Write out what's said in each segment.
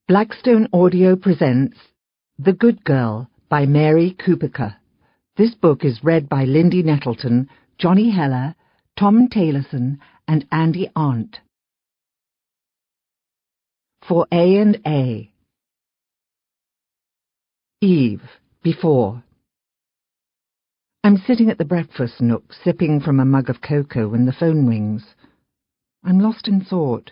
Blackstone Audio presents The Good Girl by Mary Kubica. This book is read by Lindy Nettleton, Johnny Heller, Tom Taylorson, and Andy Arndt. For A&A. Eve, before. I'm sitting at the breakfast nook, sipping from a mug of cocoa when the phone rings. I'm lost in thought,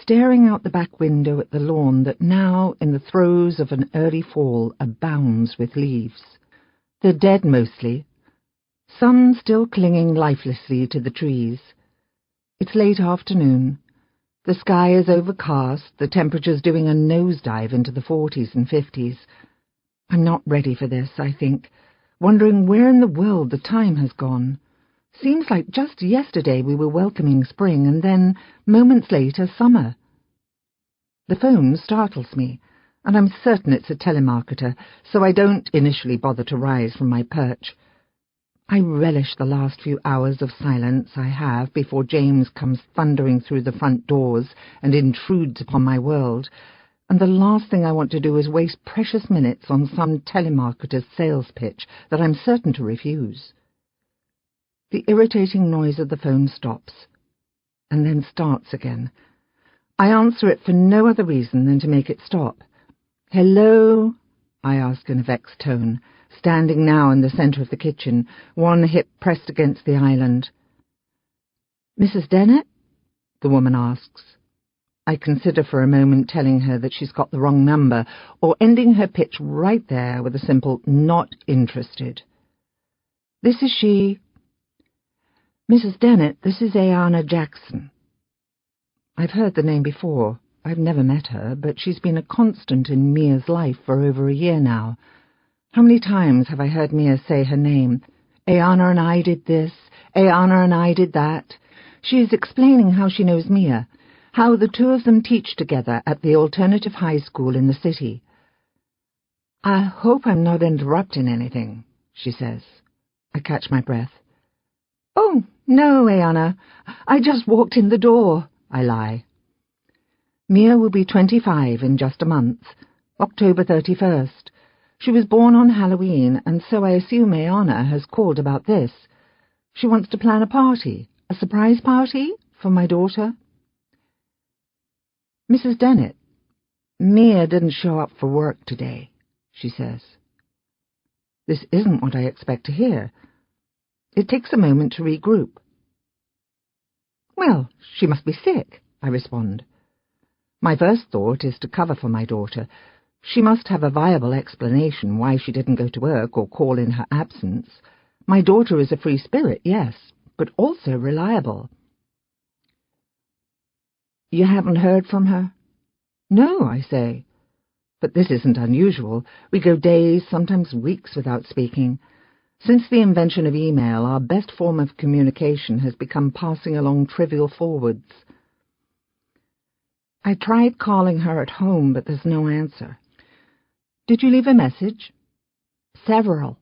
staring out the back window at the lawn that now, in the throes of an early fall, abounds with leaves. They're dead mostly, some still clinging lifelessly to the trees. It's late afternoon. The sky is overcast, the temperature's doing a nosedive into the 40s and 50s. I'm not ready for this, I think, wondering where in the world the time has gone. Seems like just yesterday we were welcoming spring, and then, moments later, summer. The phone startles me, and I'm certain it's a telemarketer, so I don't initially bother to rise from my perch. I relish the last few hours of silence I have before James comes thundering through the front doors and intrudes upon my world, and the last thing I want to do is waste precious minutes on some telemarketer's sales pitch that I'm certain to refuse. The irritating noise of the phone stops, and then starts again. I answer it for no other reason than to make it stop. "Hello?" I ask in a vexed tone, standing now in the centre of the kitchen, one hip pressed against the island. "Mrs. Dennett?" the woman asks. I consider for a moment telling her that she's got the wrong number, or ending her pitch right there with a simple "not interested." "This is she." "Mrs. Dennett, this is Ayanna Jackson." I've heard the name before. I've never met her, but she's been a constant in Mia's life for over a year now. How many times have I heard Mia say her name? "Ayanna and I did this, Ayanna and I did that." She is explaining how she knows Mia, how the two of them teach together at the alternative high school in the city. "I hope I'm not interrupting anything," she says. I catch my breath. "Oh, no, Ayanna. I just walked in the door," I lie. Mia will be 25 in just a month, October 31st. She was born on Halloween, and so I assume Ayanna has called about this. She wants to plan a party, a surprise party, for my daughter. "Mrs. Dennett, Mia didn't show up for work today," she says. This isn't what I expect to hear. It takes a moment to regroup. "Well, she must be sick," I respond. My first thought is to cover for my daughter. She must have a viable explanation why she didn't go to work or call in her absence. My daughter is a free spirit, yes, but also reliable. "You haven't heard from her?" "No," I say. But this isn't unusual. We go days, sometimes weeks without speaking. Since the invention of email, our best form of communication has become passing along trivial forwards. I tried calling her at home, but there's no answer. "Did you leave a message?" "Several."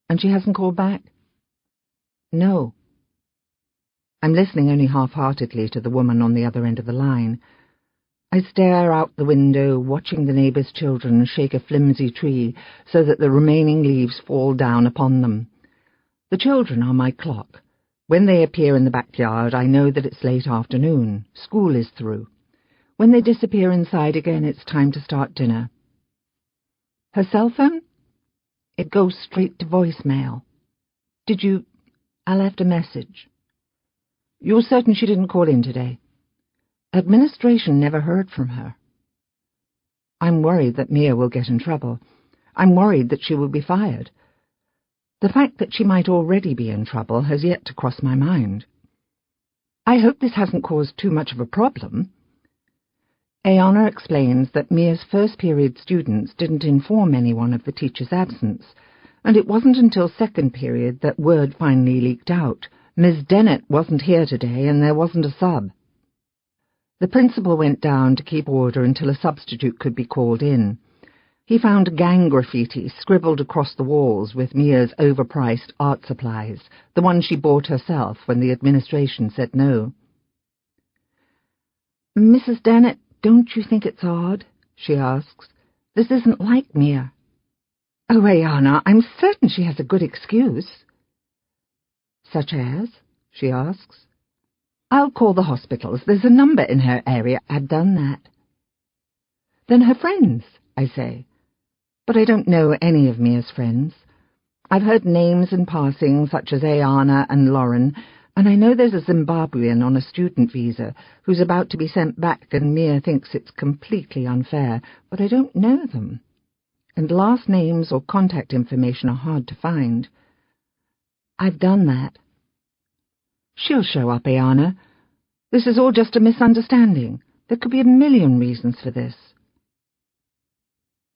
"And she hasn't called back?" "No." I'm listening only half-heartedly to the woman on the other end of the line. I stare out the window, watching the neighbour's children shake a flimsy tree so that the remaining leaves fall down upon them. The children are my clock. When they appear in the backyard, I know that it's late afternoon. School is through. When they disappear inside again, it's time to start dinner. Her cell phone? It goes straight to voicemail. I left a message. You're certain she didn't call in today? Administration never heard from her. I'm worried that Mia will get in trouble. I'm worried that she will be fired. The fact that she might already be in trouble has yet to cross my mind. I hope this hasn't caused too much of a problem. Ayanna explains that Mia's first-period students didn't inform anyone of the teacher's absence, and it wasn't until second period that word finally leaked out. Ms. Dennett wasn't here today, and there wasn't a sub. The principal went down to keep order until a substitute could be called in. He found gang graffiti scribbled across the walls with Mia's overpriced art supplies, the one she bought herself when the administration said no. "Mrs. Dennett, don't you think it's odd?" she asks. "This isn't like Mia." "Oh, Ayana, I'm certain she has a good excuse." "Such as?" she asks. "I'll call the hospitals. There's a number in her area." "I've done that." "Then her friends," I say. "But I don't know any of Mia's friends. I've heard names in passing, such as Ayana and Lauren, and I know there's a Zimbabwean on a student visa who's about to be sent back, and Mia thinks it's completely unfair, but I don't know them. And last names or contact information are hard to find." "I've done that." "She'll show up, Ayana. This is all just a misunderstanding. There could be a million reasons for this."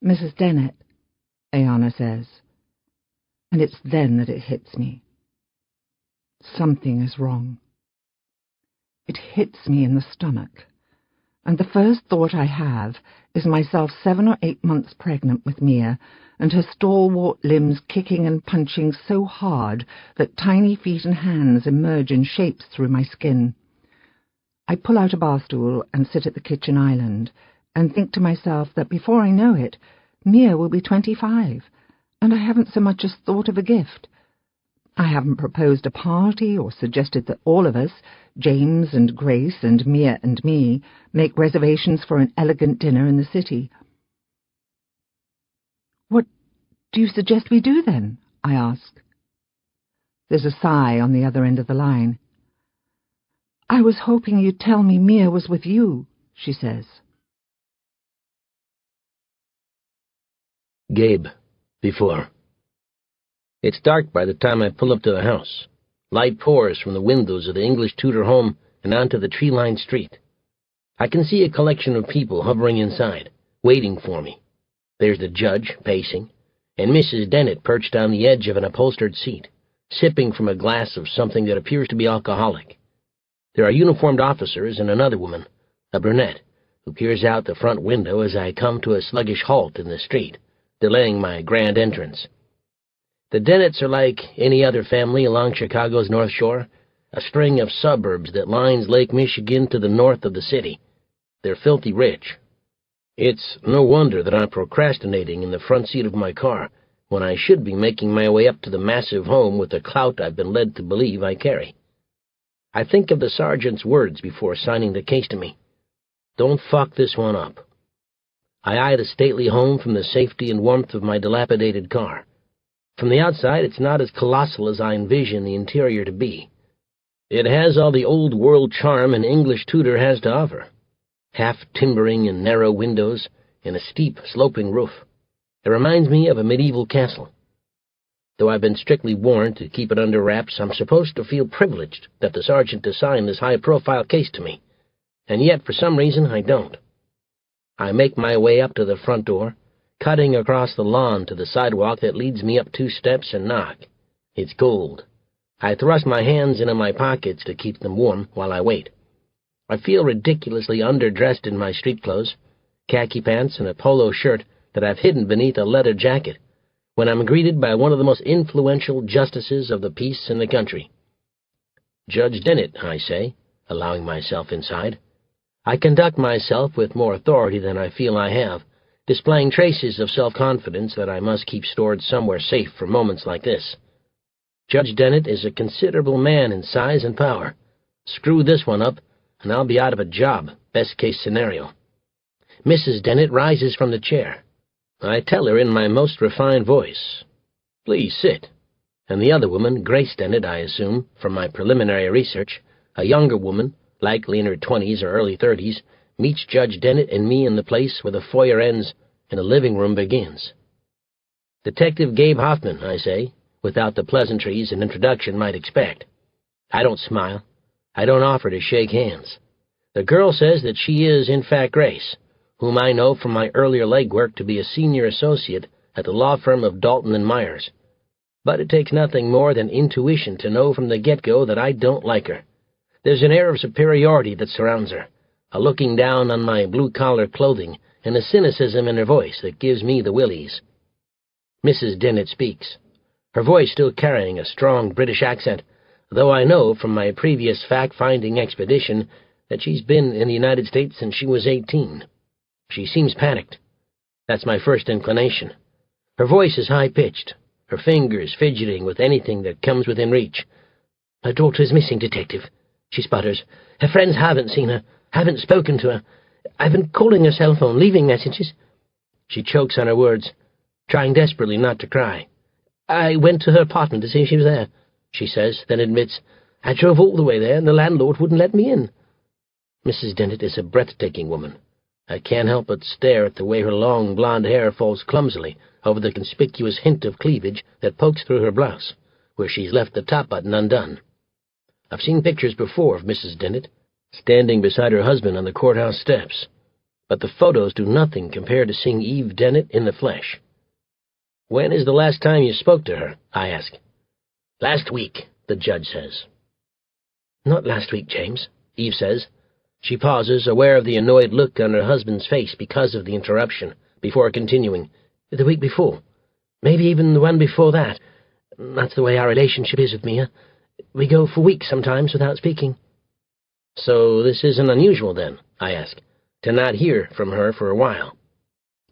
"Mrs. Dennett," Ayana says. And it's then that it hits me. Something is wrong. It hits me in the stomach, and the first thought I have is myself 7 or 8 months pregnant with Mia, and her stalwart limbs kicking and punching so hard that tiny feet and hands emerge in shapes through my skin. I pull out a bar stool and sit at the kitchen island, and think to myself that before I know it, Mia will be 25, and I haven't so much as thought of a gift. I haven't proposed a party or suggested that all of us, James and Grace and Mia and me, make reservations for an elegant dinner in the city. "What do you suggest we do, then?" I ask. There's a sigh on the other end of the line. "I was hoping you'd tell me Mia was with you," she says. Gabe, before. It's dark by the time I pull up to the house. Light pours from the windows of the English Tudor home and onto the tree-lined street. I can see a collection of people hovering inside, waiting for me. There's the judge, pacing, and Mrs. Dennett perched on the edge of an upholstered seat, sipping from a glass of something that appears to be alcoholic. There are uniformed officers and another woman, a brunette, who peers out the front window as I come to a sluggish halt in the street, delaying my grand entrance. The Dennetts are like any other family along Chicago's North Shore, a string of suburbs that lines Lake Michigan to the north of the city. They're filthy rich. It's no wonder that I'm procrastinating in the front seat of my car when I should be making my way up to the massive home with the clout I've been led to believe I carry. I think of the sergeant's words before signing the case to me. Don't fuck this one up. I eye the stately home from the safety and warmth of my dilapidated car. From the outside, it's not as colossal as I envision the interior to be. It has all the old-world charm an English Tudor has to offer. Half-timbering and narrow windows, and a steep, sloping roof. It reminds me of a medieval castle. Though I've been strictly warned to keep it under wraps, I'm supposed to feel privileged that the sergeant assigned this high-profile case to me, and yet, for some reason, I don't. I make my way up to the front door, cutting across the lawn to the sidewalk that leads me up 2 steps, and knock. It's cold. I thrust my hands into my pockets to keep them warm while I wait. I feel ridiculously underdressed in my street clothes, khaki pants and a polo shirt that I've hidden beneath a leather jacket, when I'm greeted by one of the most influential justices of the peace in the country. "Judge Dennett," I say, allowing myself inside. I conduct myself with more authority than I feel I have, displaying traces of self-confidence that I must keep stored somewhere safe for moments like this. Judge Dennett is a considerable man in size and power. Screw this one up, and I'll be out of a job, best-case scenario. Mrs. Dennett rises from the chair. I tell her in my most refined voice, "Please sit." And the other woman, Grace Dennett, I assume, from my preliminary research, a younger woman, likely in her 20s or early 30s, meets Judge Dennett and me in the place where the foyer ends and the living room begins. "Detective Gabe Hoffman," I say, without the pleasantries an introduction might expect. I don't smile. I don't offer to shake hands. The girl says that she is, in fact, Grace, whom I know from my earlier legwork to be a senior associate at the law firm of Dalton and Myers. But it takes nothing more than intuition to know from the get-go that I don't like her. There's an air of superiority that surrounds her, a looking down on my blue-collar clothing, and a cynicism in her voice that gives me the willies. Mrs. Dennett speaks, her voice still carrying a strong British accent, though I know from my previous fact-finding expedition that she's been in the United States since she was 18. She seems panicked. That's my first inclination. Her voice is high-pitched, her fingers fidgeting with anything that comes within reach. "My daughter is missing, Detective," she sputters. "Her friends haven't seen her, haven't spoken to her. I've been calling her cell phone, leaving messages." She chokes on her words, trying desperately not to cry. "I went to her apartment to see if she was there," she says, then admits, "I drove all the way there, and the landlord wouldn't let me in." Mrs. Dennett is a breathtaking woman. I can't help but stare at the way her long blonde hair falls clumsily over the conspicuous hint of cleavage that pokes through her blouse, where she's left the top button undone. I've seen pictures before of Mrs. Dennett, standing beside her husband on the courthouse steps, but the photos do nothing compared to seeing Eve Dennett in the flesh. "When is the last time you spoke to her?" I ask. "Last week," the judge says. "Not last week, James," Eve says. She pauses, aware of the annoyed look on her husband's face because of the interruption, before continuing. "The week before. Maybe even the one before that. That's the way our relationship is with Mia. We go for weeks sometimes without speaking." "So this isn't unusual, then," I ask, "to not hear from her for a while?"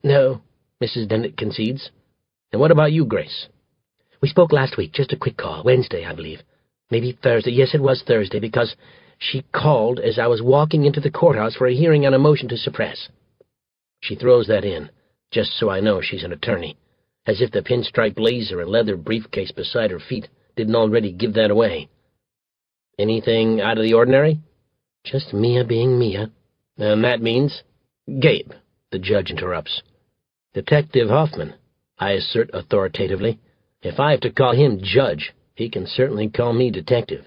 "No," Mrs. Dennett concedes. "And what about you, Grace?" "We spoke last week, just a quick call, Wednesday, I believe. Maybe Thursday. Yes, it was Thursday, because she called as I was walking into the courthouse for a hearing on a motion to suppress." She throws that in, just so I know she's an attorney, as if the pinstripe blazer and leather briefcase beside her feet didn't already give that away. "Anything out of the ordinary?" "Just Mia being Mia." "And that means—" "Gabe," the judge interrupts. "Detective Hoffman," I assert authoritatively. "If I have to call him judge, he can certainly call me detective.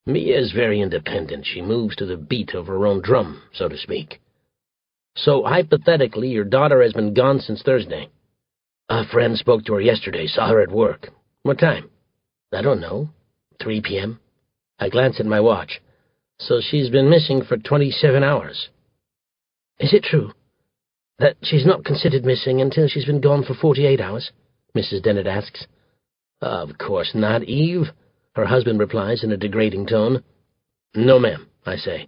Mia is very independent. She moves to the beat of her own drum, so to speak. So, hypothetically, your daughter has been gone since Thursday. A friend spoke to her yesterday, saw her at work. What time?" "I don't know. 3 p.m. I glance at my watch. "So she's been missing for 27 hours. "Is it true that she's not considered missing until she's been gone for 48 hours? Mrs. Dennett asks. "Of course not, Eve," her husband replies in a degrading tone. "No, ma'am," I say.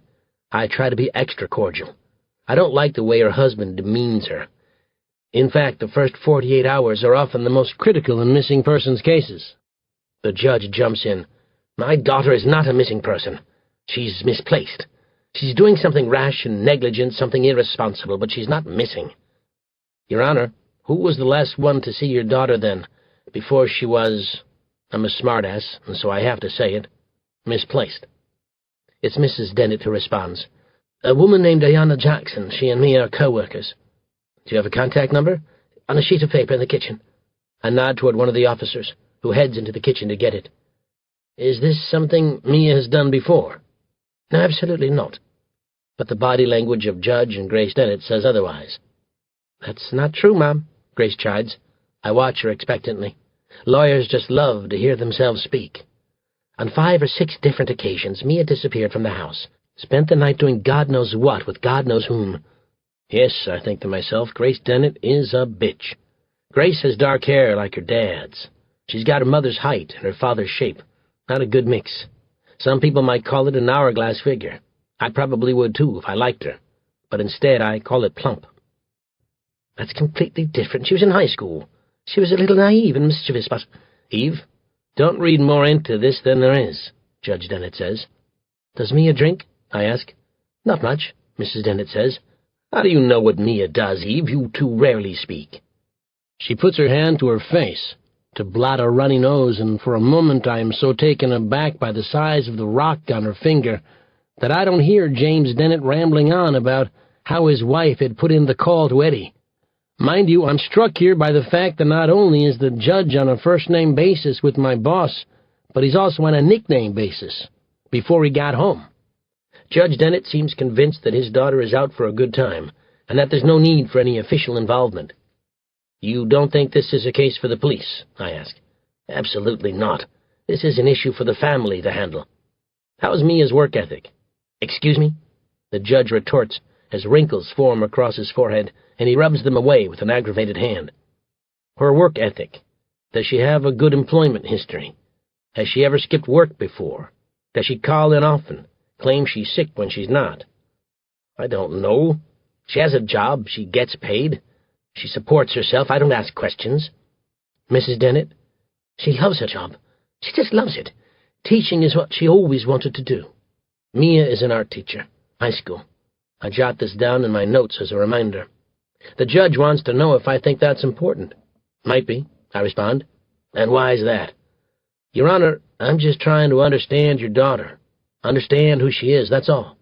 I try to be extra cordial. I don't like the way her husband demeans her. In fact, the first 48 hours are often the most critical in missing persons cases. The judge jumps in. "My daughter is not a missing person. She's misplaced. She's doing something rash and negligent, something irresponsible, but she's not missing." "Your Honor, who was the last one to see your daughter then, before she was—" I'm a smartass, and so I have to say it— misplaced. It's Mrs. Dennett who responds. "A woman named Ayanna Jackson. She and me are co-workers." "Do you have a contact number?" "On a sheet of paper in the kitchen." I nod toward one of the officers, who heads into the kitchen to get it. "Is this something Mia has done before?" "No, absolutely not." But the body language of Judge and Grace Dennett says otherwise. "That's not true, ma'am," Grace chides. I watch her expectantly. Lawyers just love to hear themselves speak. "On 5 or 6 different occasions, Mia disappeared from the house, spent the night doing God knows what with God knows whom." Yes, I think to myself, Grace Dennett is a bitch. Grace has dark hair like her dad's. She's got her mother's height and her father's shape. Not a good mix. Some people might call it an hourglass figure. I probably would too if I liked her. But instead I call it plump. "That's completely different. She was in high school. She was a little naive and mischievous, but—" "Eve, don't read more into this than there is," Judge Dennett says. "Does Mia drink?" I ask. "Not much," Mrs. Dennett says. "How do you know what Mia does, Eve? You too rarely speak." She puts her hand to her face to blot a runny nose, and for a moment I am so taken aback by the size of the rock on her finger that I don't hear James Dennett rambling on about how his wife had put in the call to Eddie. Mind you, I'm struck here by the fact that not only is the judge on a first-name basis with my boss, but he's also on a nickname basis, before he got home. Judge Dennett seems convinced that his daughter is out for a good time, and that there's no need for any official involvement. "You don't think this is a case for the police?" I ask. "Absolutely not. This is an issue for the family to handle." "How's Mia's work ethic?" "Excuse me?" The judge retorts as wrinkles form across his forehead, and he rubs them away with an aggravated hand. "Her work ethic. Does she have a good employment history? Has she ever skipped work before? Does she call in often? Claim she's sick when she's not?" "I don't know. She has a job. She gets paid. She supports herself. I don't ask questions. Mrs. Dennett, she loves her job. She just loves it. Teaching is what she always wanted to do. Mia is an art teacher. High school. I jot this down in my notes as a reminder. The judge wants to know if I think that's important. Might be, I respond. And why is that? Your Honor, I'm just trying to understand your daughter. Understand who she is, that's all.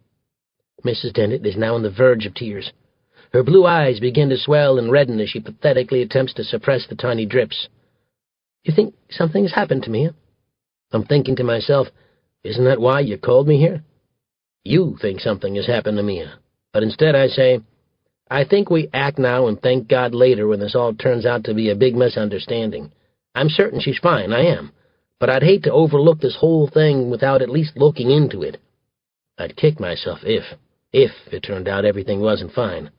Mrs. Dennett is now on the verge of tears. Her blue eyes begin to swell and redden as she pathetically attempts to suppress the tiny drips. You think something's happened to Mia? I'm thinking to myself, isn't that why you called me here? You think something has happened to Mia, but instead I say, I think we act now and thank God later when this all turns out to be a big misunderstanding. I'm certain she's fine, I am, but I'd hate to overlook this whole thing without at least looking into it. I'd kick myself if it turned out everything wasn't fine.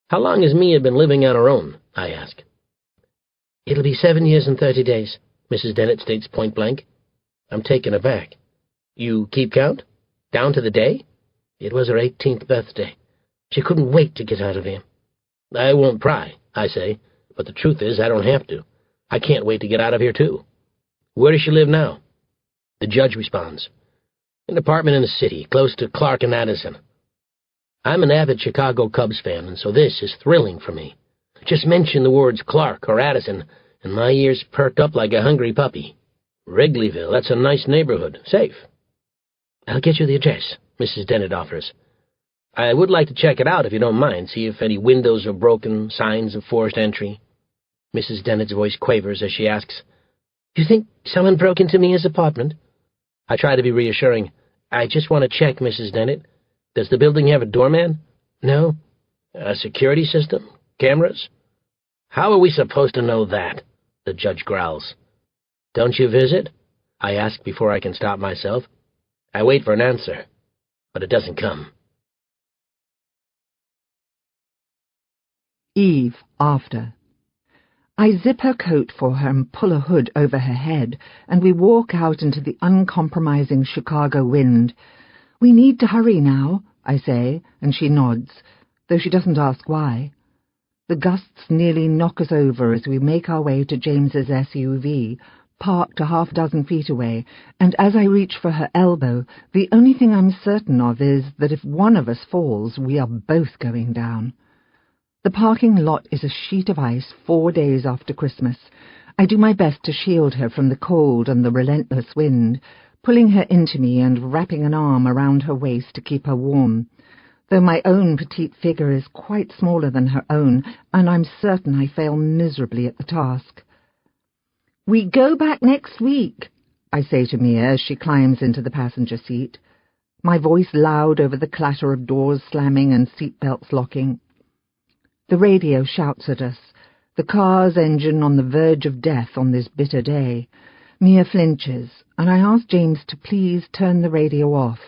How long has Mia been living on her own? I ask. It'll be 7 years and 30 days, Mrs. Dennett states point-blank. I'm taken aback. You keep count? Down to the day? It was her 18th birthday. She couldn't wait to get out of here. I won't pry, I say, but the truth is I don't have to. I can't wait to get out of here, too. Where does she live now? The judge responds. An apartment in the city, close to Clark and Addison. I'm an avid Chicago Cubs fan, and so this is thrilling for me. Just mention the words Clark or Addison, and my ears perk up like a hungry puppy. Wrigleyville, that's a nice neighborhood. Safe. I'll get you the address, Mrs. Dennett offers. I would like to check it out if you don't mind, see if any windows are broken, signs of forced entry. Mrs. Dennett's voice quavers as she asks, You think someone broke into Mia's apartment? I try to be reassuring. I just want to check, Mrs. Dennett. Does the building have a doorman? No. A security system? Cameras? How are we supposed to know that? The judge growls. Don't you visit? I ask before I can stop myself. I wait for an answer, but it doesn't come. Eve, after. I zip her coat for her and pull a hood over her head, and we walk out into the uncompromising Chicago wind. We need to hurry now, I say, and she nods, though she doesn't ask why. The gusts nearly knock us over as we make our way to James's SUV, parked a half-dozen feet away, and as I reach for her elbow, the only thing I'm certain of is that if one of us falls, we are both going down. The parking lot is a sheet of ice 4 days after Christmas. I do my best to shield her from the cold and the relentless wind, pulling her into me and wrapping an arm around her waist to keep her warm, though my own petite figure is quite smaller than her own, and I'm certain I fail miserably at the task. We go back next week, I say to Mia as she climbs into the passenger seat, my voice loud over the clatter of doors slamming and seat belts locking. The radio shouts at us, the car's engine on the verge of death on this bitter day. Mia flinches, and I ask James to please turn the radio off.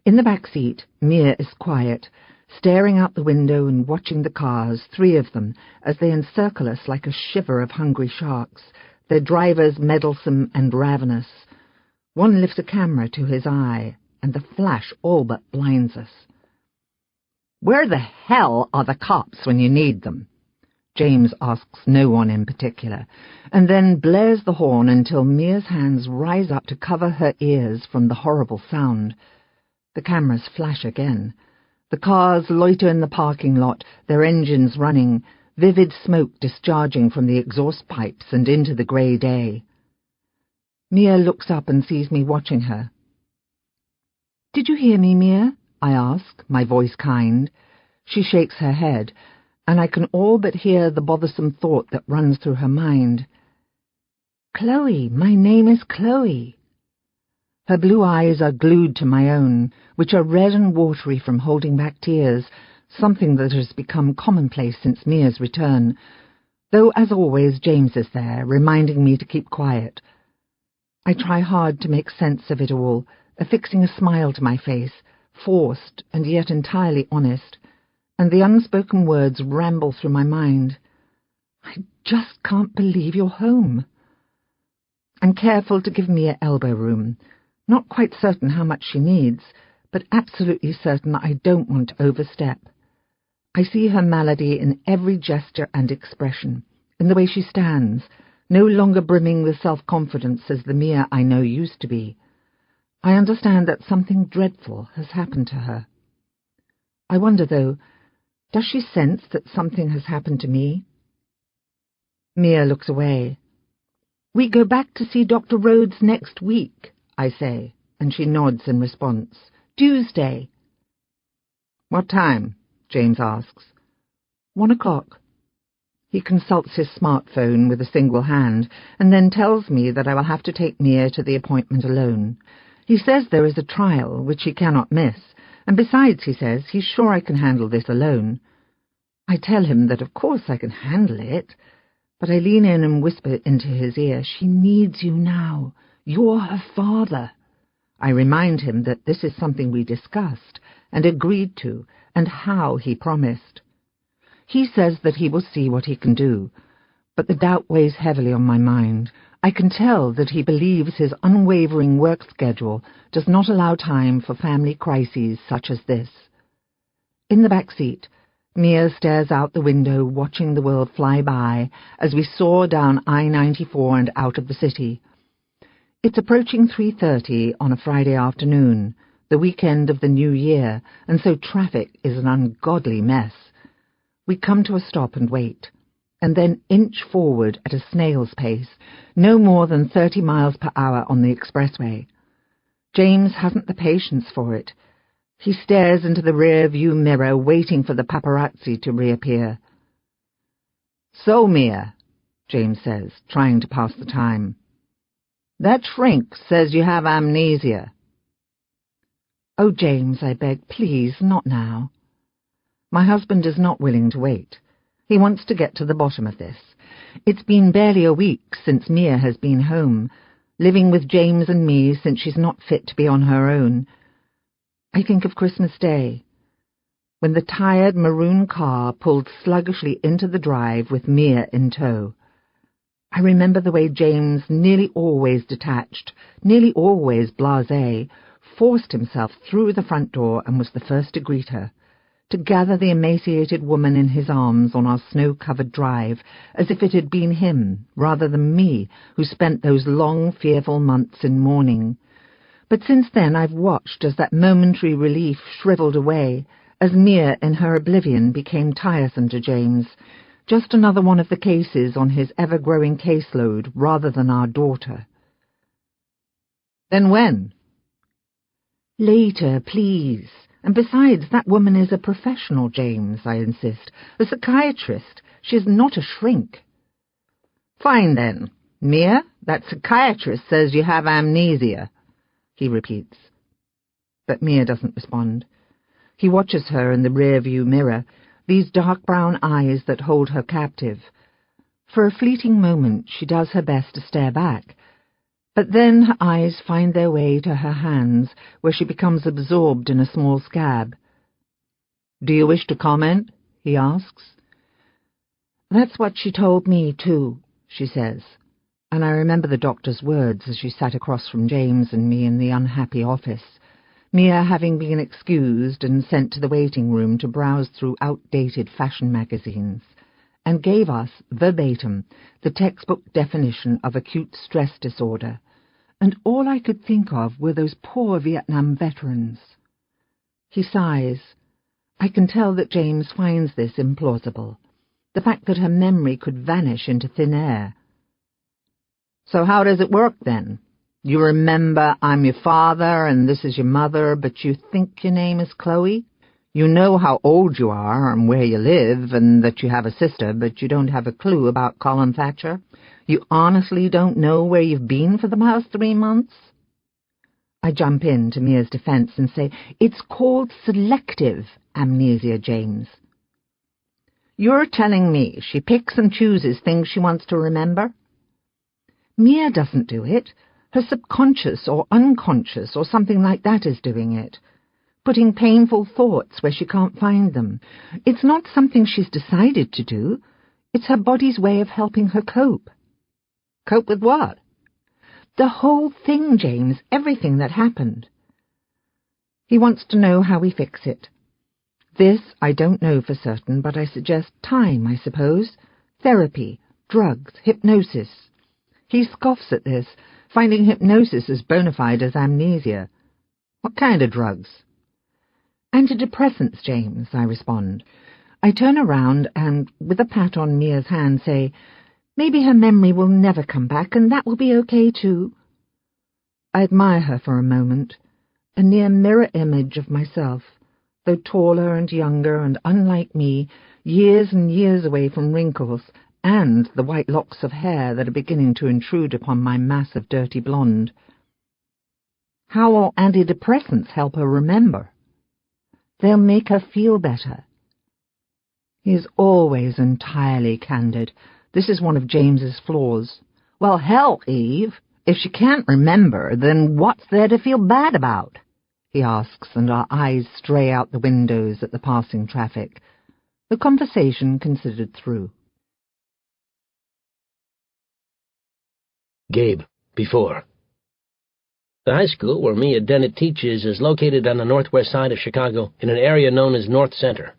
In the back seat, Mia is quiet, staring out the window and watching the cars, 3 of them, as they encircle us like a shiver of hungry sharks, their drivers meddlesome and ravenous. One lifts a camera to his eye, and the flash all but blinds us. Where the hell are the cops when you need them? James asks no one in particular, and then blares the horn until Mia's hands rise up to cover her ears from the horrible sound. The cameras flash again. The cars loiter in the parking lot, their engines running, vivid smoke discharging from the exhaust pipes and into the grey day. Mia looks up and sees me watching her. Did you hear me, Mia? I ask, my voice kind. She shakes her head, and I can all but hear the bothersome thought that runs through her mind. Chloe, my name is Chloe. Her blue eyes are glued to my own, which are red and watery from holding back tears, something that has become commonplace since Mia's return, though as always James is there, reminding me to keep quiet. I try hard to make sense of it all, affixing a smile to my face, forced and yet entirely honest, and the unspoken words ramble through my mind. I just can't believe you're home. I'm careful to give Mia elbow room, not quite certain how much she needs, but absolutely certain that I don't want to overstep. I see her malady in every gesture and expression, in the way she stands, no longer brimming with self-confidence as the Mia I know used to be. I understand that something dreadful has happened to her. I wonder, though, does she sense that something has happened to me? Mia looks away. "We go back to see Dr. Rhodes next week," I say, and she nods in response. "Tuesday." "What time?" James asks. 1 o'clock. He consults his smartphone with a single hand, and then tells me that I will have to take Mia to the appointment alone. He says there is a trial, which he cannot miss, and besides, he says, he's sure I can handle this alone. I tell him that of course I can handle it, but I lean in and whisper into his ear, "She needs you now. You're her father." I remind him that this is something we discussed and agreed to, and how he promised. He says that he will see what he can do, but the doubt weighs heavily on my mind. I can tell that he believes his unwavering work schedule does not allow time for family crises such as this. In the back seat, Mia stares out the window, watching the world fly by as we soar down I-94 and out of the city. It's approaching 3:30 on a Friday afternoon, the weekend of the new year, and so traffic is an ungodly mess. We come to a stop and wait, and then inch forward at a snail's pace, no more than 30 miles per hour on the expressway. James hasn't the patience for it. He stares into the rear-view mirror, waiting for the paparazzi to reappear. "So, Mia," James says, trying to pass the time, "that shrink says you have amnesia." "Oh, James," I beg, "please, not now." My husband is not willing to wait. He wants to get to the bottom of this. It's been barely a week since Mia has been home, living with James and me since she's not fit to be on her own. I think of Christmas Day, when the tired maroon car pulled sluggishly into the drive with Mia in tow. I remember the way James, nearly always detached, nearly always blasé, forced himself through the front door and was the first to greet her, to gather the emaciated woman in his arms on our snow-covered drive, as if it had been him, rather than me, who spent those long, fearful months in mourning. But since then I've watched as that momentary relief shriveled away, as Mia in her oblivion became tiresome to James, just another one of the cases on his ever-growing caseload rather than our daughter. "Then when?" "Later, please. And besides, that woman is a professional, James," I insist. "A psychiatrist. She is not a shrink." "Fine, then. Mia, that psychiatrist says you have amnesia," he repeats. But Mia doesn't respond. He watches her in the rear-view mirror, these dark brown eyes that hold her captive. For a fleeting moment she does her best to stare back, but then her eyes find their way to her hands, where she becomes absorbed in a small scab. "Do you wish to comment?" he asks. "That's what she told me, too," she says, and I remember the doctor's words as she sat across from James and me in the unhappy office, Mia having been excused and sent to the waiting room to browse through outdated fashion magazines, and gave us, verbatim, the textbook definition of acute stress disorder, and all I could think of were those poor Vietnam veterans. He sighs. I can tell that James finds this implausible, the fact that her memory could vanish into thin air. "So how does it work, then? You remember I'm your father and this is your mother, but you think your name is Chloe? You know how old you are and where you live and that you have a sister, but you don't have a clue about Colin Thatcher? You honestly don't know where you've been for the past 3 months?" I jump in to Mia's defense and say, "It's called selective amnesia, James." "You're telling me she picks and chooses things she wants to remember?" "Mia doesn't do it. Her subconscious or unconscious or something like that is doing it, putting painful thoughts where she can't find them. It's not something she's decided to do. It's her body's way of helping her cope." "Cope with what?" "The whole thing, James, everything that happened." He wants to know how we fix it. This I don't know for certain, but I suggest time, I suppose. Therapy, drugs, hypnosis. He scoffs at this, finding hypnosis as bona fide as amnesia. What kind of drugs? Antidepressants, James, I respond. I turn around and, with a pat on Mia's hand, say, maybe her memory will never come back, and that will be okay too. I admire her for a moment, a near mirror image of myself, though taller and younger and unlike me, years and years away from wrinkles and the white locks of hair that are beginning to intrude upon my mass of dirty blonde. How will antidepressants help her remember? They'll make her feel better. He is always entirely candid. This is one of James's flaws. Well, hell, Eve, if she can't remember, then what's there to feel bad about? He asks, and our eyes stray out the windows at the passing traffic. The conversation considered through. Gabe, before. The high school where Mia Dennett teaches is located on the northwest side of Chicago in an area known as North Center.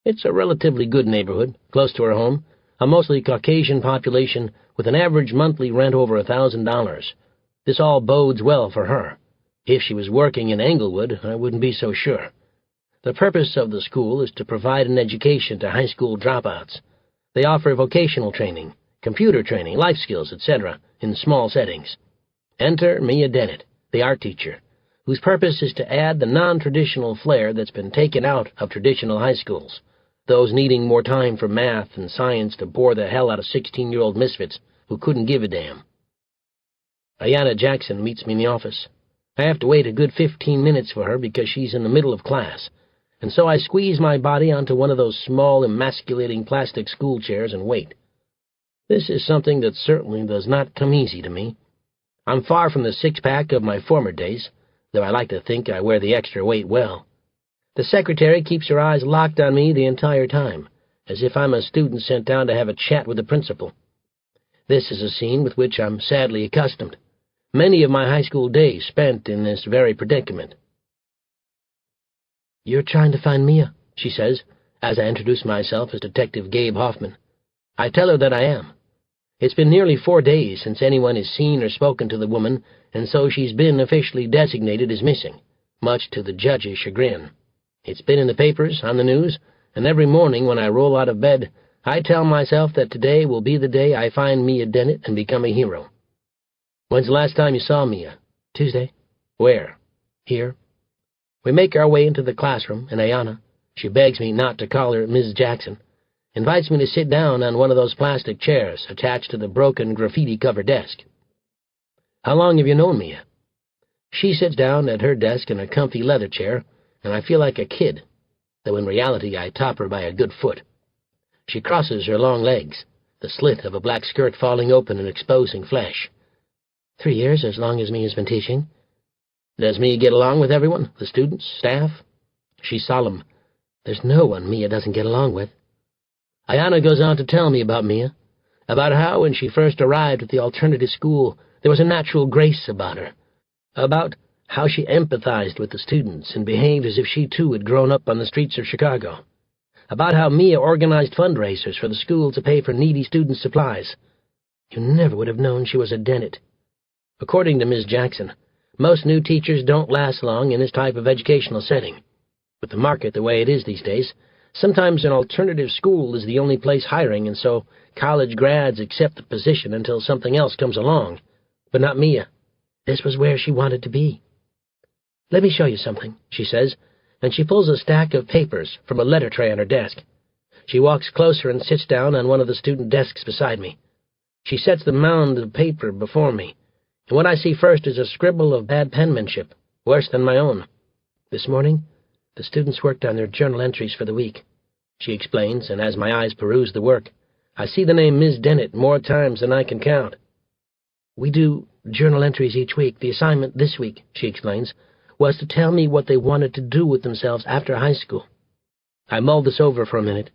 It's a relatively good neighborhood, close to her home, a mostly Caucasian population with an average monthly rent over $1,000. This all bodes well for her. If she was working in Englewood, I wouldn't be so sure. The purpose of the school is to provide an education to high school dropouts. They offer vocational training, computer training, life skills, etc., in small settings. Enter Mia Dennett, the art teacher, whose purpose is to add the non-traditional flair that's been taken out of traditional high schools, those needing more time for math and science to bore the hell out of 16-year-old misfits who couldn't give a damn. Ayanna Jackson meets me in the office. I have to wait a good 15 minutes for her because she's in the middle of class, and so I squeeze my body onto one of those small, emasculating plastic school chairs and wait. This is something that certainly does not come easy to me. I'm far from the six-pack of my former days, though I like to think I wear the extra weight well. The secretary keeps her eyes locked on me the entire time, as if I'm a student sent down to have a chat with the principal. This is a scene with which I'm sadly accustomed. Many of my high school days spent in this very predicament. "You're trying to find Mia," she says, as I introduce myself as Detective Gabe Hoffman. I tell her that I am. It's been nearly 4 days since anyone has seen or spoken to the woman, and so she's been officially designated as missing, much to the judge's chagrin. It's been in the papers, on the news, and every morning when I roll out of bed, I tell myself that today will be the day I find Mia Dennett and become a hero. "When's the last time you saw Mia?" "Tuesday." "Where?" "Here." We make our way into the classroom, and Ayanna, she begs me not to call her Ms. Jackson, invites me to sit down on one of those plastic chairs attached to the broken graffiti-covered desk. "How long have you known Mia?" She sits down at her desk in a comfy leather chair, and I feel like a kid, though in reality I top her by a good foot. She crosses her long legs, the slit of a black skirt falling open and exposing flesh. 3 years, as long as Mia's been teaching." "Does Mia get along with everyone, the students, staff?" She's solemn. "There's no one Mia doesn't get along with." Ayanna goes on to tell me about Mia, about how when she first arrived at the alternative school there was a natural grace about her, about how she empathized with the students and behaved as if she too had grown up on the streets of Chicago, about how Mia organized fundraisers for the school to pay for needy students' supplies. You never would have known she was a Dennett. According to Ms. Jackson, most new teachers don't last long in this type of educational setting. With the market the way it is these days, sometimes an alternative school is the only place hiring, and so college grads accept the position until something else comes along. But not Mia. This was where she wanted to be. "Let me show you something," she says, and she pulls a stack of papers from a letter tray on her desk. She walks closer and sits down on one of the student desks beside me. She sets the mound of paper before me, and what I see first is a scribble of bad penmanship, worse than my own. "This morning, the students worked on their journal entries for the week," she explains, and as my eyes peruse the work, I see the name Ms. Dennett more times than I can count. "We do journal entries each week. The assignment this week," she explains, "was to tell me what they wanted to do with themselves after high school." I mulled this over for a minute,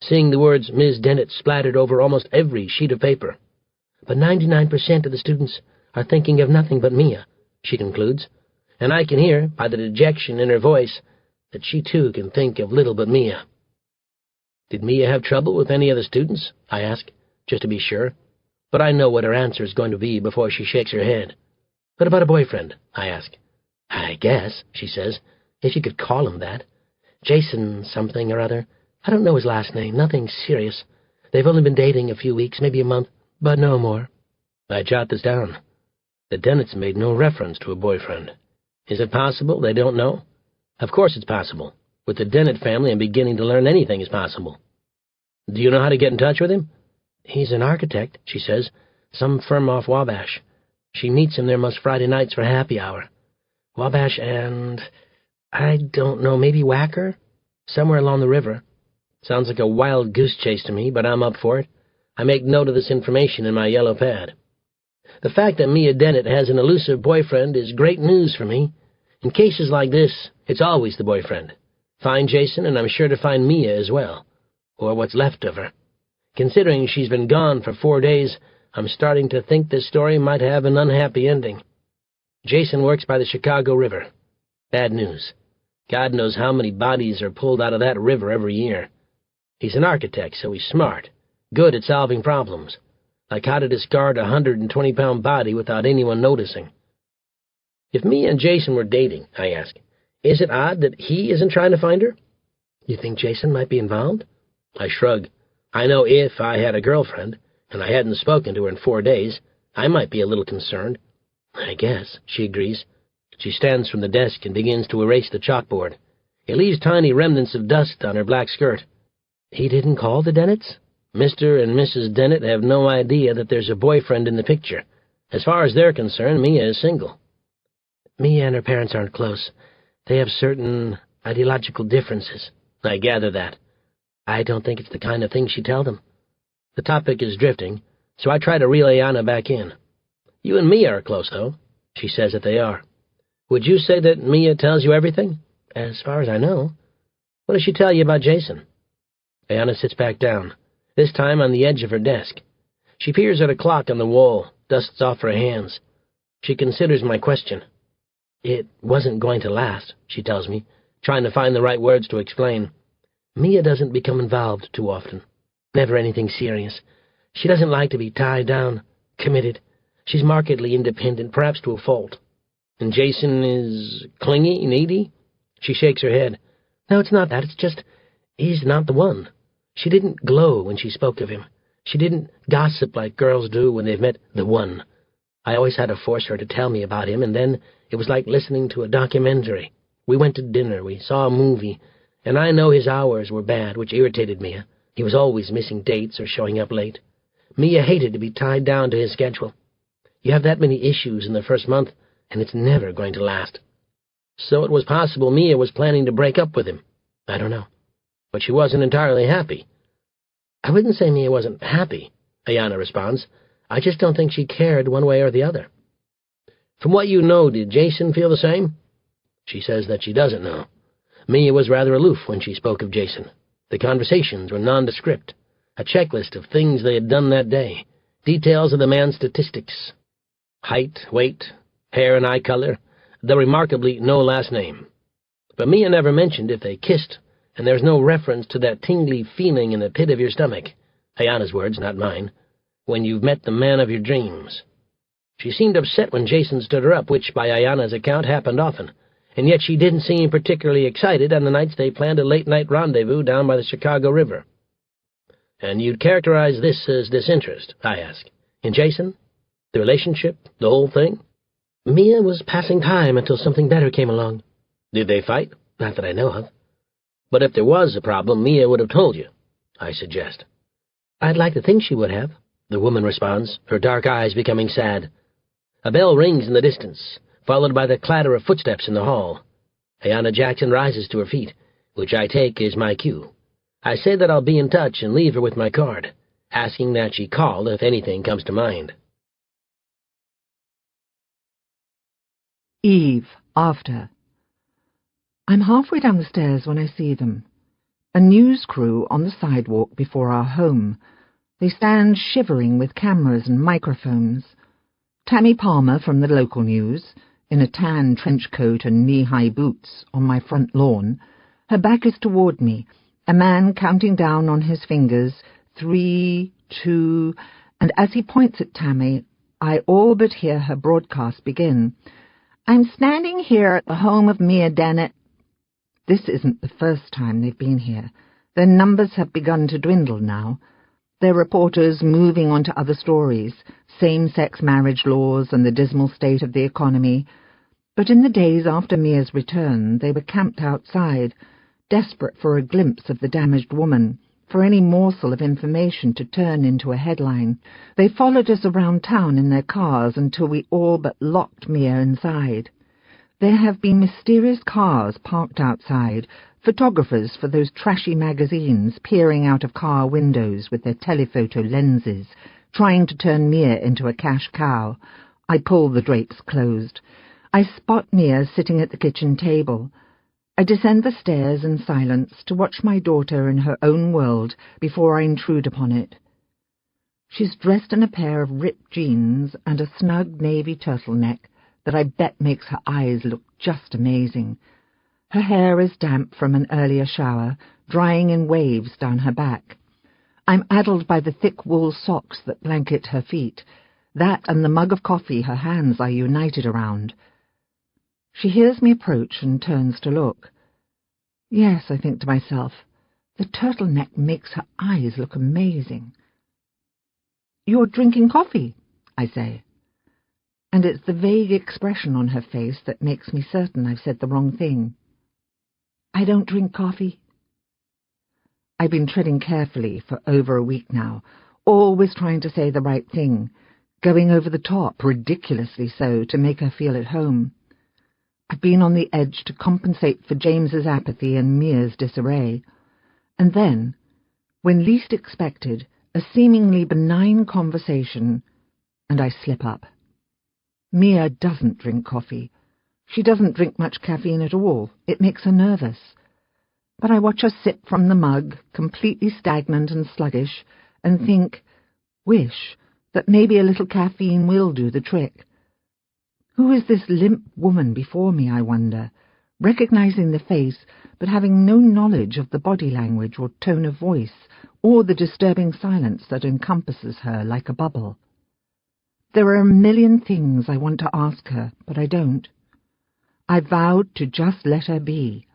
seeing the words Ms. Dennett splattered over almost every sheet of paper. "But 99% of the students are thinking of nothing but Mia," she concludes, and I can hear, by the dejection in her voice, that she too can think of little but Mia. Did Mia have trouble with any of the students? I ask, just to be sure. But I know what her answer is going to be before she shakes her head. What about a boyfriend? I ask. I guess, she says, if you could call him that. Jason something or other. I don't know his last name, nothing serious. They've only been dating a few weeks, maybe a month, but no more. I jot this down. The Dennetts made no reference to a boyfriend. Is it possible they don't know? Of course it's possible. With the Dennett family, I'm beginning to learn anything is possible. Do you know how to get in touch with him? He's an architect, she says, some firm off Wabash. She meets him there most Friday nights for happy hour. Wabash and... I don't know, maybe Wacker? Somewhere along the river. Sounds like a wild goose chase to me, but I'm up for it. I make note of this information in my yellow pad. The fact that Mia Dennett has an elusive boyfriend is great news for me. In cases like this, it's always the boyfriend. Find Jason, and I'm sure to find Mia as well. Or what's left of her. Considering she's been gone for 4 days, I'm starting to think this story might have an unhappy ending. Jason works by the Chicago River. Bad news. God knows how many bodies are pulled out of that river every year. He's an architect, so he's smart. Good at solving problems. Like how to discard a 120-pound body without anyone noticing. If Mia and Jason were dating, I ask, is it odd that he isn't trying to find her? You think Jason might be involved? I shrug. I know if I had a girlfriend, and I hadn't spoken to her in 4 days, I might be a little concerned. I guess, she agrees. She stands from the desk and begins to erase the chalkboard. It leaves tiny remnants of dust on her black skirt. He didn't call the Dennetts? Mr. and Mrs. Dennett have no idea that there's a boyfriend in the picture. As far as they're concerned, Mia is single. Mia and her parents aren't close. They have certain ideological differences. I gather that. I don't think it's the kind of thing she'd tell them. The topic is drifting, so I try to reel Ayana back in. You and Mia are close, though. She says that they are. Would you say that Mia tells you everything? As far as I know. What does she tell you about Jason? Ayana sits back down, this time on the edge of her desk. She peers at a clock on the wall, dusts off her hands. She considers my question. It wasn't going to last, she tells me, trying to find the right words to explain. Mia doesn't become involved too often. Never anything serious. She doesn't like to be tied down, committed. She's markedly independent, perhaps to a fault. And Jason is clingy, needy? She shakes her head. No, it's not that. It's just, he's not the one. She didn't glow when she spoke of him. She didn't gossip like girls do when they've met the one. I always had to force her to tell me about him, and then it was like listening to a documentary. We went to dinner, we saw a movie, and I know his hours were bad, which irritated Mia. He was always missing dates or showing up late. Mia hated to be tied down to his schedule. You have that many issues in the first month, and it's never going to last. So it was possible Mia was planning to break up with him. I don't know. But she wasn't entirely happy. I wouldn't say Mia wasn't happy, Ayana responds. I just don't think she cared one way or the other. From what you know, did Jason feel the same? She says that she doesn't know. Mia was rather aloof when she spoke of Jason. The conversations were nondescript, a checklist of things they had done that day, details of the man's statistics. Height, weight, hair and eye color, though remarkably no last name. But Mia never mentioned if they kissed, and there's no reference to that tingly feeling in the pit of your stomach, Ayana's words, not mine, when you've met the man of your dreams. She seemed upset when Jason stood her up, which, by Ayana's account, happened often, and yet she didn't seem particularly excited on the nights they planned a late-night rendezvous down by the Chicago River. And you'd characterize this as disinterest, I ask. In Jason? The relationship? The whole thing? Mia was passing time until something better came along. Did they fight? Not that I know of. But if there was a problem, Mia would have told you, I suggest. I'd like to think she would have, the woman responds, her dark eyes becoming sad. A bell rings in the distance, followed by the clatter of footsteps in the hall. Ayana Jackson rises to her feet, which I take is my cue. I say that I'll be in touch and leave her with my card, asking that she call if anything comes to mind. Eve, after. I'm halfway down the stairs when I see them. A news crew on the sidewalk before our home. They stand shivering with cameras and microphones. Tammy Palmer from the local news, in a tan trench coat and knee-high boots, on my front lawn, Her back is toward me, a man counting down on his fingers, 3, 2, and as he points at Tammy, I all but hear her broadcast begin. I'm standing here at the home of Mia Dennett. This isn't the first time they've been here. Their numbers have begun to dwindle now. Their reporters moving on to other stories, same-sex marriage laws and the dismal state of the economy. But in the days after Mia's return, they were camped outside, desperate for a glimpse of the damaged woman, for any morsel of information to turn into a headline. They followed us around town in their cars until we all but locked Mia inside. There have been mysterious cars parked outside, photographers for those trashy magazines peering out of car windows with their telephoto lenses, trying to turn Mia into a cash cow. I pull the drapes closed. I spot Mia sitting at the kitchen table. I descend the stairs in silence to watch my daughter in her own world before I intrude upon it. She's dressed in a pair of ripped jeans and a snug navy turtleneck that I bet makes her eyes look just amazing. Her hair is damp from an earlier shower, drying in waves down her back. I'm addled by the thick wool socks that blanket her feet, that and the mug of coffee her hands are united around. She hears me approach and turns to look. Yes, I think to myself, the turtleneck makes her eyes look amazing. You're drinking coffee, I say. And it's the vague expression on her face that makes me certain I've said the wrong thing. I don't drink coffee. I've been treading carefully for over a week now, always trying to say the right thing, going over the top, ridiculously so, to make her feel at home. I've been on the edge to compensate for James's apathy and Mia's disarray. And then, when least expected, a seemingly benign conversation, and I slip up. Mia doesn't drink coffee. She doesn't drink much caffeine at all. It makes her nervous. But I watch her sip from the mug, completely stagnant and sluggish, and think, wish, that maybe a little caffeine will do the trick. Who is this limp woman before me, I wonder, recognizing the face, but having no knowledge of the body language or tone of voice, or the disturbing silence that encompasses her like a bubble? There are a million things I want to ask her, but I don't. I vowed to just let her be.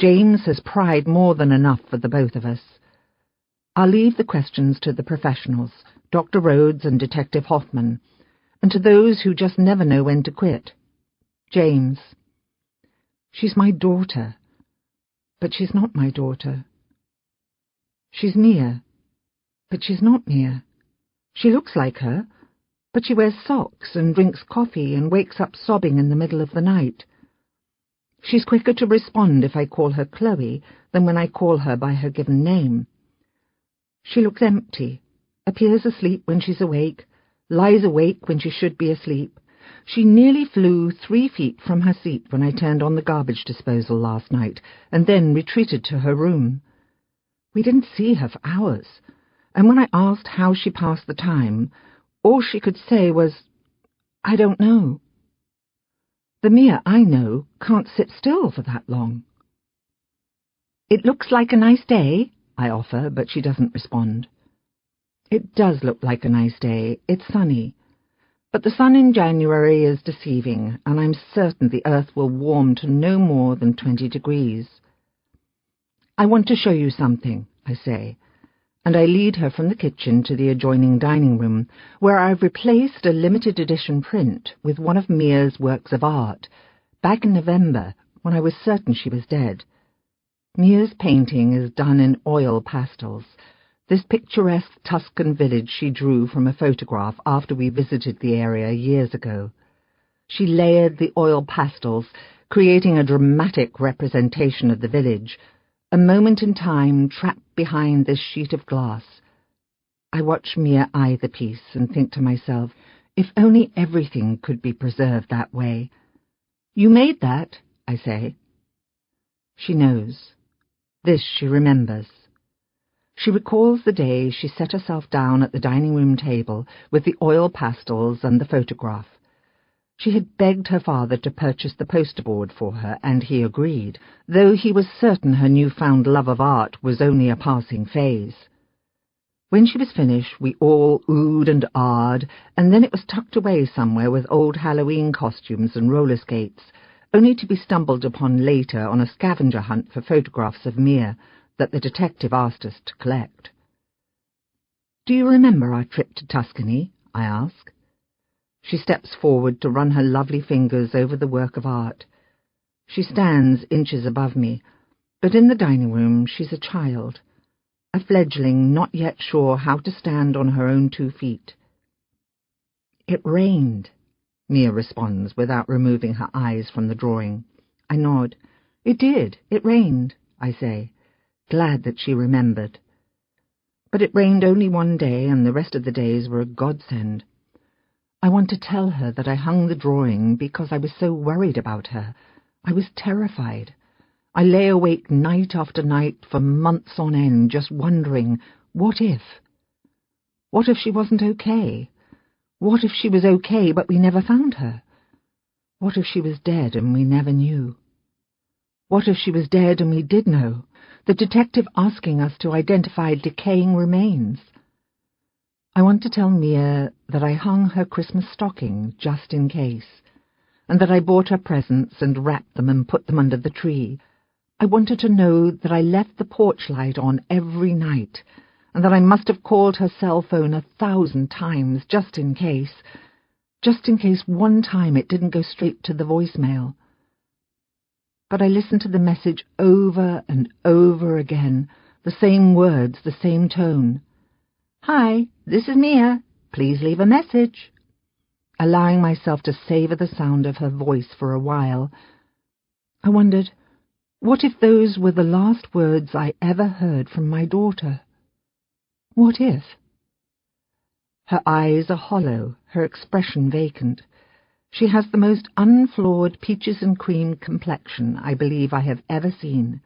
James has pried more than enough for the both of us. I'll leave the questions to the professionals, Dr. Rhodes and Detective Hoffman, and to those who just never know when to quit. James. She's my daughter, but she's not my daughter. She's Mia, but she's not Mia. She looks like her, but she wears socks and drinks coffee and wakes up sobbing in the middle of the night. She's quicker to respond if I call her Chloe than when I call her by her given name. She looks empty, appears asleep when she's awake, lies awake when she should be asleep. She nearly flew 3 feet from her seat when I turned on the garbage disposal last night, and then retreated to her room. We didn't see her for hours, and when I asked how she passed the time, all she could say was, I don't know. The Mia I know can't sit still for that long. It looks like a nice day, I offer, but she doesn't respond. It does look like a nice day. It's sunny. But the sun in January is deceiving, and I'm certain the earth will warm to no more than 20 degrees. I want to show you something, I say, and I lead her from the kitchen to the adjoining dining room, where I've replaced a limited edition print with one of Mia's works of art, back in November, when I was certain she was dead. Mia's painting is done in oil pastels, this picturesque Tuscan village she drew from a photograph after we visited the area years ago. She layered the oil pastels, creating a dramatic representation of the village, a moment in time trapped behind this sheet of glass. I watch Mia eye the piece and think to myself, if only everything could be preserved that way. You made that, I say. She knows. This she remembers. She recalls the day she set herself down at the dining room table with the oil pastels and the photograph. She had begged her father to purchase the poster board for her, and he agreed, though he was certain her newfound love of art was only a passing phase. When she was finished, we all oohed and ahed, and then it was tucked away somewhere with old Halloween costumes and roller skates, only to be stumbled upon later on a scavenger hunt for photographs of Mia that the detective asked us to collect. "Do you remember our trip to Tuscany?" I ask. She steps forward to run her lovely fingers over the work of art. She stands inches above me, but in the dining room she's a child, a fledgling not yet sure how to stand on her own 2 feet. "It rained," Mia responds without removing her eyes from the drawing. I nod. "It did. It rained," I say, glad that she remembered. But it rained only one day, and the rest of the days were a godsend. I want to tell her that I hung the drawing because I was so worried about her. I was terrified. I lay awake night after night for months on end, just wondering, what if? What if she wasn't okay? What if she was okay, but we never found her? What if she was dead and we never knew? What if she was dead and we did know? The detective asking us to identify decaying remains. I want to tell Mia that I hung her Christmas stocking just in case, and that I bought her presents and wrapped them and put them under the tree. I want her to know that I left the porch light on every night, and that I must have called her cell phone 1,000 times just in case one time it didn't go straight to the voicemail. But I listened to the message over and over again, the same words, the same tone. "Hi, this is Mia. Please leave a message." Allowing myself to savor the sound of her voice for a while, I wondered, what if those were the last words I ever heard from my daughter? What if? Her eyes are hollow, her expression vacant. She has the most unflawed peaches and cream complexion I believe I have ever seen.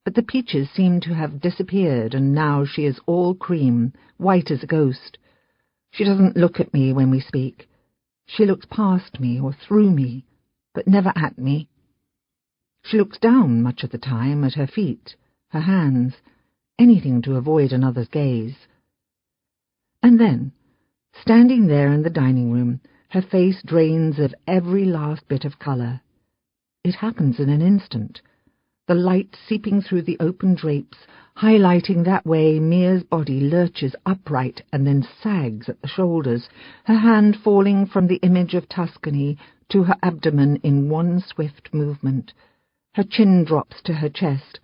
But the peaches seem to have disappeared, and now she is all cream, white as a ghost. She doesn't look at me when we speak. She looks past me or through me, but never at me. She looks down much of the time, at her feet, her hands, anything to avoid another's gaze. And then, standing there in the dining room, her face drains of every last bit of colour. It happens in an instant. The light seeping through the open drapes, highlighting that way Mia's body lurches upright and then sags at the shoulders, her hand falling from the image of Tuscany to her abdomen in one swift movement. Her chin drops to her chest.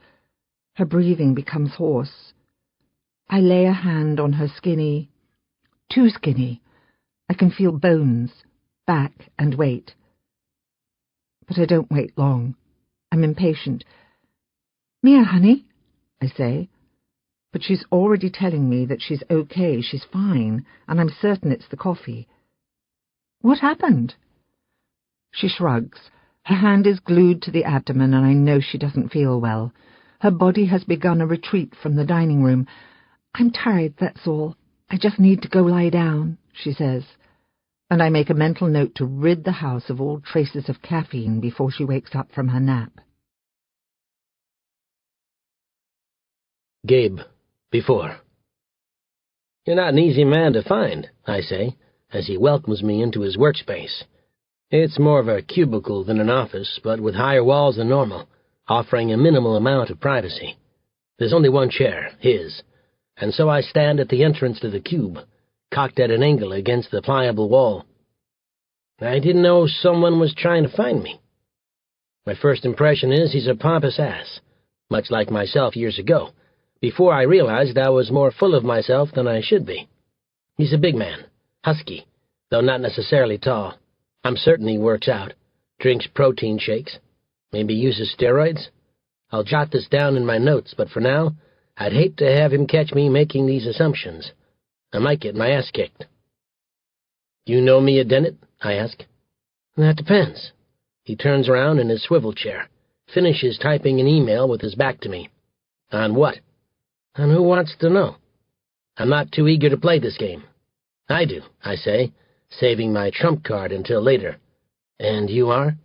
Her breathing becomes hoarse. I lay a hand on her skinny, too skinny. I can feel bones, back and weight. But I don't wait long. I'm impatient. "Mia, honey," I say, but she's already telling me that she's okay, she's fine, and I'm certain it's the coffee. "What happened?" She shrugs. Her hand is glued to the abdomen, and I know she doesn't feel well. Her body has begun a retreat from the dining room. "I'm tired, that's all. I just need to go lie down," she says, and I make a mental note to rid the house of all traces of caffeine before she wakes up from her nap. Gabe, before. "You're not an easy man to find," I say, as he welcomes me into his workspace. It's more of a cubicle than an office, but with higher walls than normal, offering a minimal amount of privacy. There's only one chair, his, and so I stand at the entrance to the cube, cocked at an angle against the pliable wall. I didn't know someone was trying to find me. My first impression is he's a pompous ass, much like myself years ago, before I realized I was more full of myself than I should be. He's a big man, husky, though not necessarily tall. I'm certain he works out, drinks protein shakes, maybe uses steroids. I'll jot this down in my notes, but for now, I'd hate to have him catch me making these assumptions. I might get my ass kicked. "You know Mia Dennett?" I ask. "That depends." He turns around in his swivel chair, finishes typing an email with his back to me. "On what?" "And who wants to know?" "I'm not too eager to play this game." "I do," I say, saving my trump card until later. And you are?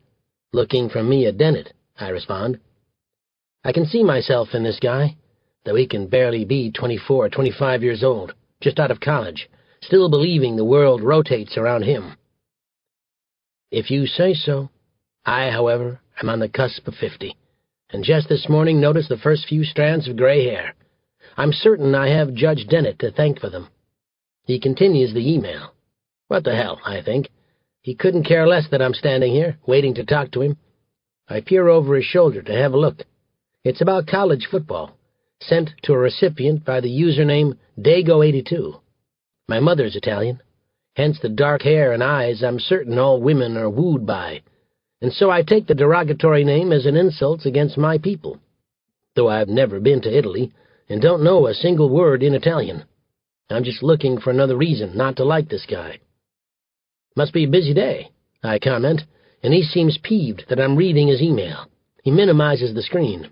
Looking for Mia Dennett, I respond. I can see myself in this guy, though he can barely be 24 or 25 years old, just out of college, still believing the world rotates around him. If you say so. I, however, am on the cusp of 50, and just this morning noticed the first few strands of gray hair. I'm certain I have Judge Dennett to thank for them. He continues the email. What the hell, I think. He couldn't care less that I'm standing here, waiting to talk to him. I peer over his shoulder to have a look. It's about college football, sent to a recipient by the username Dago82. My mother's Italian, hence the dark hair and eyes I'm certain all women are wooed by, and so I take the derogatory name as an insult against my people, though I've never been to Italy and don't know a single word in Italian. I'm just looking for another reason not to like this guy. Must be a busy day, I comment, and he seems peeved that I'm reading his email. He minimizes the screen.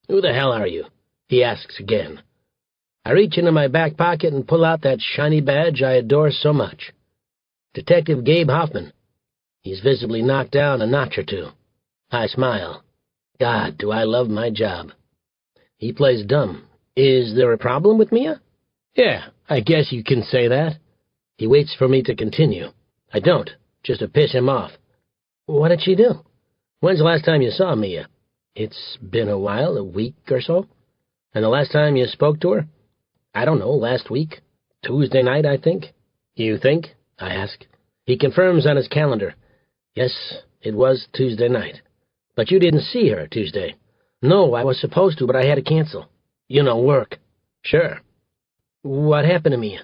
Who the hell are you? He asks again. I reach into my back pocket and pull out that shiny badge I adore so much. Detective Gabe Hoffman. He's visibly knocked down a notch or two. I smile. God, do I love my job. He plays dumb. Is there a problem with Mia? Yeah, I guess you can say that. He waits for me to continue. I don't, just to piss him off. What did she do? When's the last time you saw Mia? It's been a while, a week or so. And the last time you spoke to her? I don't know, last week. Tuesday night, I think. You think? I ask. He confirms on his calendar. Yes, it was Tuesday night. But you didn't see her Tuesday. No, I was supposed to, but I had to cancel. You know, work. Sure. What happened to Mia?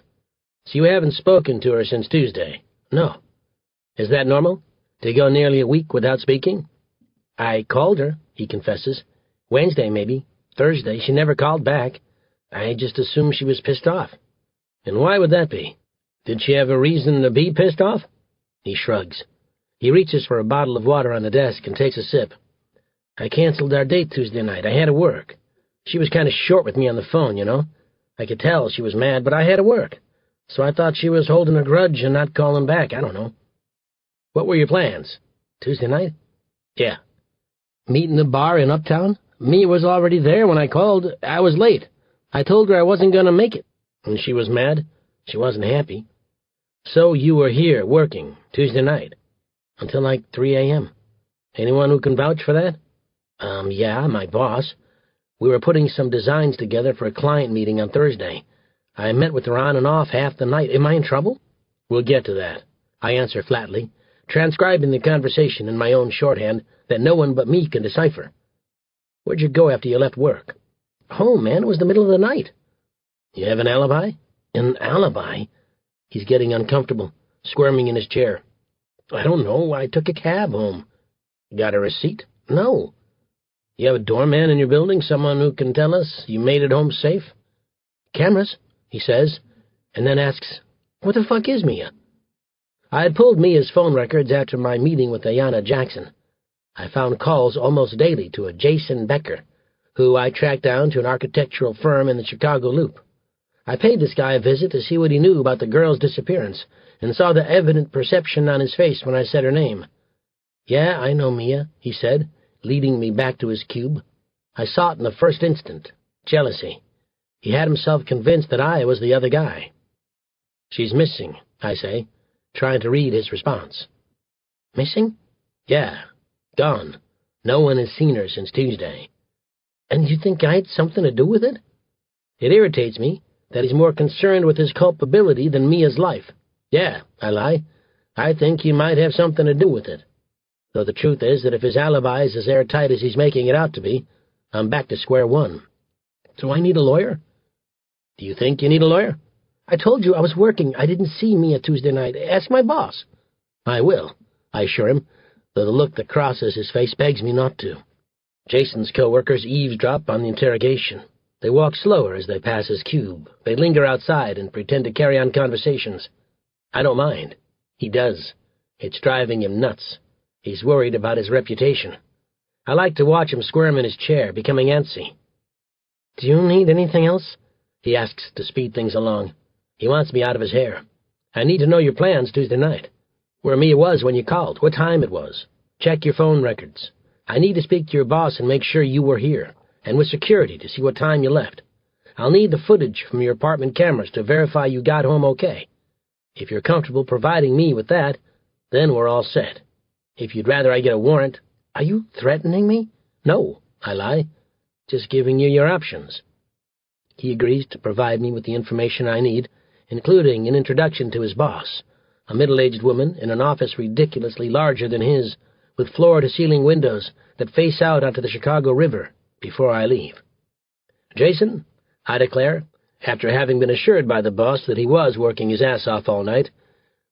So you haven't spoken to her since Tuesday? No. Is that normal? To go nearly a week without speaking? I called her, he confesses. Wednesday, maybe. Thursday. She never called back. I just assumed she was pissed off. And why would that be? Did she have a reason to be pissed off? He shrugs. He reaches for a bottle of water on the desk and takes a sip. I canceled our date Tuesday night. I had to work. She was kind of short with me on the phone, you know. I could tell she was mad, but I had to work. So I thought she was holding a grudge and not calling back. I don't know. What were your plans? Tuesday night? Yeah. Meet in the bar in Uptown? Mia was already there when I called. I was late. I told her I wasn't going to make it. And she was mad. She wasn't happy. So you were here working Tuesday night? Until like 3 a.m. Anyone who can vouch for that? Yeah, my boss. We were putting some designs together for a client meeting on Thursday. I met with her on and off half the night. Am I in trouble? We'll get to that. I answer flatly, transcribing the conversation in my own shorthand that no one but me can decipher. Where'd you go after you left work? Home, man. It was the middle of the night. You have an alibi? An alibi? He's getting uncomfortable, squirming in his chair. I don't know. I took a cab home. Got a receipt? No. You have a doorman in your building, someone who can tell us you made it home safe? Cameras, he says, and then asks, what the fuck is Mia? I had pulled Mia's phone records after my meeting with Ayanna Jackson. I found calls almost daily to a Jason Becker, who I tracked down to an architectural firm in the Chicago Loop. I paid this guy a visit to see what he knew about the girl's disappearance, and saw the evident perception on his face when I said her name. Yeah, I know Mia, he said, leading me back to his cube. I saw it in the first instant. Jealousy. He had himself convinced that I was the other guy. She's missing, I say, trying to read his response. Missing? Yeah, gone. No one has seen her since Tuesday. And you think I had something to do with it? It irritates me that he's more concerned with his culpability than Mia's life. Yeah, I lie. I think he might have something to do with it. Though the truth is that if his alibi is as airtight as he's making it out to be, I'm back to square one. So I need a lawyer? Do you think you need a lawyer? I told you I was working. I didn't see Mia Tuesday night. Ask my boss. I will, I assure him, though the look that crosses his face begs me not to. Jason's co-workers eavesdrop on the interrogation. They walk slower as they pass his cube. They linger outside and pretend to carry on conversations. I don't mind. He does. It's driving him nuts. He's worried about his reputation. I like to watch him squirm in his chair, becoming antsy. Do you need anything else? He asks to speed things along. He wants me out of his hair. I need to know your plans Tuesday night. Where Mia was when you called, what time it was. Check your phone records. I need to speak to your boss and make sure you were here, and with security to see what time you left. I'll need the footage from your apartment cameras to verify you got home okay. If you're comfortable providing me with that, then we're all set. If you'd rather I get a warrant... Are you threatening me? No, I lie. Just giving you your options. He agrees to provide me with the information I need, including an introduction to his boss, a middle-aged woman in an office ridiculously larger than his, with floor-to-ceiling windows that face out onto the Chicago River, before I leave. Jason, I declare, after having been assured by the boss that he was working his ass off all night,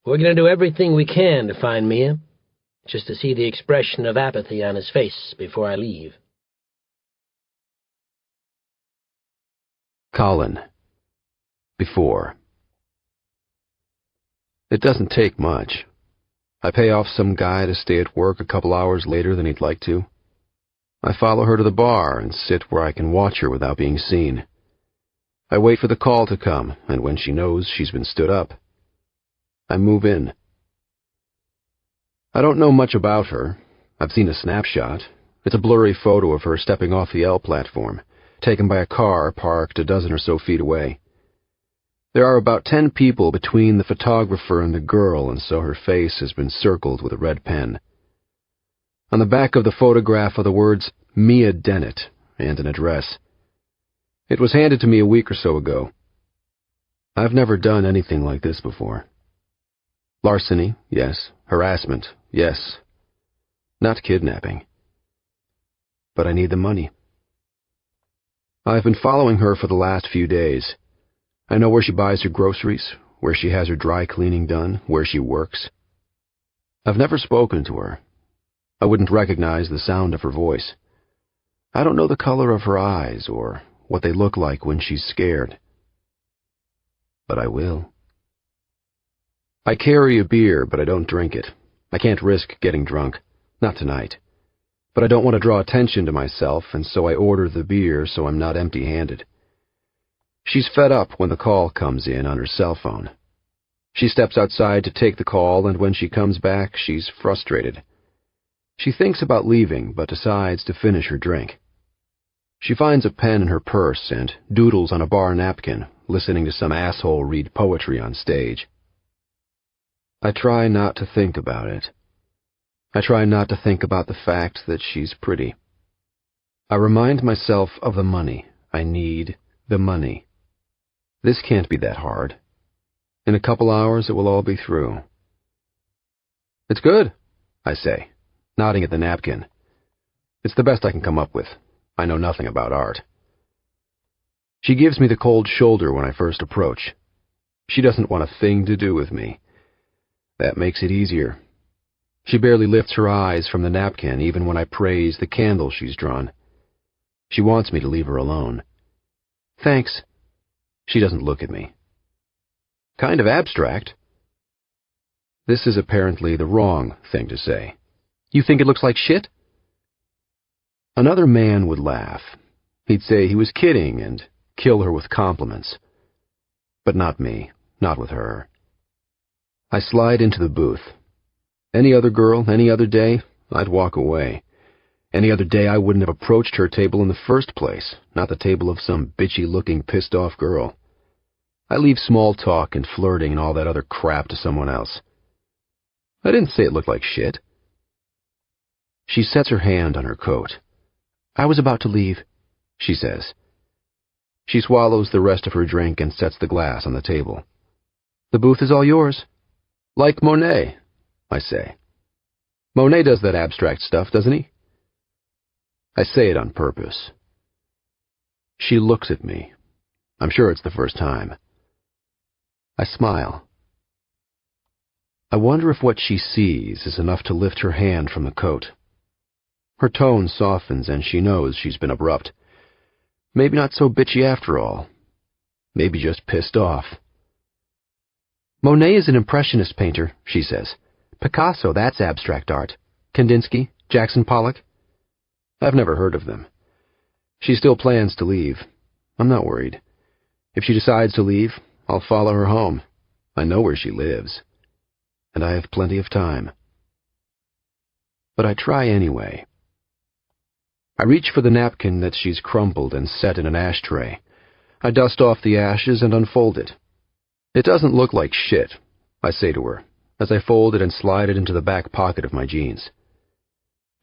we're going to do everything we can to find Mia, just to see the expression of apathy on his face before I leave. Colin. Before. It doesn't take much. I pay off some guy to stay at work a couple hours later than he'd like to. I follow her to the bar and sit where I can watch her without being seen. I wait for the call to come, and when she knows she's been stood up, I move in. I don't know much about her. I've seen a snapshot. It's a blurry photo of her stepping off the L platform, taken by a car parked a dozen or so feet away. There are about 10 people between the photographer and the girl, and so her face has been circled with a red pen. On the back of the photograph are the words Mia Dennett and an address. It was handed to me a week or so ago. I've never done anything like this before. Larceny, yes. Harassment, yes. Not kidnapping. But I need the money. I've been following her for the last few days. I know where she buys her groceries, where she has her dry cleaning done, where she works. I've never spoken to her. I wouldn't recognize the sound of her voice. I don't know the color of her eyes or what they look like when she's scared. But I will. I carry a beer, but I don't drink it. I can't risk getting drunk. Not tonight. But I don't want to draw attention to myself, and so I order the beer so I'm not empty-handed. She's fed up when the call comes in on her cell phone. She steps outside to take the call, and when she comes back, she's frustrated. She thinks about leaving, but decides to finish her drink. She finds a pen in her purse and doodles on a bar napkin, listening to some asshole read poetry on stage. I try not to think about it. I try not to think about the fact that she's pretty. I remind myself of the money. I need the money. This can't be that hard. In a couple hours, it will all be through. It's good, I say, nodding at the napkin. It's the best I can come up with. I know nothing about art. She gives me the cold shoulder when I first approach. She doesn't want a thing to do with me. That makes it easier. She barely lifts her eyes from the napkin even when I praise the candle she's drawn. She wants me to leave her alone. Thanks. She doesn't look at me. Kind of abstract. This is apparently the wrong thing to say. You think it looks like shit? Another man would laugh. He'd say he was kidding and kill her with compliments. But not me, not with her. I slide into the booth. Any other girl, any other day, I'd walk away. Any other day I wouldn't have approached her table in the first place, not the table of some bitchy-looking, pissed-off girl. I leave small talk and flirting and all that other crap to someone else. I didn't say it looked like shit. She sets her hand on her coat. I was about to leave, she says. She swallows the rest of her drink and sets the glass on the table. The booth is all yours. Like Monet, I say. Monet does that abstract stuff, doesn't he? I say it on purpose. She looks at me. I'm sure it's the first time. I smile. I wonder if what she sees is enough to lift her hand from the coat. Her tone softens and she knows she's been abrupt. Maybe not so bitchy after all. Maybe just pissed off. Monet is an impressionist painter, she says. Picasso, that's abstract art. Kandinsky, Jackson Pollock. I've never heard of them. She still plans to leave. I'm not worried. If she decides to leave, I'll follow her home. I know where she lives. and I have plenty of time. But I try anyway. I reach for the napkin that she's crumpled and set in an ashtray. I dust off the ashes and unfold it. It doesn't look like shit, I say to her, as I fold it and slide it into the back pocket of my jeans.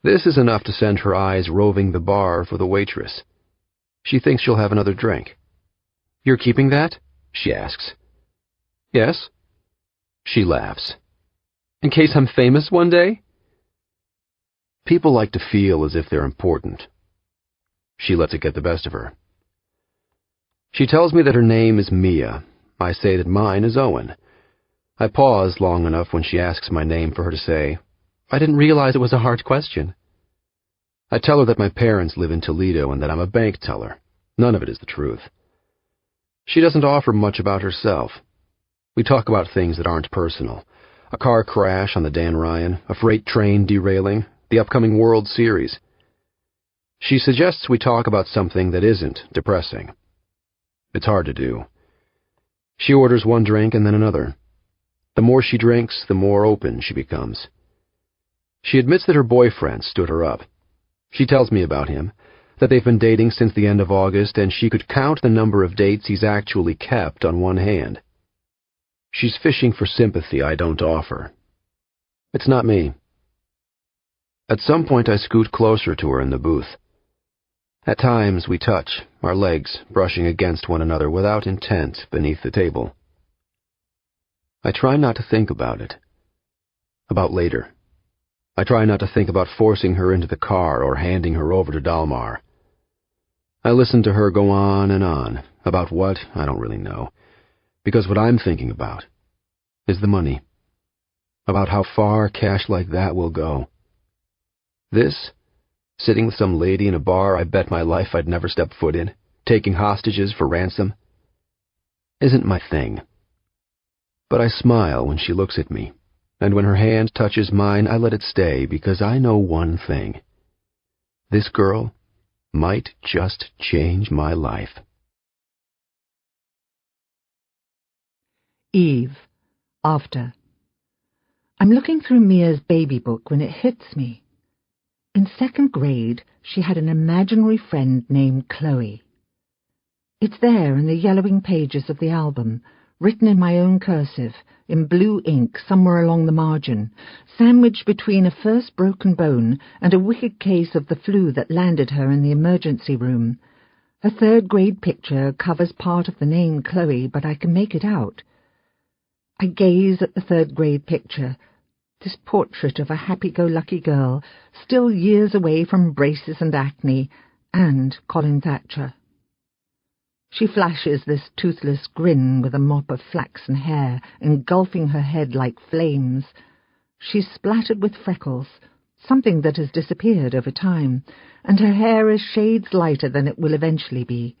This is enough to send her eyes roving the bar for the waitress. She thinks she'll have another drink. "You're keeping that?" she asks. "Yes." She laughs. "In case I'm famous one day?" People like to feel as if they're important. She lets it get the best of her. She tells me that her name is Mia. I say that mine is Owen. I pause long enough when she asks my name for her to say, "I didn't realize it was a hard question." I tell her that my parents live in Toledo and that I'm a bank teller. None of it is the truth. She doesn't offer much about herself. We talk about things that aren't personal. A car crash on the Dan Ryan, a freight train derailing, the upcoming World Series. She suggests we talk about something that isn't depressing. It's hard to do. She orders one drink and then another. The more she drinks, the more open she becomes. She admits that her boyfriend stood her up. She tells me about him, that they've been dating since the end of August, and she could count the number of dates he's actually kept on one hand. She's fishing for sympathy I don't offer. It's not me. At some point I scoot closer to her in the booth. At times we touch, our legs brushing against one another without intent beneath the table. I try not to think about it. About later. I try not to think about forcing her into the car or handing her over to Dalmar. I listen to her go on, about what, I don't really know, because what I'm thinking about is the money, about how far cash like that will go. This, sitting with some lady in a bar I bet my life I'd never step foot in, taking hostages for ransom, isn't my thing. But I smile when she looks at me, and when her hand touches mine, I let it stay because I know one thing. This girl might just change my life. Eve, after. I'm looking through Mia's baby book when it hits me. In 2nd grade, she had an imaginary friend named Chloe. It's there in the yellowing pages of the album, written in my own cursive, in blue ink somewhere along the margin, sandwiched between a first broken bone and a wicked case of the flu that landed her in the emergency room. Her 3rd grade picture covers part of the name Chloe, but I can make it out. I gaze at the 3rd grade picture, this portrait of a happy-go-lucky girl, still years away from braces and acne, and Colin Thatcher. She flashes this toothless grin with a mop of flaxen hair engulfing her head like flames. She's splattered with freckles, something that has disappeared over time, and her hair is shades lighter than it will eventually be.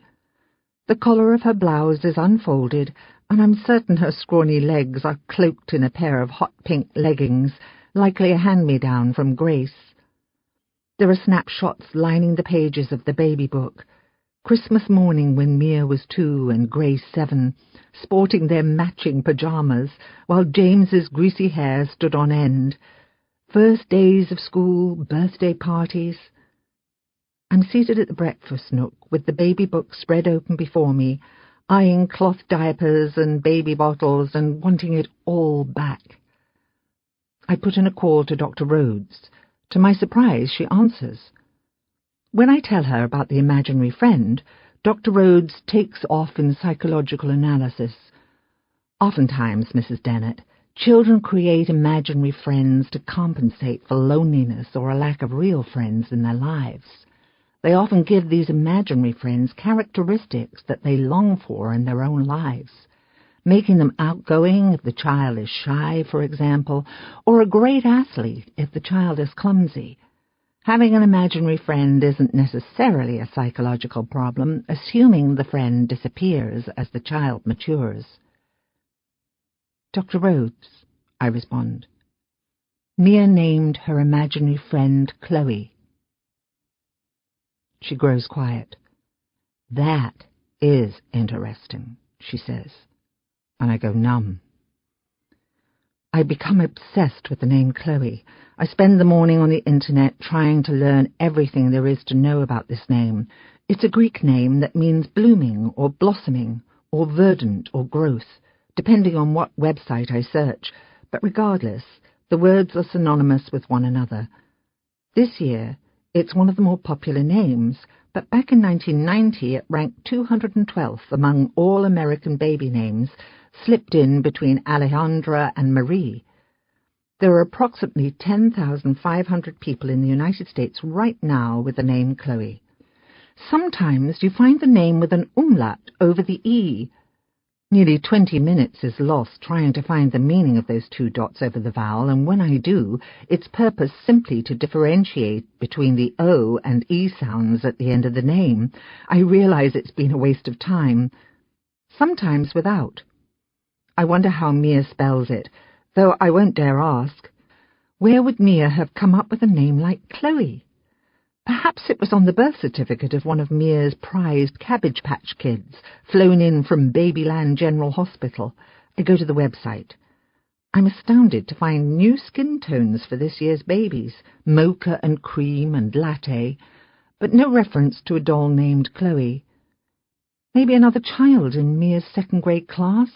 The collar of her blouse is unfolded, and I'm certain her scrawny legs are cloaked in a pair of hot pink leggings, likely a hand-me-down from Grace. There are snapshots lining the pages of the baby book. Christmas morning when Mia was 2 and Grace 7, sporting their matching pajamas, while James's greasy hair stood on end. First days of school, birthday parties. I'm seated at the breakfast nook with the baby book spread open before me, eyeing cloth diapers and baby bottles and wanting it all back. I put in a call to Dr. Rhodes. To my surprise, she answers. When I tell her about the imaginary friend, Dr. Rhodes takes off in psychological analysis. Oftentimes, Mrs. Dennett, children create imaginary friends to compensate for loneliness or a lack of real friends in their lives. They often give these imaginary friends characteristics that they long for in their own lives, making them outgoing if the child is shy, for example, or a great athlete if the child is clumsy. Having an imaginary friend isn't necessarily a psychological problem, assuming the friend disappears as the child matures. Dr. Rhodes, I respond. Mia named her imaginary friend Chloe. She grows quiet. That is interesting, she says, and I go numb. I become obsessed with the name Chloe. I spend the morning on the internet trying to learn everything there is to know about this name. It's a Greek name that means blooming or blossoming or verdant or growth, depending on what website I search. But regardless, the words are synonymous with one another. This year, it's one of the more popular names, but back in 1990 it ranked 212th among all American baby names, slipped in between Alejandra and Marie. There are approximately 10,500 people in the United States right now with the name Chloe. Sometimes you find the name with an umlaut over the E. Nearly 20 minutes is lost trying to find the meaning of those two dots over the vowel, and when I do, its purpose simply to differentiate between the O and E sounds at the end of the name. I realize it's been a waste of time, sometimes without. I wonder how Mia spells it, though I won't dare ask. Where would Mia have come up with a name like Chloe? Perhaps it was on the birth certificate of one of Mia's prized Cabbage Patch Kids, flown in from Babyland General Hospital. I go to the website. I'm astounded to find new skin tones for this year's babies, mocha and cream and latte, but no reference to a doll named Chloe. Maybe another child in Mia's second-grade class?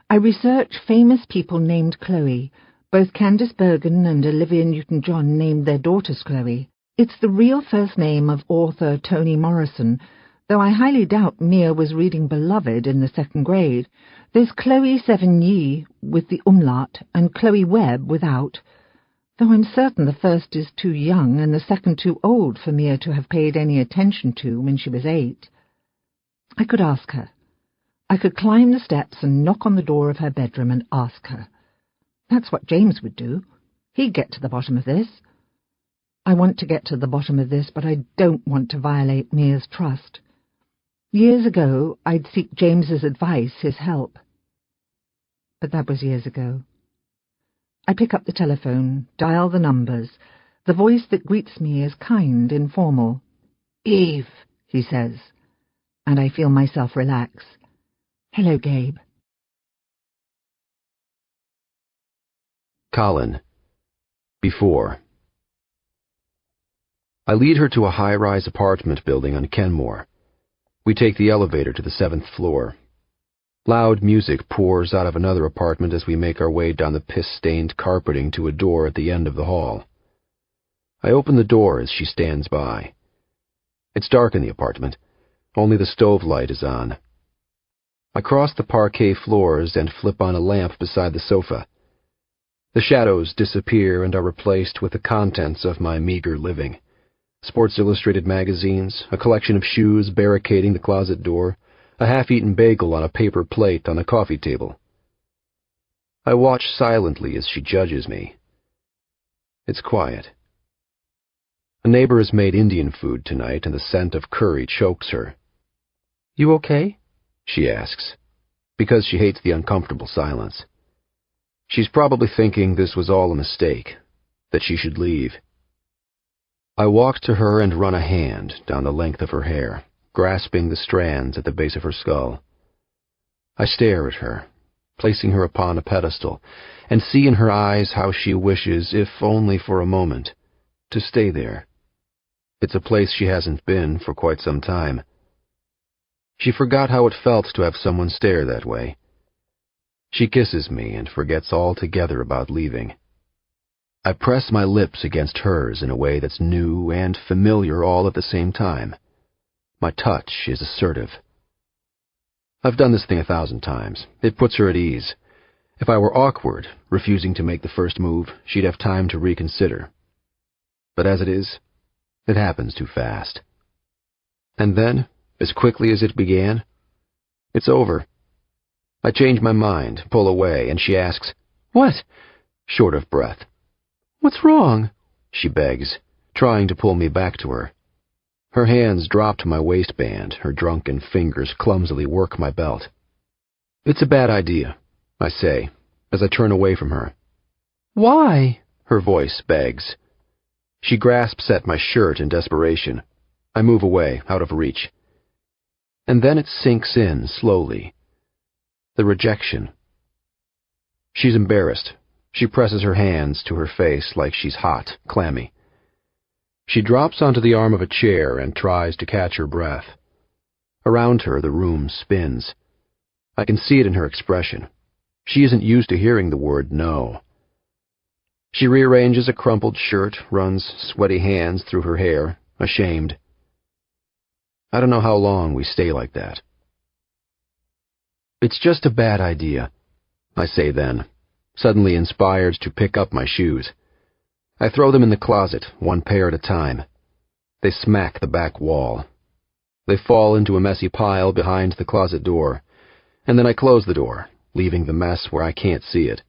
I research famous people named Chloe. Both Candice Bergen and Olivia Newton-John named their daughters Chloe. It's the real first name of author Toni Morrison, though I highly doubt Mia was reading Beloved in the second grade. There's Chloe Sevigny with the umlaut and Chloe Webb without, though I'm certain the first is too young and the second too old for Mia to have paid any attention to when she was 8. I could ask her. I could climb the steps and knock on the door of her bedroom and ask her. That's what James would do. He'd get to the bottom of this. I want to get to the bottom of this, but I don't want to violate Mia's trust. Years ago, I'd seek James's advice, his help. But that was years ago. I pick up the telephone, dial the numbers. The voice that greets me is kind, informal. "Eve," he says, and I feel myself relax. "Hello, Gabe." Colin. Before. I lead her to a high-rise apartment building on Kenmore. We take the elevator to the 7th floor. Loud music pours out of another apartment as we make our way down the piss-stained carpeting to a door at the end of the hall. I open the door as she stands by. It's dark in the apartment. Only the stove light is on. I cross the parquet floors and flip on a lamp beside the sofa. The shadows disappear and are replaced with the contents of my meager living. Sports Illustrated magazines, a collection of shoes barricading the closet door, a half-eaten bagel on a paper plate on the coffee table. I watch silently as she judges me. It's quiet. A neighbor has made Indian food tonight, and the scent of curry chokes her. "You okay?" she asks, because she hates the uncomfortable silence. She's probably thinking this was all a mistake, that she should leave. I walk to her and run a hand down the length of her hair, grasping the strands at the base of her skull. I stare at her, placing her upon a pedestal, and see in her eyes how she wishes, if only for a moment, to stay there. It's a place she hasn't been for quite some time. She forgot how it felt to have someone stare that way. She kisses me and forgets altogether about leaving. I press my lips against hers in a way that's new and familiar all at the same time. My touch is assertive. I've done this thing 1,000 times. It puts her at ease. If I were awkward, refusing to make the first move, she'd have time to reconsider. But as it is, it happens too fast. And then, as quickly as it began, it's over. I change my mind, pull away, and she asks, "What?" short of breath. "What's wrong?" she begs, trying to pull me back to her. Her hands drop to my waistband, her drunken fingers clumsily work my belt. "It's a bad idea," I say, as I turn away from her. "Why?" her voice begs. She grasps at my shirt in desperation. I move away, out of reach. And then it sinks in slowly. The rejection. She's embarrassed, She presses her hands to her face like she's hot, clammy. She drops onto the arm of a chair and tries to catch her breath. Around her, the room spins. I can see it in her expression. She isn't used to hearing the word no. She rearranges a crumpled shirt, runs sweaty hands through her hair, ashamed. I don't know how long we stay like that. It's just a bad idea, I say then, suddenly inspired to pick up my shoes. I throw them in the closet, one pair at a time. They smack the back wall. They fall into a messy pile behind the closet door, and then I close the door, leaving the mess where I can't see it.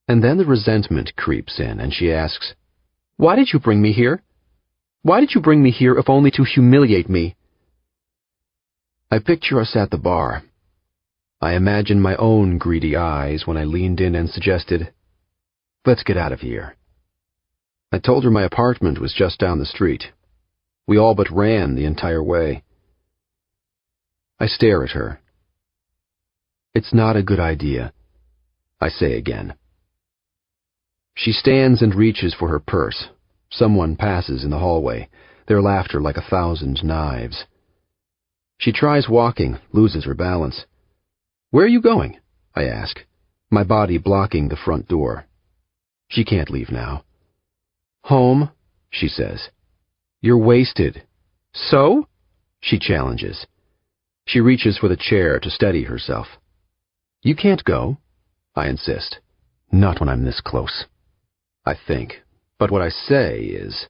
And then the resentment creeps in, and she asks, "Why did you bring me here? Why did you bring me here if only to humiliate me?" I picture us at the bar. I imagine my own greedy eyes when I leaned in and suggested, "Let's get out of here." I told her my apartment was just down the street. We all but ran the entire way. I stare at her. "It's not a good idea," I say again. She stands and reaches for her purse. Someone passes in the hallway, their laughter like 1,000 knives. She tries walking, loses her balance. "Where are you going?" I ask, my body blocking the front door. She can't leave now. "Home," she says. "You're wasted." "So?" she challenges. She reaches for the chair to steady herself. "You can't go," I insist. "Not when I'm this close," I think, but what I say is,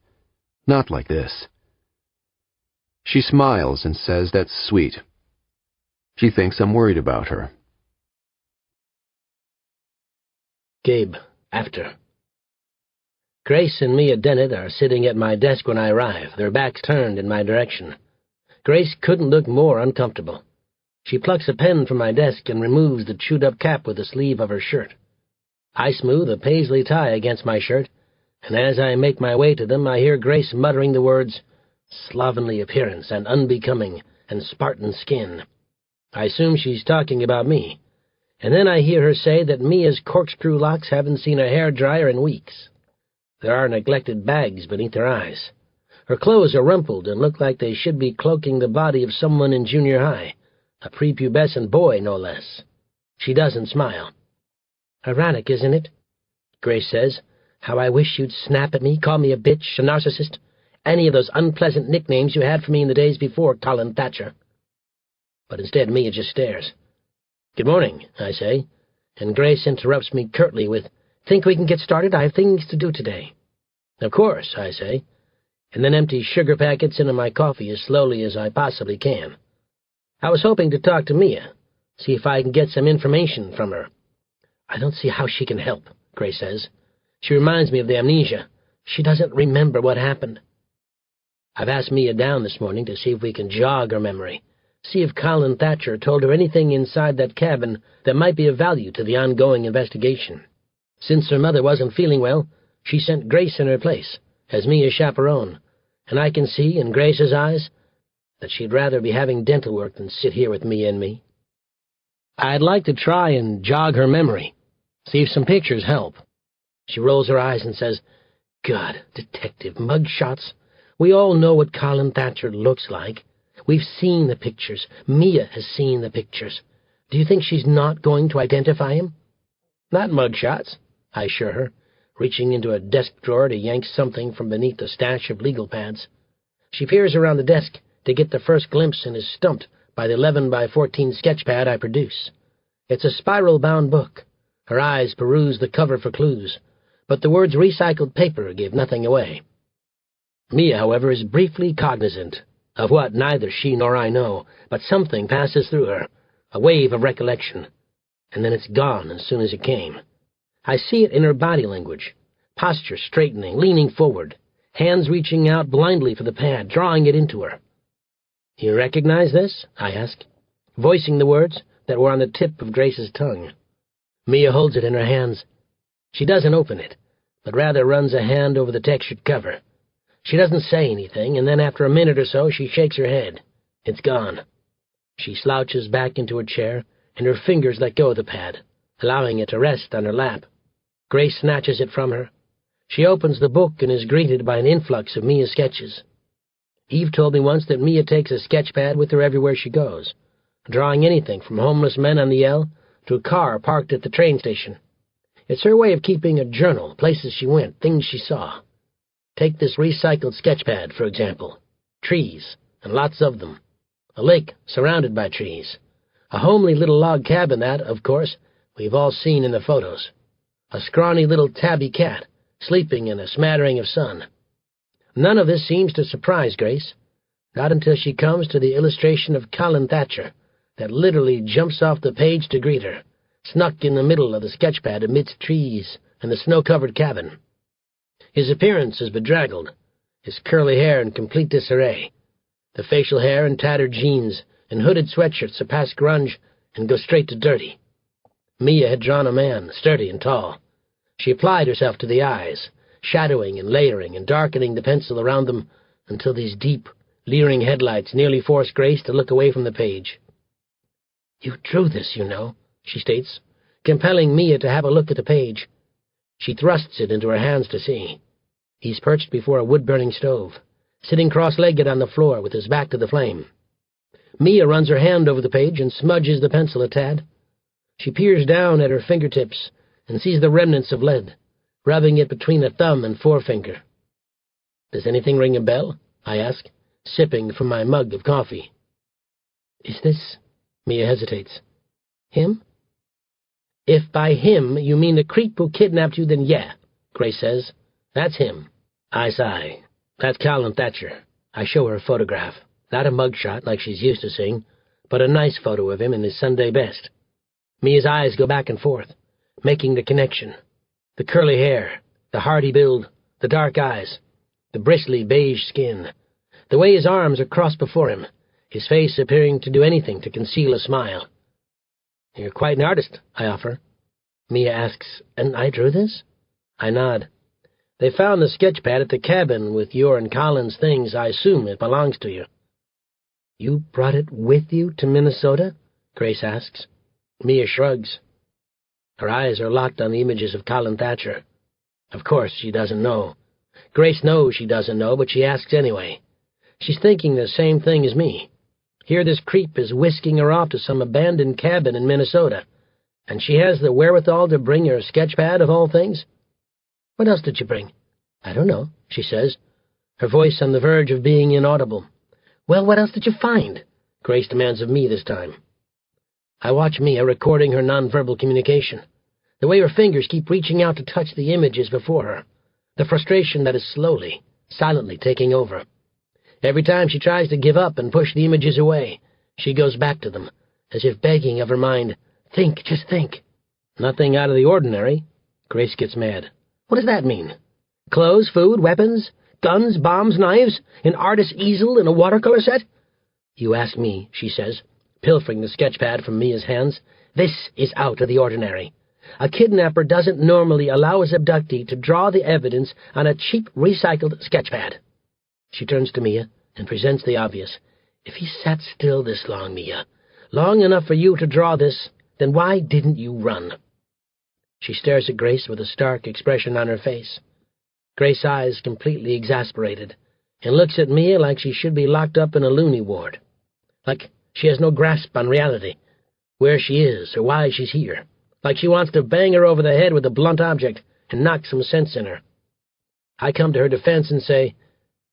"Not like this." She smiles and says that's sweet. She thinks I'm worried about her. Gabe, after. Grace and Mia Dennett are sitting at my desk when I arrive, their backs turned in my direction. Grace couldn't look more uncomfortable. She plucks a pen from my desk and removes the chewed-up cap with the sleeve of her shirt. I smooth a paisley tie against my shirt, and as I make my way to them, I hear Grace muttering the words, "slovenly appearance and unbecoming and Spartan skin." I assume she's talking about me, and then I hear her say that Mia's corkscrew locks haven't seen a hairdryer in weeks. There are neglected bags beneath her eyes. Her clothes are rumpled and look like they should be cloaking the body of someone in junior high, a prepubescent boy, no less. She doesn't smile. "Ironic, isn't it?" Grace says. "How I wish you'd snap at me, call me a bitch, a narcissist, any of those unpleasant nicknames you had for me in the days before Colin Thatcher." But instead Mia just stares. "Good morning," I say, and Grace interrupts me curtly with, "Think we can get started? I have things to do today." "Of course," I say, and then empty sugar packets into my coffee as slowly as I possibly can. I was hoping to talk to Mia, see if I can get some information from her. "I don't see how she can help," Grace says. "She reminds me of the amnesia. She doesn't remember what happened." I've asked Mia down this morning to see if we can jog her memory, see if Colin Thatcher told her anything inside that cabin that might be of value to the ongoing investigation. Since her mother wasn't feeling well, she sent Grace in her place, as Mia's chaperone, and I can see in Grace's eyes that she'd rather be having dental work than sit here with Mia and me. I'd like to try and jog her memory, see if some pictures help. She rolls her eyes and says, "God, detective mugshots. We all know what Colin Thatcher looks like. We've seen the pictures. Mia has seen the pictures. Do you think she's not going to identify him?" "Not mugshots," I assure her, reaching into a desk drawer to yank something from beneath a stash of legal pads. She peers around the desk to get the first glimpse and is stumped by the 11x14 sketch pad I produce. It's a spiral-bound book. Her eyes peruse the cover for clues, but the words recycled paper give nothing away. Mia, however, is briefly cognizant of what neither she nor I know, but something passes through her, a wave of recollection, and then it's gone as soon as it came. I see it in her body language, posture straightening, leaning forward, hands reaching out blindly for the pad, drawing it into her. "You recognize this?" I ask, voicing the words that were on the tip of Grace's tongue. Mia holds it in her hands. She doesn't open it, but rather runs a hand over the textured cover. She doesn't say anything, and then after a minute or so she shakes her head. It's gone. She slouches back into her chair, and her fingers let go of the pad, allowing it to rest on her lap. Grace snatches it from her. She opens the book and is greeted by an influx of Mia's sketches. Eve told me once that Mia takes a sketch pad with her everywhere she goes, drawing anything from homeless men on the L to a car parked at the train station. It's her way of keeping a journal, places she went, things she saw. Take this recycled sketch pad, for example. Trees, and lots of them. A lake surrounded by trees. A homely little log cabin that, of course, we've all seen in the photos. A scrawny little tabby cat, sleeping in a smattering of sun. None of this seems to surprise Grace, not until she comes to the illustration of Colin Thatcher that literally jumps off the page to greet her, snuck in the middle of the sketchpad amidst trees and the snow-covered cabin. His appearance is bedraggled, his curly hair in complete disarray. The facial hair and tattered jeans and hooded sweatshirt surpass grunge and go straight to dirty. Mia had drawn a man, sturdy and tall. She applied herself to the eyes, shadowing and layering and darkening the pencil around them until these deep, leering headlights nearly forced Grace to look away from the page. "You drew this, you know," she states, compelling Mia to have a look at the page. She thrusts it into her hands to see. He's perched before a wood-burning stove, sitting cross-legged on the floor with his back to the flame. Mia runs her hand over the page and smudges the pencil a tad. She peers down at her fingertips and sees the remnants of lead, rubbing it between a thumb and forefinger. "Does anything ring a bell?" I ask, sipping from my mug of coffee. "Is this—" Mia hesitates. "Him?" "If by him you mean the creep who kidnapped you, then yeah," Grace says. "That's him." I sigh. "That's Colin Thatcher." I show her a photograph, not a mugshot like she's used to seeing, but a nice photo of him in his Sunday best. Mia's eyes go back and forth, making the connection. The curly hair, the hardy build, the dark eyes, the bristly beige skin, the way his arms are crossed before him, his face appearing to do anything to conceal a smile. "You're quite an artist," I offer. Mia asks, "And I drew this?" I nod. "They found the sketch pad at the cabin with your and Colin's things. I assume it belongs to you." "You brought it with you to Minnesota?" Grace asks. Mia shrugs. Her eyes are locked on the images of Colin Thatcher. Of course, she doesn't know. Grace knows she doesn't know, but she asks anyway. She's thinking the same thing as me. Here this creep is whisking her off to some abandoned cabin in Minnesota, and she has the wherewithal to bring her sketch pad of all things. "What else did you bring?" "I don't know," she says, her voice on the verge of being inaudible. "Well, what else did you find?" Grace demands of me this time. I watch Mia recording her nonverbal communication, the way her fingers keep reaching out to touch the images before her, the frustration that is slowly, silently taking over. Every time she tries to give up and push the images away, she goes back to them, as if begging of her mind, "Think, just think." "Nothing out of the ordinary." Grace gets mad. "What does that mean? Clothes, food, weapons, guns, bombs, knives, an artist's easel, and a watercolor set?" "You ask me," she says, pilfering the sketchpad from Mia's hands. "This is out of the ordinary. A kidnapper doesn't normally allow his abductee to draw the evidence on a cheap, recycled sketchpad." She turns to Mia and presents the obvious. "If he sat still this long, Mia, long enough for you to draw this, then why didn't you run?" She stares at Grace with a stark expression on her face. Grace's eyes completely exasperated, and looks at Mia like she should be locked up in a loony ward. Like she has no grasp on reality, where she is or why she's here. Like she wants to bang her over the head with a blunt object and knock some sense in her. I come to her defense and say,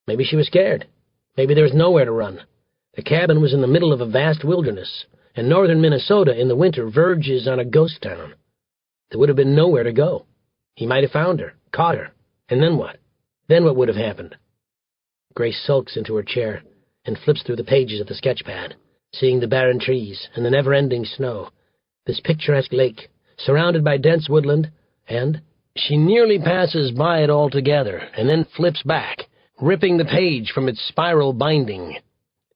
maybe she was scared. Maybe there was nowhere to run. The cabin was in the middle of a vast wilderness, and northern Minnesota in the winter verges on a ghost town. There would have been nowhere to go. He might have found her, caught her, and then what? Then what would have happened? Grace sulks into her chair and flips through the pages of the sketchpad, seeing the barren trees and the never-ending snow, this picturesque lake, surrounded by dense woodland, and she nearly passes by it altogether and then flips back, ripping the page from its spiral binding.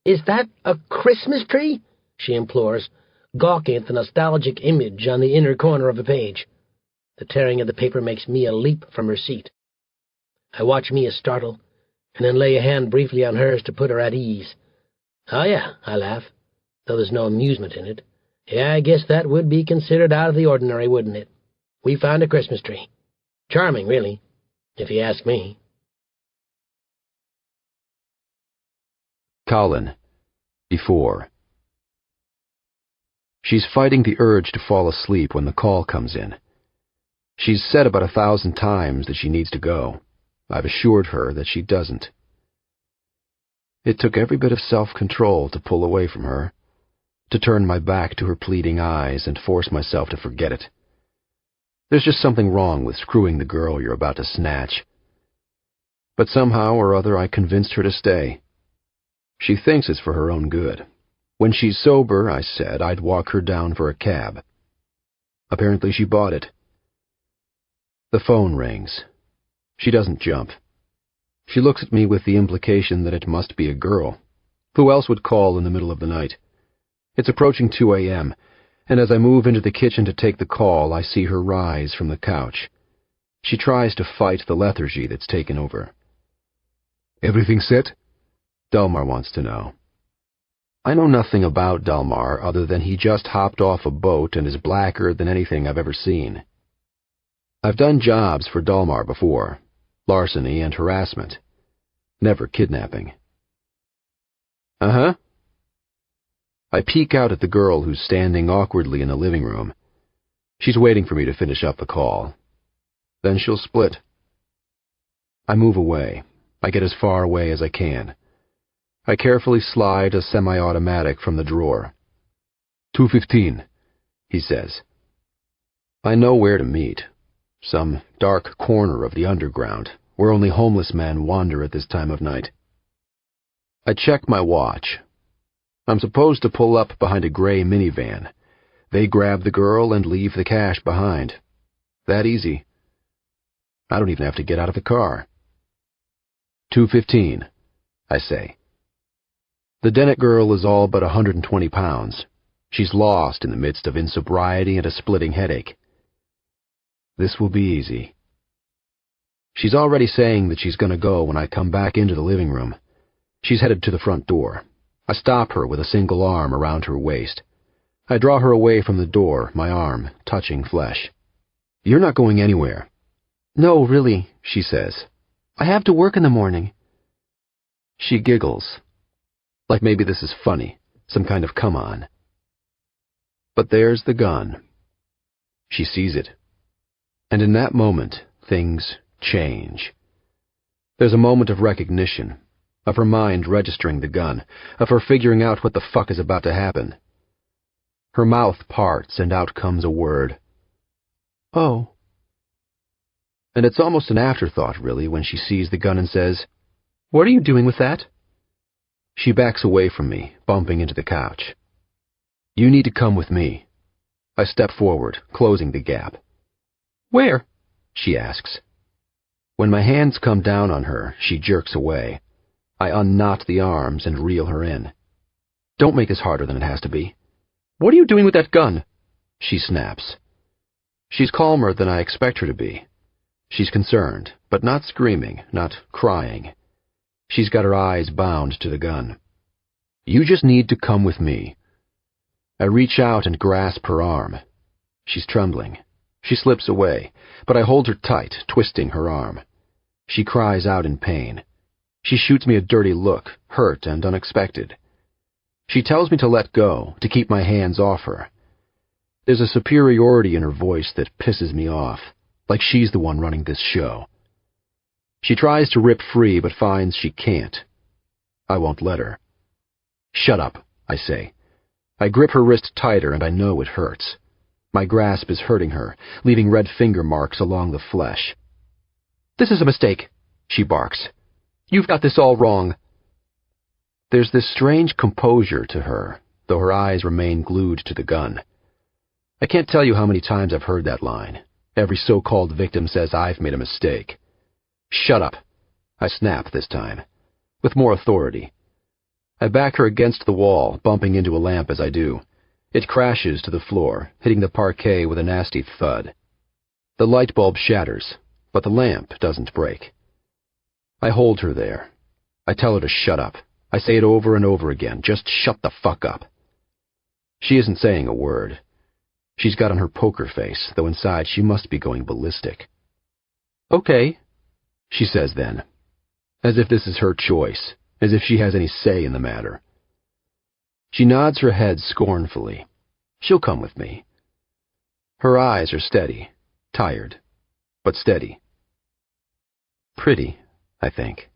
"Is that a Christmas tree?" she implores, gawking at the nostalgic image on the inner corner of the page. The tearing of the paper makes Mia leap from her seat. I watch Mia startle, and then lay a hand briefly on hers to put her at ease. "Oh, yeah," I laugh, though there's no amusement in it. "Yeah, I guess that would be considered out of the ordinary, wouldn't it? We found a Christmas tree. Charming, really, if you ask me. Colin, before. She's fighting the urge to fall asleep when the call comes in. She's said about 1,000 times that she needs to go. I've assured her that she doesn't. It took every bit of self-control to pull away from her, to turn my back to her pleading eyes and force myself to forget it. There's just something wrong with screwing the girl you're about to snatch. But somehow or other I convinced her to stay. She thinks it's for her own good. When she's sober, I said, I'd walk her down for a cab. Apparently she bought it. The phone rings. She doesn't jump. She looks at me with the implication that it must be a girl. Who else would call in the middle of the night? It's approaching 2 a.m., and as I move into the kitchen to take the call, I see her rise from the couch. She tries to fight the lethargy that's taken over. Everything set? Delmar wants to know. I know nothing about Delmar other than he just hopped off a boat and is blacker than anything I've ever seen. I've done jobs for Delmar before, larceny and harassment, never kidnapping. Uh-huh. I peek out at the girl who's standing awkwardly in the living room. She's waiting for me to finish up the call. Then she'll split. I move away. I get as far away as I can. I carefully slide a semi-automatic from the drawer. 2:15, he says. I know where to meet. Some dark corner of the underground, where only homeless men wander at this time of night. I check my watch. I'm supposed to pull up behind a gray minivan. They grab the girl and leave the cash behind. That easy. I don't even have to get out of the car. 2:15, I say. The Dennett girl is all but 120 pounds. She's lost in the midst of insobriety and a splitting headache. This will be easy. She's already saying that she's going to go when I come back into the living room. She's headed to the front door. I stop her with a single arm around her waist. I draw her away from the door, my arm touching flesh. You're not going anywhere. No, really, she says. I have to work in the morning. She giggles. Like maybe this is funny, some kind of come-on. But there's the gun. She sees it. And in that moment, things change. There's a moment of recognition, of her mind registering the gun, of her figuring out what the fuck is about to happen. Her mouth parts and out comes a word. Oh. And it's almost an afterthought, really, when she sees the gun and says, What are you doing with that? She backs away from me, bumping into the couch. You need to come with me. I step forward, closing the gap. Where? She asks. When my hands come down on her, she jerks away. I unknot the arms and reel her in. Don't make this harder than it has to be. What are you doing with that gun? She snaps. She's calmer than I expect her to be. She's concerned, but not screaming, not crying. She's got her eyes bound to the gun. You just need to come with me. I reach out and grasp her arm. She's trembling. She slips away, but I hold her tight, twisting her arm. She cries out in pain. She shoots me a dirty look, hurt and unexpected. She tells me to let go, to keep my hands off her. There's a superiority in her voice that pisses me off, like she's the one running this show. She tries to rip free, but finds she can't. I won't let her. Shut up, I say. I grip her wrist tighter, and I know it hurts. My grasp is hurting her, leaving red finger marks along the flesh. This is a mistake, she barks. You've got this all wrong. There's this strange composure to her, though her eyes remain glued to the gun. I can't tell you how many times I've heard that line. Every so-called victim says I've made a mistake. Shut up, I snap this time, with more authority. I back her against the wall, bumping into a lamp as I do. It crashes to the floor, hitting the parquet with a nasty thud. The light bulb shatters, but the lamp doesn't break. I hold her there. I tell her to shut up. I say it over and over again, just shut the fuck up. She isn't saying a word. She's got on her poker face, though inside she must be going ballistic. Okay, she says then, as if this is her choice, as if she has any say in the matter. She nods her head scornfully. She'll come with me. Her eyes are steady, tired, but steady. Pretty, I think.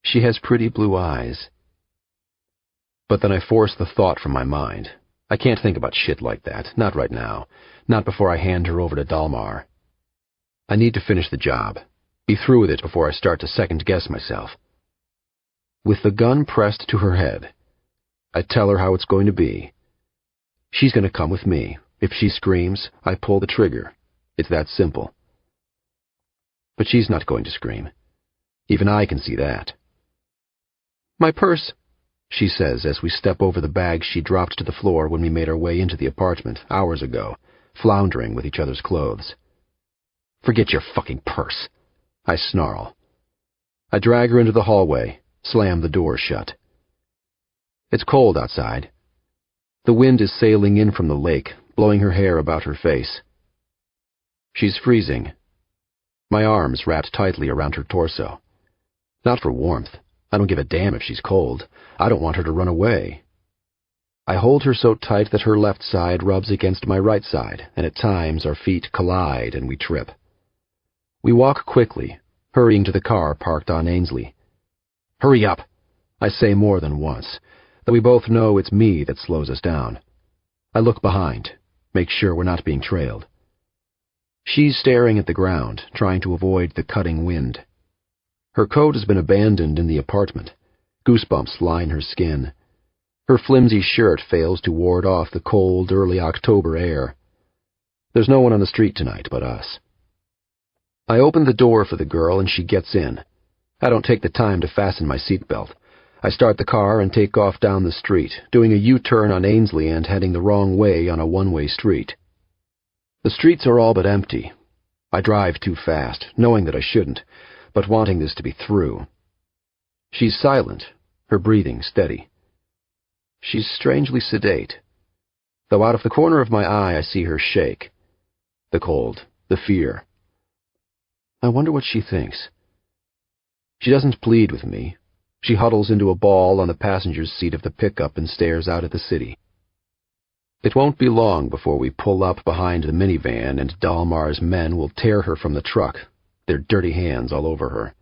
She has pretty blue eyes. But then I force the thought from my mind. I can't think about shit like that, not right now, not before I hand her over to Dalmar. I need to finish the job, be through with it before I start to second-guess myself. With the gun pressed to her head, I tell her how it's going to be. She's going to come with me. If she screams, I pull the trigger. It's that simple. But she's not going to scream. Even I can see that. My purse, she says as we step over the bag she dropped to the floor when we made our way into the apartment hours ago, floundering with each other's clothes. Forget your fucking purse, I snarl. I drag her into the hallway, slam the door shut. It's cold outside. The wind is sailing in from the lake, blowing her hair about her face. She's freezing. My arms wrapped tightly around her torso. Not for warmth. I don't give a damn if she's cold. I don't want her to run away. I hold her so tight that her left side rubs against my right side, and at times our feet collide and we trip. We walk quickly, hurrying to the car parked on Ainsley. Hurry up, I say more than once, though we both know it's me that slows us down. I look behind, make sure we're not being trailed. She's staring at the ground, trying to avoid the cutting wind. Her coat has been abandoned in the apartment. Goosebumps line her skin. Her flimsy shirt fails to ward off the cold, early October air. There's no one on the street tonight but us. I open the door for the girl and she gets in. I don't take the time to fasten my seatbelt. I start the car and take off down the street, doing a U-turn on Ainsley and heading the wrong way on a one-way street. The streets are all but empty. I drive too fast, knowing that I shouldn't, but wanting this to be through. She's silent, her breathing steady. She's strangely sedate, though out of the corner of my eye I see her shake. The cold, the fear. I wonder what she thinks. She doesn't plead with me. She huddles into a ball on the passenger's seat of the pickup and stares out at the city. It won't be long before we pull up behind the minivan and Dalmar's men will tear her from the truck, their dirty hands all over her.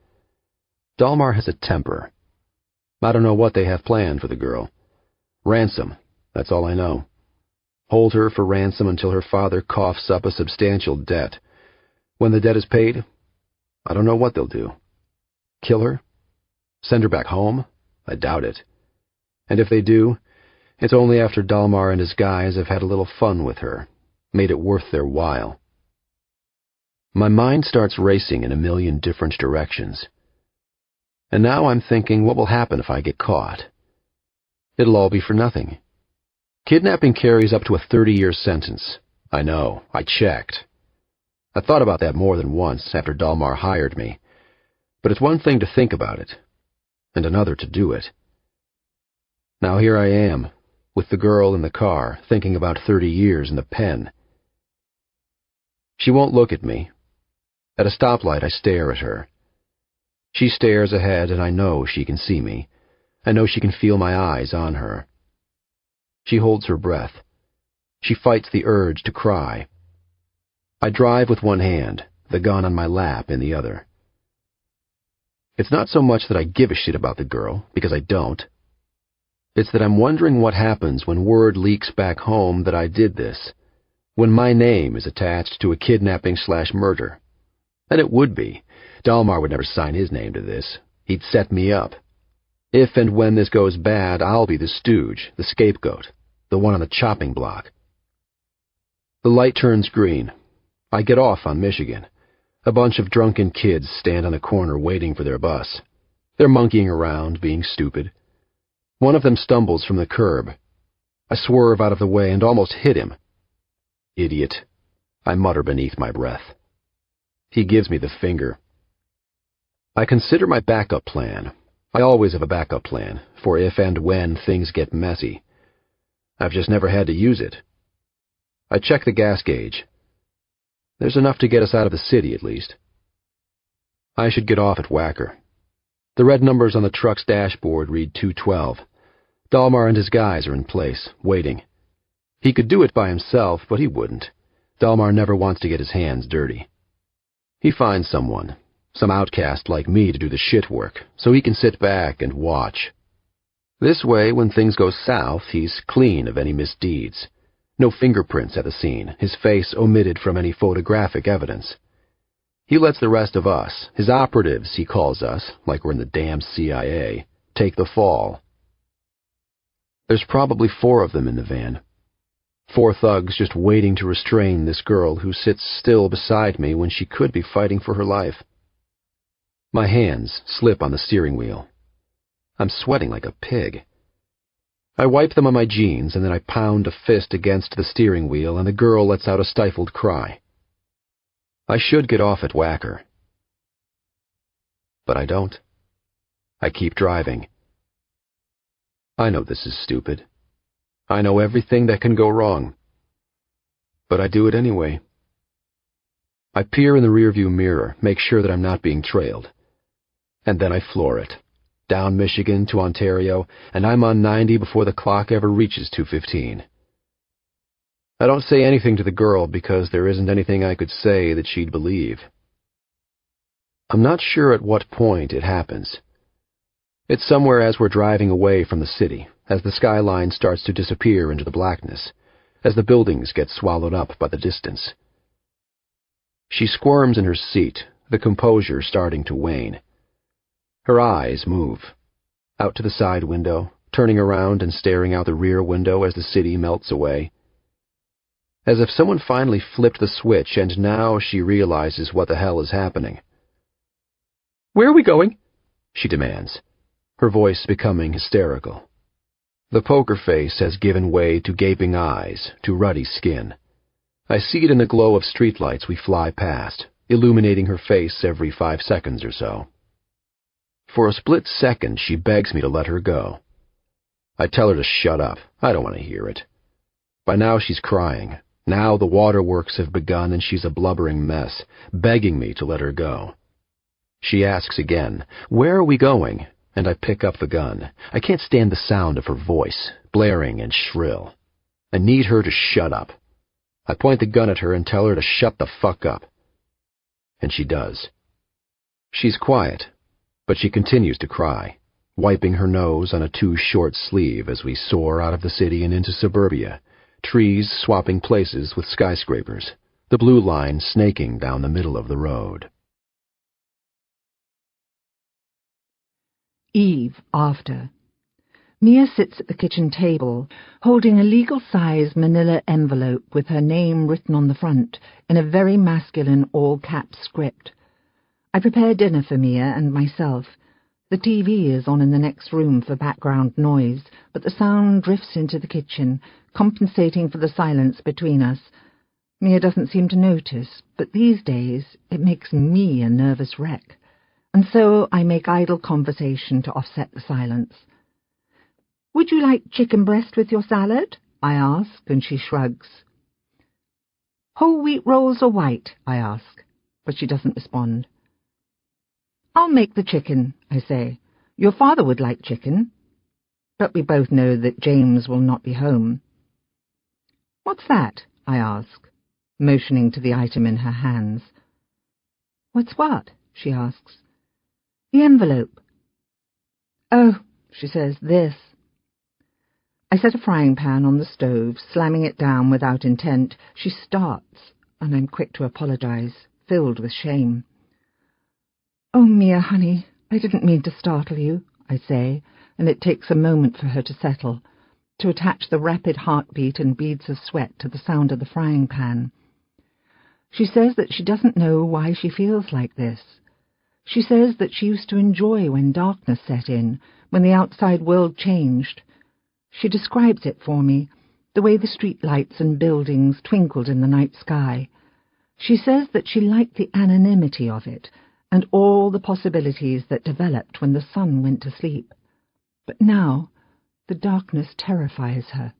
Dalmar has a temper. I don't know what they have planned for the girl. Ransom, that's all I know. Hold her for ransom until her father coughs up a substantial debt. When the debt is paid, I don't know what they'll do. Kill her? Send her back home? I doubt it. And if they do, it's only after Dalmar and his guys have had a little fun with her, made it worth their while. My mind starts racing in a million different directions. And now I'm thinking, what will happen if I get caught? It'll all be for nothing. Kidnapping carries up to a 30-year sentence. I know, I checked. I thought about that more than once after Dalmar hired me. But it's one thing to think about it, and another to do it. Now here I am, with the girl in the car, thinking about 30 years in the pen. She won't look at me. At a stoplight, I stare at her. She stares ahead, and I know she can see me. I know she can feel my eyes on her. She holds her breath. She fights the urge to cry. I drive with one hand, the gun on my lap in the other. It's not so much that I give a shit about the girl, because I don't. It's that I'm wondering what happens when word leaks back home that I did this, when my name is attached to a kidnapping/murder. And it would be. Dalmar would never sign his name to this. He'd set me up. If and when this goes bad, I'll be the stooge, the scapegoat, the one on the chopping block. The light turns green. I get off on Michigan. A bunch of drunken kids stand on a corner waiting for their bus. They're monkeying around, being stupid. One of them stumbles from the curb. I swerve out of the way and almost hit him. Idiot, I mutter beneath my breath. He gives me the finger. I consider my backup plan. I always have a backup plan, for if and when things get messy. I've just never had to use it. I check the gas gauge. There's enough to get us out of the city, at least. I should get off at Whacker. The red numbers on the truck's dashboard read 212. Dalmar and his guys are in place, waiting. He could do it by himself, but he wouldn't. Dalmar never wants to get his hands dirty. He finds someone, some outcast like me, to do the shit work, so he can sit back and watch. This way, when things go south, he's clean of any misdeeds. No fingerprints at the scene, his face omitted from any photographic evidence. He lets the rest of us, his operatives, he calls us, like we're in the damn CIA, take the fall. There's probably 4 of them in the van. 4 thugs just waiting to restrain this girl who sits still beside me when she could be fighting for her life. My hands slip on the steering wheel. I'm sweating like a pig. I wipe them on my jeans and then I pound a fist against the steering wheel and the girl lets out a stifled cry. I should get off at Whacker. But I don't. I keep driving. I know this is stupid. I know everything that can go wrong. But I do it anyway. I peer in the rearview mirror, make sure that I'm not being trailed. And then I floor it. Down Michigan to Ontario, and I'm on 90 before the clock ever reaches 2:15. I don't say anything to the girl because there isn't anything I could say that she'd believe. I'm not sure at what point it happens. It's somewhere as we're driving away from the city, as the skyline starts to disappear into the blackness, as the buildings get swallowed up by the distance. She squirms in her seat, the composure starting to wane. Her eyes move, out to the side window, turning around and staring out the rear window as the city melts away. As if someone finally flipped the switch and now she realizes what the hell is happening. "Where are we going?" she demands, her voice becoming hysterical. The poker face has given way to gaping eyes, to ruddy skin. I see it in the glow of streetlights we fly past, illuminating her face every 5 seconds or so. For a split second, she begs me to let her go. I tell her to shut up. I don't want to hear it. By now she's crying. Now the waterworks have begun and she's a blubbering mess, begging me to let her go. She asks again, "Where are we going?" And I pick up the gun. I can't stand the sound of her voice, blaring and shrill. I need her to shut up. I point the gun at her and tell her to shut the fuck up. And she does. She's quiet, but she continues to cry, wiping her nose on a too short sleeve as we soar out of the city and into suburbia, trees swapping places with skyscrapers, the blue line snaking down the middle of the road. Eve after. Mia sits at the kitchen table, holding a legal-size manila envelope with her name written on the front in a very masculine all-caps script. I prepare dinner for Mia and myself. The TV is on in the next room for background noise, but the sound drifts into the kitchen, compensating for the silence between us. Mia doesn't seem to notice, but these days it makes me a nervous wreck, and so I make idle conversation to offset the silence. "Would you like chicken breast with your salad?" I ask, and she shrugs. "Whole wheat rolls or white?" I ask, but she doesn't respond. "I'll make the chicken," I say. "Your father would like chicken." But we both know that James will not be home. "What's that?" I ask, motioning to the item in her hands. "What's what?" she asks. "The envelope." "Oh," she says, "this." I set a frying pan on the stove, slamming it down without intent. She starts, and I'm quick to apologize, filled with shame. "Oh, Mia, honey, I didn't mean to startle you," I say, and it takes a moment for her to settle, to attach the rapid heartbeat and beads of sweat to the sound of the frying pan. She says that she doesn't know why she feels like this. She says that she used to enjoy when darkness set in, when the outside world changed. She describes it for me, the way the street lights and buildings twinkled in the night sky. She says that she liked the anonymity of it, and all the possibilities that developed when the sun went to sleep. But now the darkness terrifies her.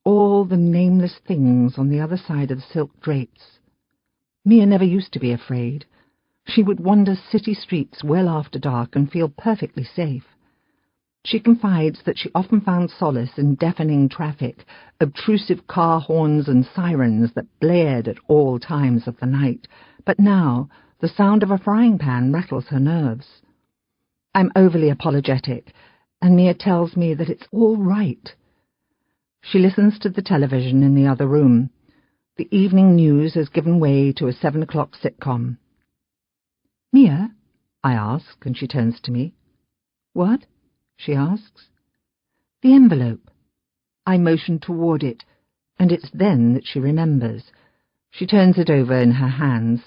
All the nameless things on the other side of the silk drapes. Mia never used to be afraid. She would wander city streets well after dark and feel perfectly safe. She confides that she often found solace in deafening traffic, obtrusive car horns and sirens that blared at all times of the night, but now the sound of a frying pan rattles her nerves. I'm overly apologetic, and Mia tells me that it's all right. She listens to the television in the other room. The evening news has given way to a 7 o'clock sitcom. "Mia?" I ask, and she turns to me. "What?" she asks. "The envelope." I motion toward it, and it's then that she remembers. She turns it over in her hands.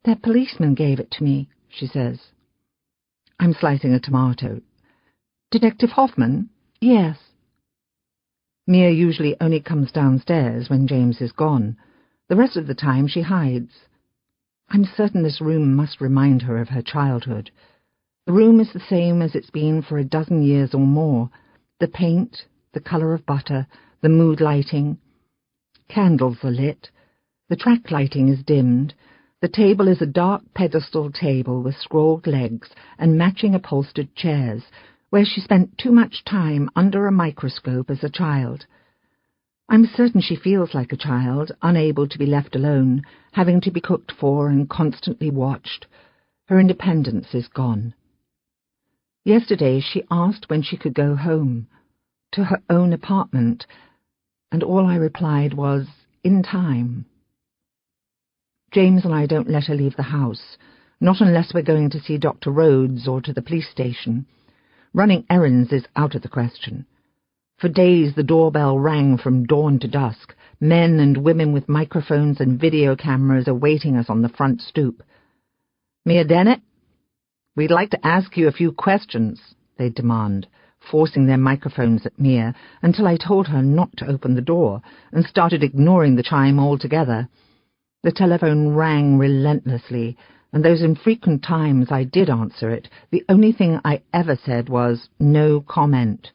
"That policeman gave it to me," she says. I'm slicing a tomato. "Detective Hoffman?" "Yes." Mia usually only comes downstairs when James is gone. The rest of the time she hides. I'm certain this room must remind her of her childhood. The room is the same as it's been for a dozen years or more. The paint, the colour of butter, the mood lighting. Candles are lit. The track lighting is dimmed. The table is a dark pedestal table with scrolled legs and matching upholstered chairs, where she spent too much time under a microscope as a child. I'm certain she feels like a child, unable to be left alone, having to be cooked for and constantly watched. Her independence is gone. Yesterday she asked when she could go home, to her own apartment, and all I replied was, "In time." James and I don't let her leave the house, not unless we're going to see Dr. Rhodes or to the police station. Running errands is out of the question. For days the doorbell rang from dawn to dusk. Men and women with microphones and video cameras awaiting us on the front stoop. "Mia Dennett? We'd like to ask you a few questions," they demand, forcing their microphones at Mia until I told her not to open the door and started ignoring the chime altogether. The telephone rang relentlessly, and those infrequent times I did answer it, the only thing I ever said was, "No comment."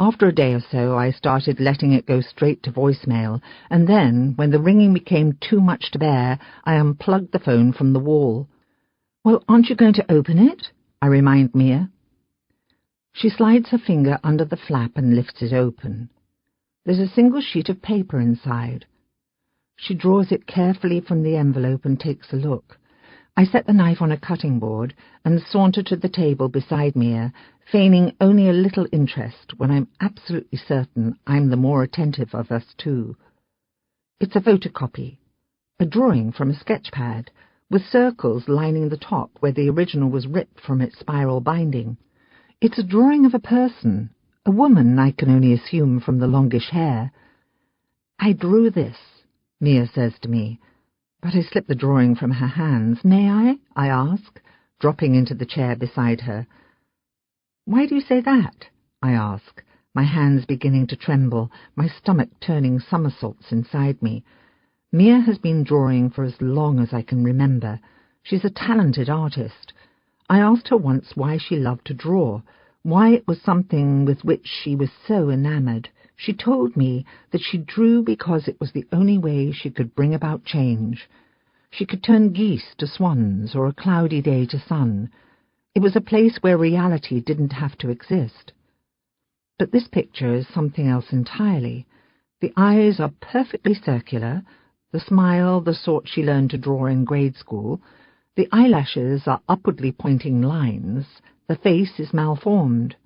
After a day or so, I started letting it go straight to voicemail, and then, when the ringing became too much to bear, I unplugged the phone from the wall. "Well, aren't you going to open it?" I remind Mia. She slides her finger under the flap and lifts it open. There's a single sheet of paper inside. She draws it carefully from the envelope and takes a look. I set the knife on a cutting board and saunter to the table beside Mia, feigning only a little interest when I'm absolutely certain I'm the more attentive of us two. It's a photocopy, a drawing from a sketch pad, with circles lining the top where the original was ripped from its spiral binding. It's a drawing of a person, a woman, I can only assume from the longish hair. "I drew this," Mia says to me, but I slip the drawing from her hands. "May I ask, dropping into the chair beside her. "Why do you say that?" I ask, my hands beginning to tremble, my stomach turning somersaults inside me. Mia has been drawing for as long as I can remember. She's a talented artist. I asked her once why she loved to draw, why it was something with which she was so enamored. She told me that she drew because it was the only way she could bring about change. She could turn geese to swans or a cloudy day to sun. It was a place where reality didn't have to exist. But this picture is something else entirely. The eyes are perfectly circular, the smile the sort she learned to draw in grade school. The eyelashes are upwardly pointing lines. The face is malformed.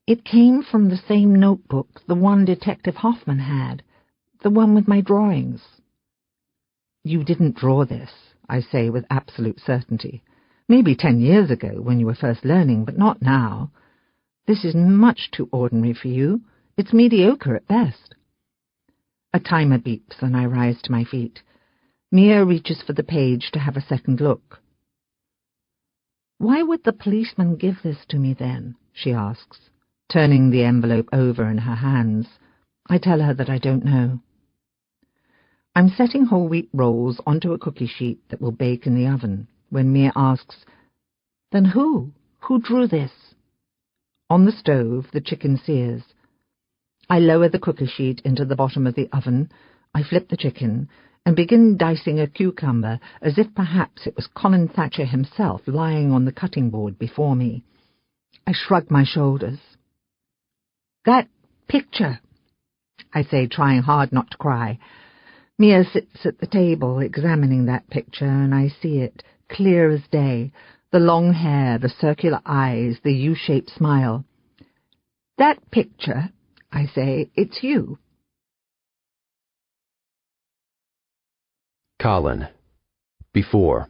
"It came from the same notebook, the one Detective Hoffman had, the one with my drawings." "You didn't draw this," I say with absolute certainty. "Maybe 10 years ago when you were first learning, but not now. This is much too ordinary for you. It's mediocre at best." A timer beeps and I rise to my feet. Mia reaches for the page to have a second look. "Why would the policeman give this to me then?" she asks, turning the envelope over in her hands. I tell her that I don't know. I'm setting whole wheat rolls onto a cookie sheet that will bake in the oven when Mia asks, "Then who? Who drew this?" On the stove, the chicken sears. I lower the cookie sheet into the bottom of the oven. I flip the chicken, and begin dicing a cucumber as if perhaps it was Colin Thatcher himself lying on the cutting board before me. I shrug my shoulders. "That picture," I say, trying hard not to cry. Mia sits at the table examining that picture, and I see it, clear as day, the long hair, the circular eyes, the U-shaped smile. "That picture," I say, "it's you." Colin. Before.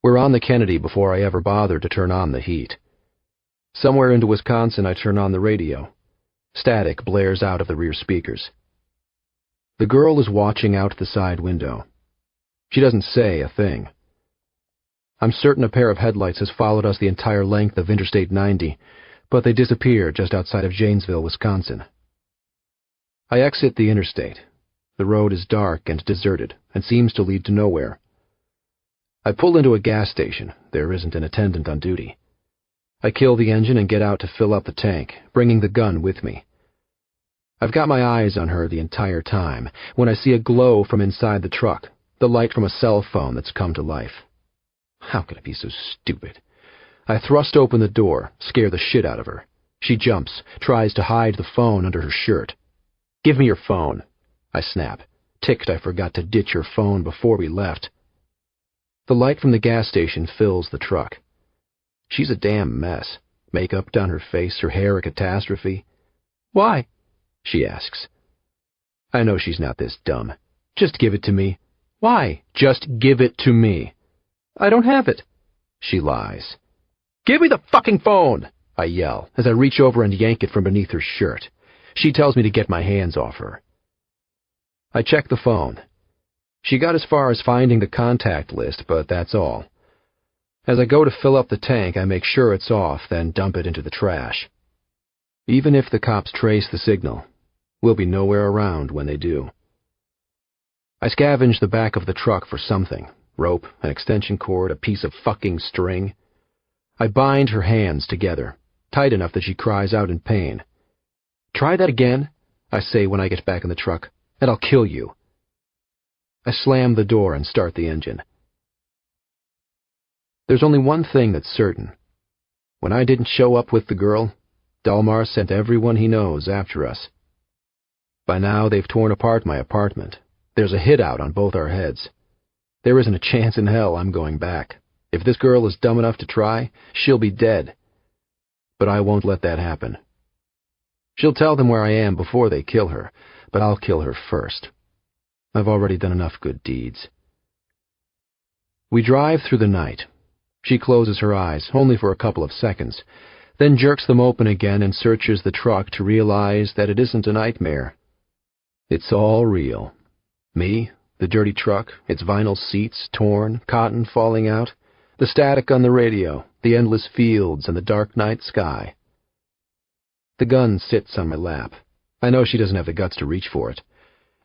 We're on the Kennedy before I ever bothered to turn on the heat. Somewhere into Wisconsin, I turn on the radio. Static blares out of the rear speakers. The girl is watching out the side window. She doesn't say a thing. I'm certain a pair of headlights has followed us the entire length of Interstate 90, but they disappear just outside of Janesville, Wisconsin. I exit the interstate. The road is dark and deserted and seems to lead to nowhere. I pull into a gas station. There isn't an attendant on duty. I kill the engine and get out to fill up the tank, bringing the gun with me. I've got my eyes on her the entire time when I see a glow from inside the truck, the light from a cell phone that's come to life. How could I be so stupid? I thrust open the door, scare the shit out of her. She jumps, tries to hide the phone under her shirt. "Give me your phone," I snap, ticked I forgot to ditch her phone before we left. The light from the gas station fills the truck. She's a damn mess. Makeup down her face, her hair a catastrophe. "Why?" she asks. I know she's not this dumb. "Just give it to me." "Why?" "Just give it to me." "I don't have it." She lies. "Give me the fucking phone!" I yell as I reach over and yank it from beneath her shirt. She tells me to get my hands off her. I check the phone. She got as far as finding the contact list, but that's all. As I go to fill up the tank, I make sure it's off, then dump it into the trash. Even if the cops trace the signal, we'll be nowhere around when they do. I scavenge the back of the truck for something. Rope, an extension cord, a piece of fucking string. I bind her hands together, tight enough that she cries out in pain. "Try that again," I say when I get back in the truck, "and I'll kill you." I slam the door and start the engine. There's only one thing that's certain. When I didn't show up with the girl, Delmar sent everyone he knows after us. By now they've torn apart my apartment. There's a hit out on both our heads. There isn't a chance in hell I'm going back. If this girl is dumb enough to try, she'll be dead. But I won't let that happen. She'll tell them where I am before they kill her, but I'll kill her first. I've already done enough good deeds. We drive through the night. She closes her eyes, only for a couple of seconds, then jerks them open again and searches the truck to realize that it isn't a nightmare. It's all real. Me, the dirty truck, its vinyl seats torn, cotton falling out, the static on the radio, the endless fields and the dark night sky. The gun sits on my lap. I know she doesn't have the guts to reach for it,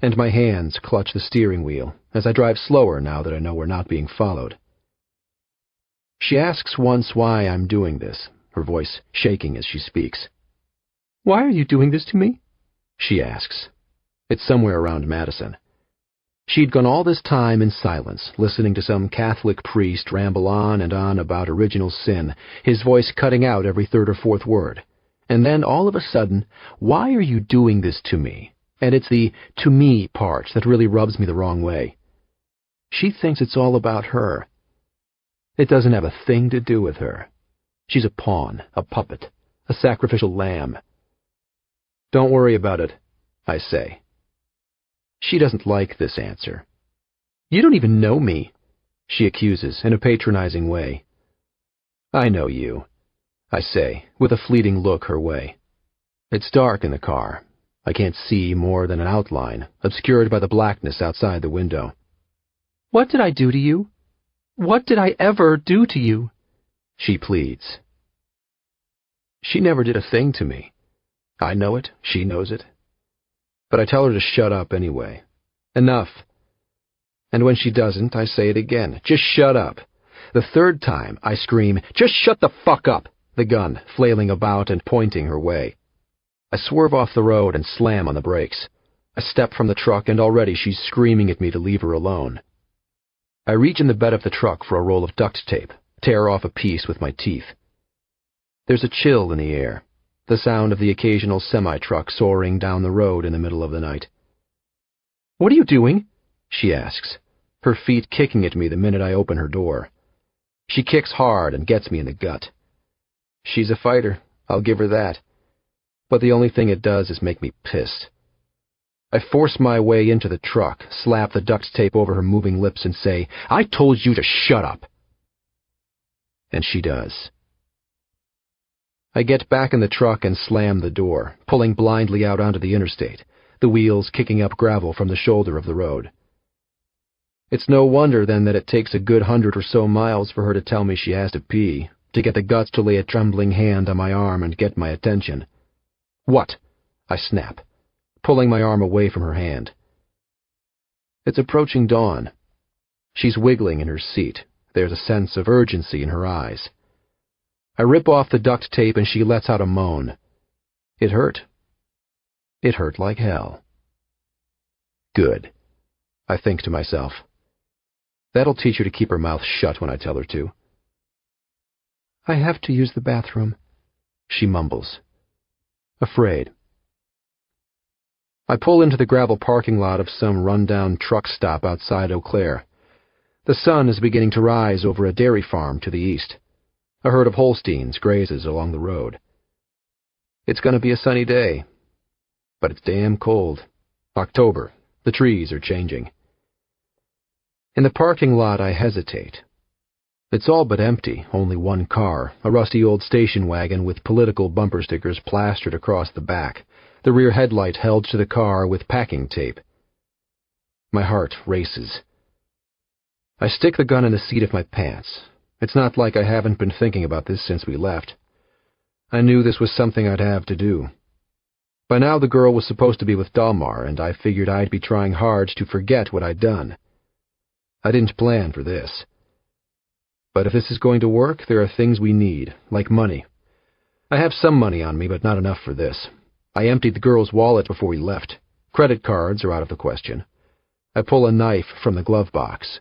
and my hands clutch the steering wheel as I drive slower now that I know we're not being followed. She asks once why I'm doing this, her voice shaking as she speaks. "Why are you doing this to me?" she asks. It's somewhere around Madison. She'd gone all this time in silence, listening to some Catholic priest ramble on and on about original sin, his voice cutting out every third or fourth word. And then, all of a sudden, "Why are you doing this to me?" And it's the "to me" part that really rubs me the wrong way. She thinks it's all about her. It doesn't have a thing to do with her. She's a pawn, a puppet, a sacrificial lamb. "Don't worry about it," I say. She doesn't like this answer. "You don't even know me," she accuses in a patronizing way. "I know you," I say, with a fleeting look her way. It's dark in the car. I can't see more than an outline, obscured by the blackness outside the window. "What did I do to you? What did I ever do to you?" she pleads. She never did a thing to me. I know it, she knows it. But I tell her to shut up anyway. Enough. And when she doesn't, I say it again. Just shut up. The third time, I scream, "Just shut the fuck up!" the gun flailing about and pointing her way. I swerve off the road and slam on the brakes. I step from the truck and already she's screaming at me to leave her alone. I reach in the bed of the truck for a roll of duct tape, tear off a piece with my teeth. There's a chill in the air, the sound of the occasional semi-truck soaring down the road in the middle of the night. "What are you doing?" she asks, her feet kicking at me the minute I open her door. She kicks hard and gets me in the gut. She's a fighter, I'll give her that. But the only thing it does is make me pissed. I force my way into the truck, slap the duct tape over her moving lips and say, "I told you to shut up." And she does. I get back in the truck and slam the door, pulling blindly out onto the interstate, the wheels kicking up gravel from the shoulder of the road. It's no wonder, then, that it takes a good 100 or so miles for her to tell me she has to pee, to get the guts to lay a trembling hand on my arm and get my attention. "What?" I snap, pulling my arm away from her hand. It's approaching dawn. She's wiggling in her seat. There's a sense of urgency in her eyes. I rip off the duct tape and she lets out a moan. It hurt. It hurt like hell. Good, I think to myself. That'll teach her to keep her mouth shut when I tell her to. "I have to use the bathroom," she mumbles. Afraid. I pull into the gravel parking lot of some run-down truck stop outside Eau Claire. The sun is beginning to rise over a dairy farm to the east. A herd of Holsteins grazes along the road. It's going to be a sunny day, but it's damn cold. October. The trees are changing. In the parking lot, I hesitate. It's all but empty, only one car, a rusty old station wagon with political bumper stickers plastered across the back, the rear headlight held to the car with packing tape. My heart races. I stick the gun in the seat of my pants. It's not like I haven't been thinking about this since we left. I knew this was something I'd have to do. By now the girl was supposed to be with Dalmar, and I figured I'd be trying hard to forget what I'd done. I didn't plan for this. But if this is going to work, there are things we need, like money. I have some money on me, but not enough for this. I emptied the girl's wallet before we left. Credit cards are out of the question. I pull a knife from the glove box.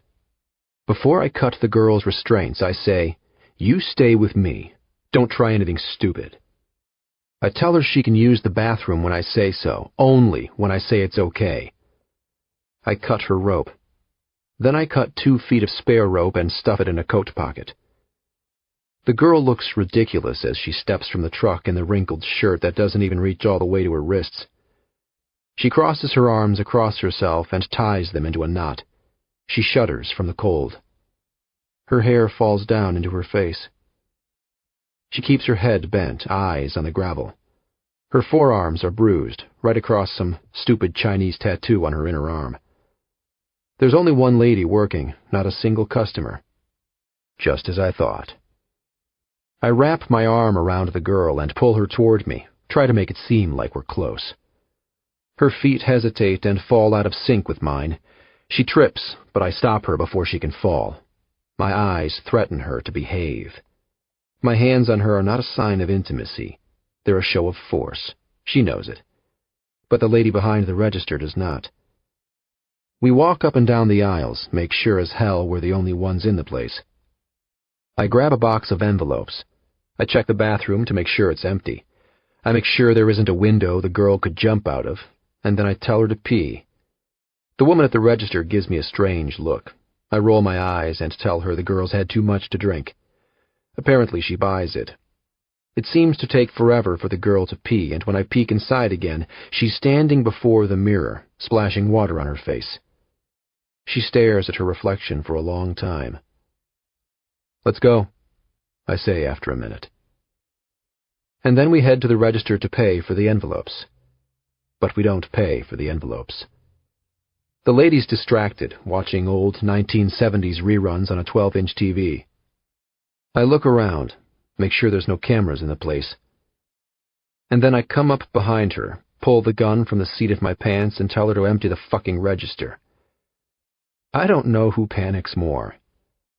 Before I cut the girl's restraints, I say, "You stay with me. Don't try anything stupid." I tell her she can use the bathroom when I say so, only when I say it's okay. I cut her rope. Then I cut 2 feet of spare rope and stuff it in a coat pocket. The girl looks ridiculous as she steps from the truck in the wrinkled shirt that doesn't even reach all the way to her wrists. She crosses her arms across herself and ties them into a knot. She shudders from the cold. Her hair falls down into her face. She keeps her head bent, eyes on the gravel. Her forearms are bruised, right across some stupid Chinese tattoo on her inner arm. There's only one lady working, not a single customer. Just as I thought. I wrap my arm around the girl and pull her toward me, try to make it seem like we're close. Her feet hesitate and fall out of sync with mine. She trips, but I stop her before she can fall. My eyes threaten her to behave. My hands on her are not a sign of intimacy. They're a show of force. She knows it. But the lady behind the register does not. We walk up and down the aisles, make sure as hell we're the only ones in the place. I grab a box of envelopes. I check the bathroom to make sure it's empty. I make sure there isn't a window the girl could jump out of, and then I tell her to pee. The woman at the register gives me a strange look. I roll my eyes and tell her the girl's had too much to drink. Apparently she buys it. It seems to take forever for the girl to pee, and when I peek inside again, she's standing before the mirror, splashing water on her face. She stares at her reflection for a long time. "Let's go," I say after a minute. And then we head to the register to pay for the envelopes. But we don't pay for the envelopes. The lady's distracted, watching old 1970s reruns on a 12-inch TV. I look around, make sure there's no cameras in the place. And then I come up behind her, pull the gun from the seat of my pants, and tell her to empty the fucking register. I don't know who panics more.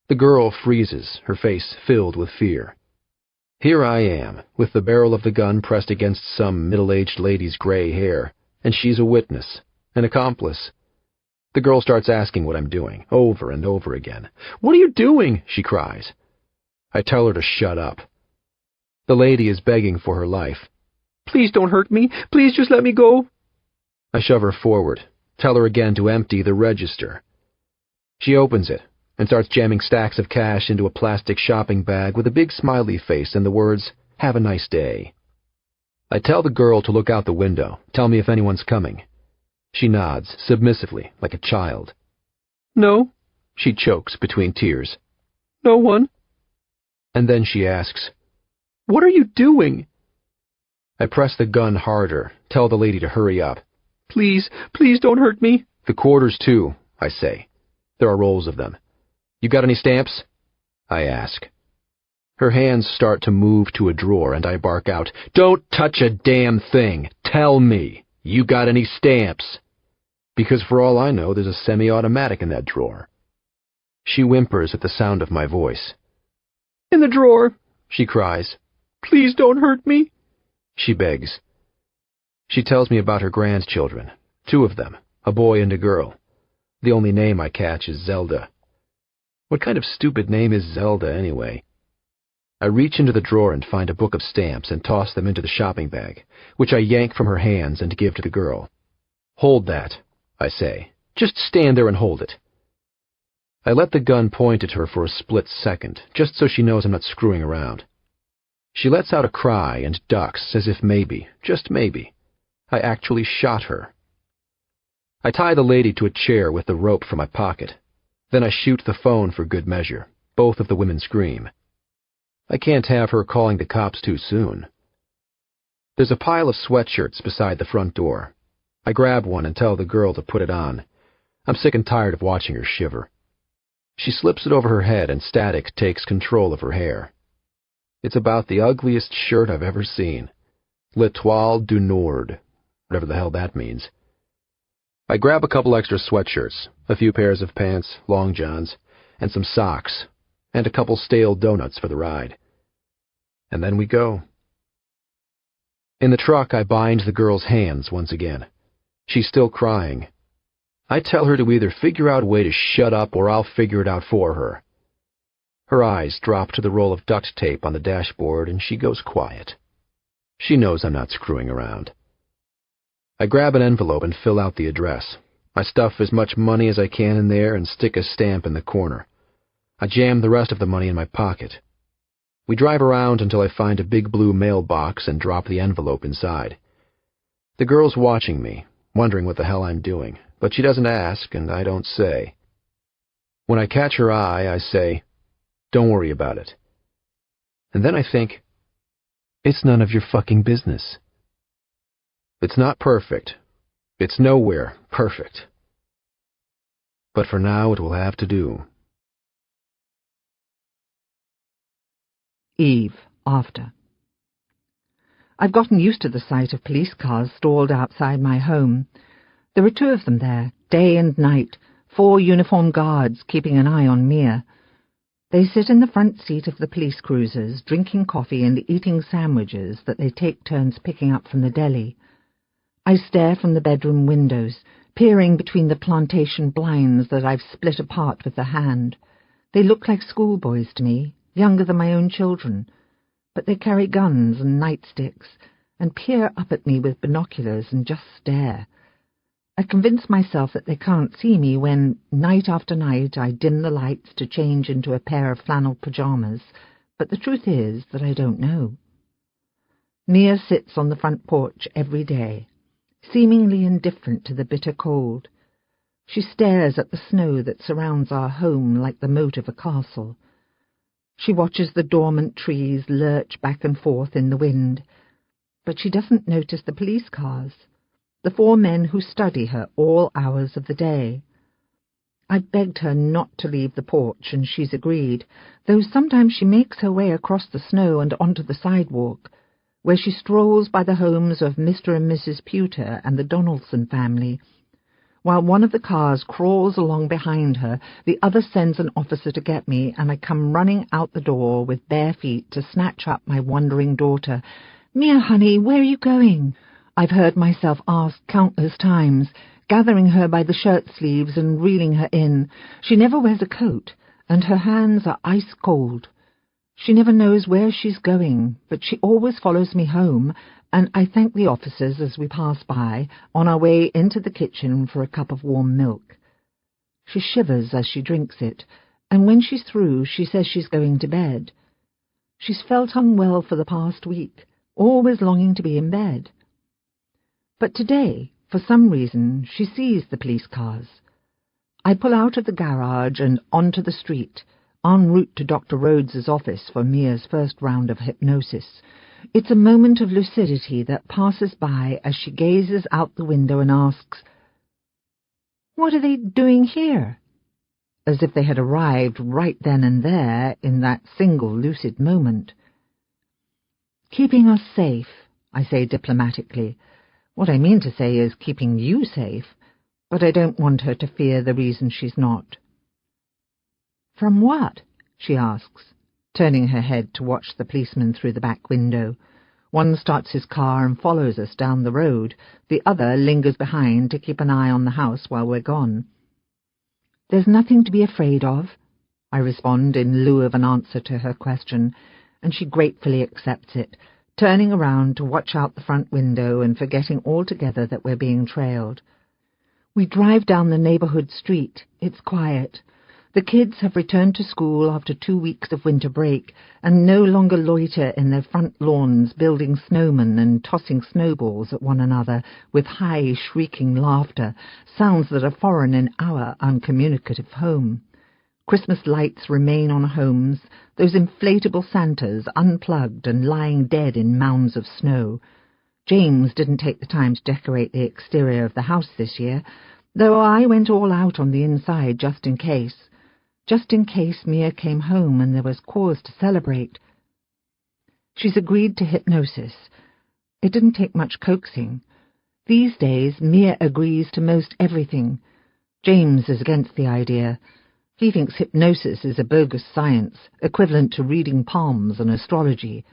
The girl freezes, her face filled with fear. Here I am, with the barrel of the gun pressed against some middle-aged lady's gray hair, and she's a witness, An accomplice. The girl starts asking what I'm doing, over and over again. "What are you doing?" she cries. I tell her to shut up. The lady is begging for her life. "Please don't hurt me. Please just let me go." I shove her forward, tell her again to empty the register. She opens it and starts jamming stacks of cash into a plastic shopping bag with a big smiley face and the words, "Have a nice day." I tell the girl to look out the window, tell me if anyone's coming. She nods, submissively, like a child. "No," she chokes between tears. "No one." And then she asks, "What are you doing?" I press the gun harder, tell the lady to hurry up. "Please, please don't hurt me." "The quarters, too," I say. There are rolls of them. "You got any stamps?" I ask. Her hands start to move to a drawer, and I bark out, "Don't touch a damn thing! Tell me, you got any stamps?" Because for all I know, there's a semi-automatic in that drawer. She whimpers at the sound of my voice. "In the drawer," she cries. "Please don't hurt me," she begs. She tells me about her grandchildren, 2 of them, a boy and a girl. The only name I catch is Zelda. What kind of stupid name is Zelda, anyway? I reach into the drawer and find a book of stamps and toss them into the shopping bag, which I yank from her hands and give to the girl. "Hold that," I say. "Just stand there and hold it." I let the gun point at her for a split second, just so she knows I'm not screwing around. She lets out a cry and ducks, as if maybe, just maybe, I actually shot her. I tie the lady to a chair with the rope from my pocket. Then I shoot the phone for good measure. Both of the women scream. I can't have her calling the cops too soon. There's a pile of sweatshirts beside the front door. I grab one and tell the girl to put it on. I'm sick and tired of watching her shiver. She slips it over her head and static takes control of her hair. It's about the ugliest shirt I've ever seen. L'Étoile du Nord, whatever the hell that means. I grab a couple extra sweatshirts, a few pairs of pants, long johns, and some socks, and a couple stale donuts for the ride. And then we go. In the truck, I bind the girl's hands once again. She's still crying. I tell her to either figure out a way to shut up or I'll figure it out for her. Her eyes drop to the roll of duct tape on the dashboard and she goes quiet. She knows I'm not screwing around. I grab an envelope and fill out the address. I stuff as much money as I can in there and stick a stamp in the corner. I jam the rest of the money in my pocket. We drive around until I find a big blue mailbox and drop the envelope inside. The girl's watching me, wondering what the hell I'm doing, but she doesn't ask and I don't say. When I catch her eye, I say, "Don't worry about it." And then I think, it's none of your fucking business. It's not perfect. It's nowhere perfect. But for now it will have to do. Eve, after. I've gotten used to the sight of police cars stalled outside my home. There are 2 of them there, day and night, 4 uniformed guards keeping an eye on Mia. They sit in the front seat of the police cruisers, drinking coffee and eating sandwiches that they take turns picking up from the deli. I stare from the bedroom windows, peering between the plantation blinds that I've split apart with the hand. They look like schoolboys to me, younger than my own children, but they carry guns and nightsticks and peer up at me with binoculars and just stare. I convince myself that they can't see me when, night after night, I dim the lights to change into a pair of flannel pajamas, but the truth is that I don't know. Mia sits on the front porch every day, seemingly indifferent to the bitter cold. She stares at the snow that surrounds our home like the moat of a castle. She watches the dormant trees lurch back and forth in the wind, but she doesn't notice the police cars, the 4 men who study her all hours of the day. I've begged her not to leave the porch, and she's agreed, though sometimes she makes her way across the snow and onto the sidewalk, where she strolls by the homes of Mr. and Mrs. Pewter and the Donaldson family. While one of the cars crawls along behind her, the other sends an officer to get me, and I come running out the door with bare feet to snatch up my wandering daughter. "Mia, honey, where are you going?" I've heard myself ask countless times, gathering her by the shirt sleeves and reeling her in. She never wears a coat, and her hands are ice cold. She never knows where she's going, but she always follows me home, and I thank the officers as we pass by, on our way into the kitchen for a cup of warm milk. She shivers as she drinks it, and when she's through, she says she's going to bed. She's felt unwell for the past week, always longing to be in bed. But today, for some reason, she sees the police cars. I pull out of the garage and onto the street, en route to Dr. Rhodes's office for Mia's first round of hypnosis. It's a moment of lucidity that passes by as she gazes out the window and asks, "What are they doing here?" As if they had arrived right then and there in that single lucid moment. "Keeping us safe," I say diplomatically. What I mean to say is keeping you safe, but I don't want her to fear the reason she's not. "From what?" she asks, turning her head to watch the policeman through the back window. One starts his car and follows us down the road. The other lingers behind to keep an eye on the house while we're gone. "There's nothing to be afraid of," I respond in lieu of an answer to her question, and she gratefully accepts it, turning around to watch out the front window and forgetting altogether that we're being trailed. We drive down the neighborhood street. It's quiet. The kids have returned to school after 2 weeks of winter break and no longer loiter in their front lawns building snowmen and tossing snowballs at one another with high, shrieking laughter, sounds that are foreign in our uncommunicative home. Christmas lights remain on homes, those inflatable Santas unplugged and lying dead in mounds of snow. James didn't take the time to decorate the exterior of the house this year, though I went all out on the inside just in case Mia came home and there was cause to celebrate. She's agreed to hypnosis. It didn't take much coaxing. These days, Mia agrees to most everything. James is against the idea. He thinks hypnosis is a bogus science, equivalent to reading palms and astrology.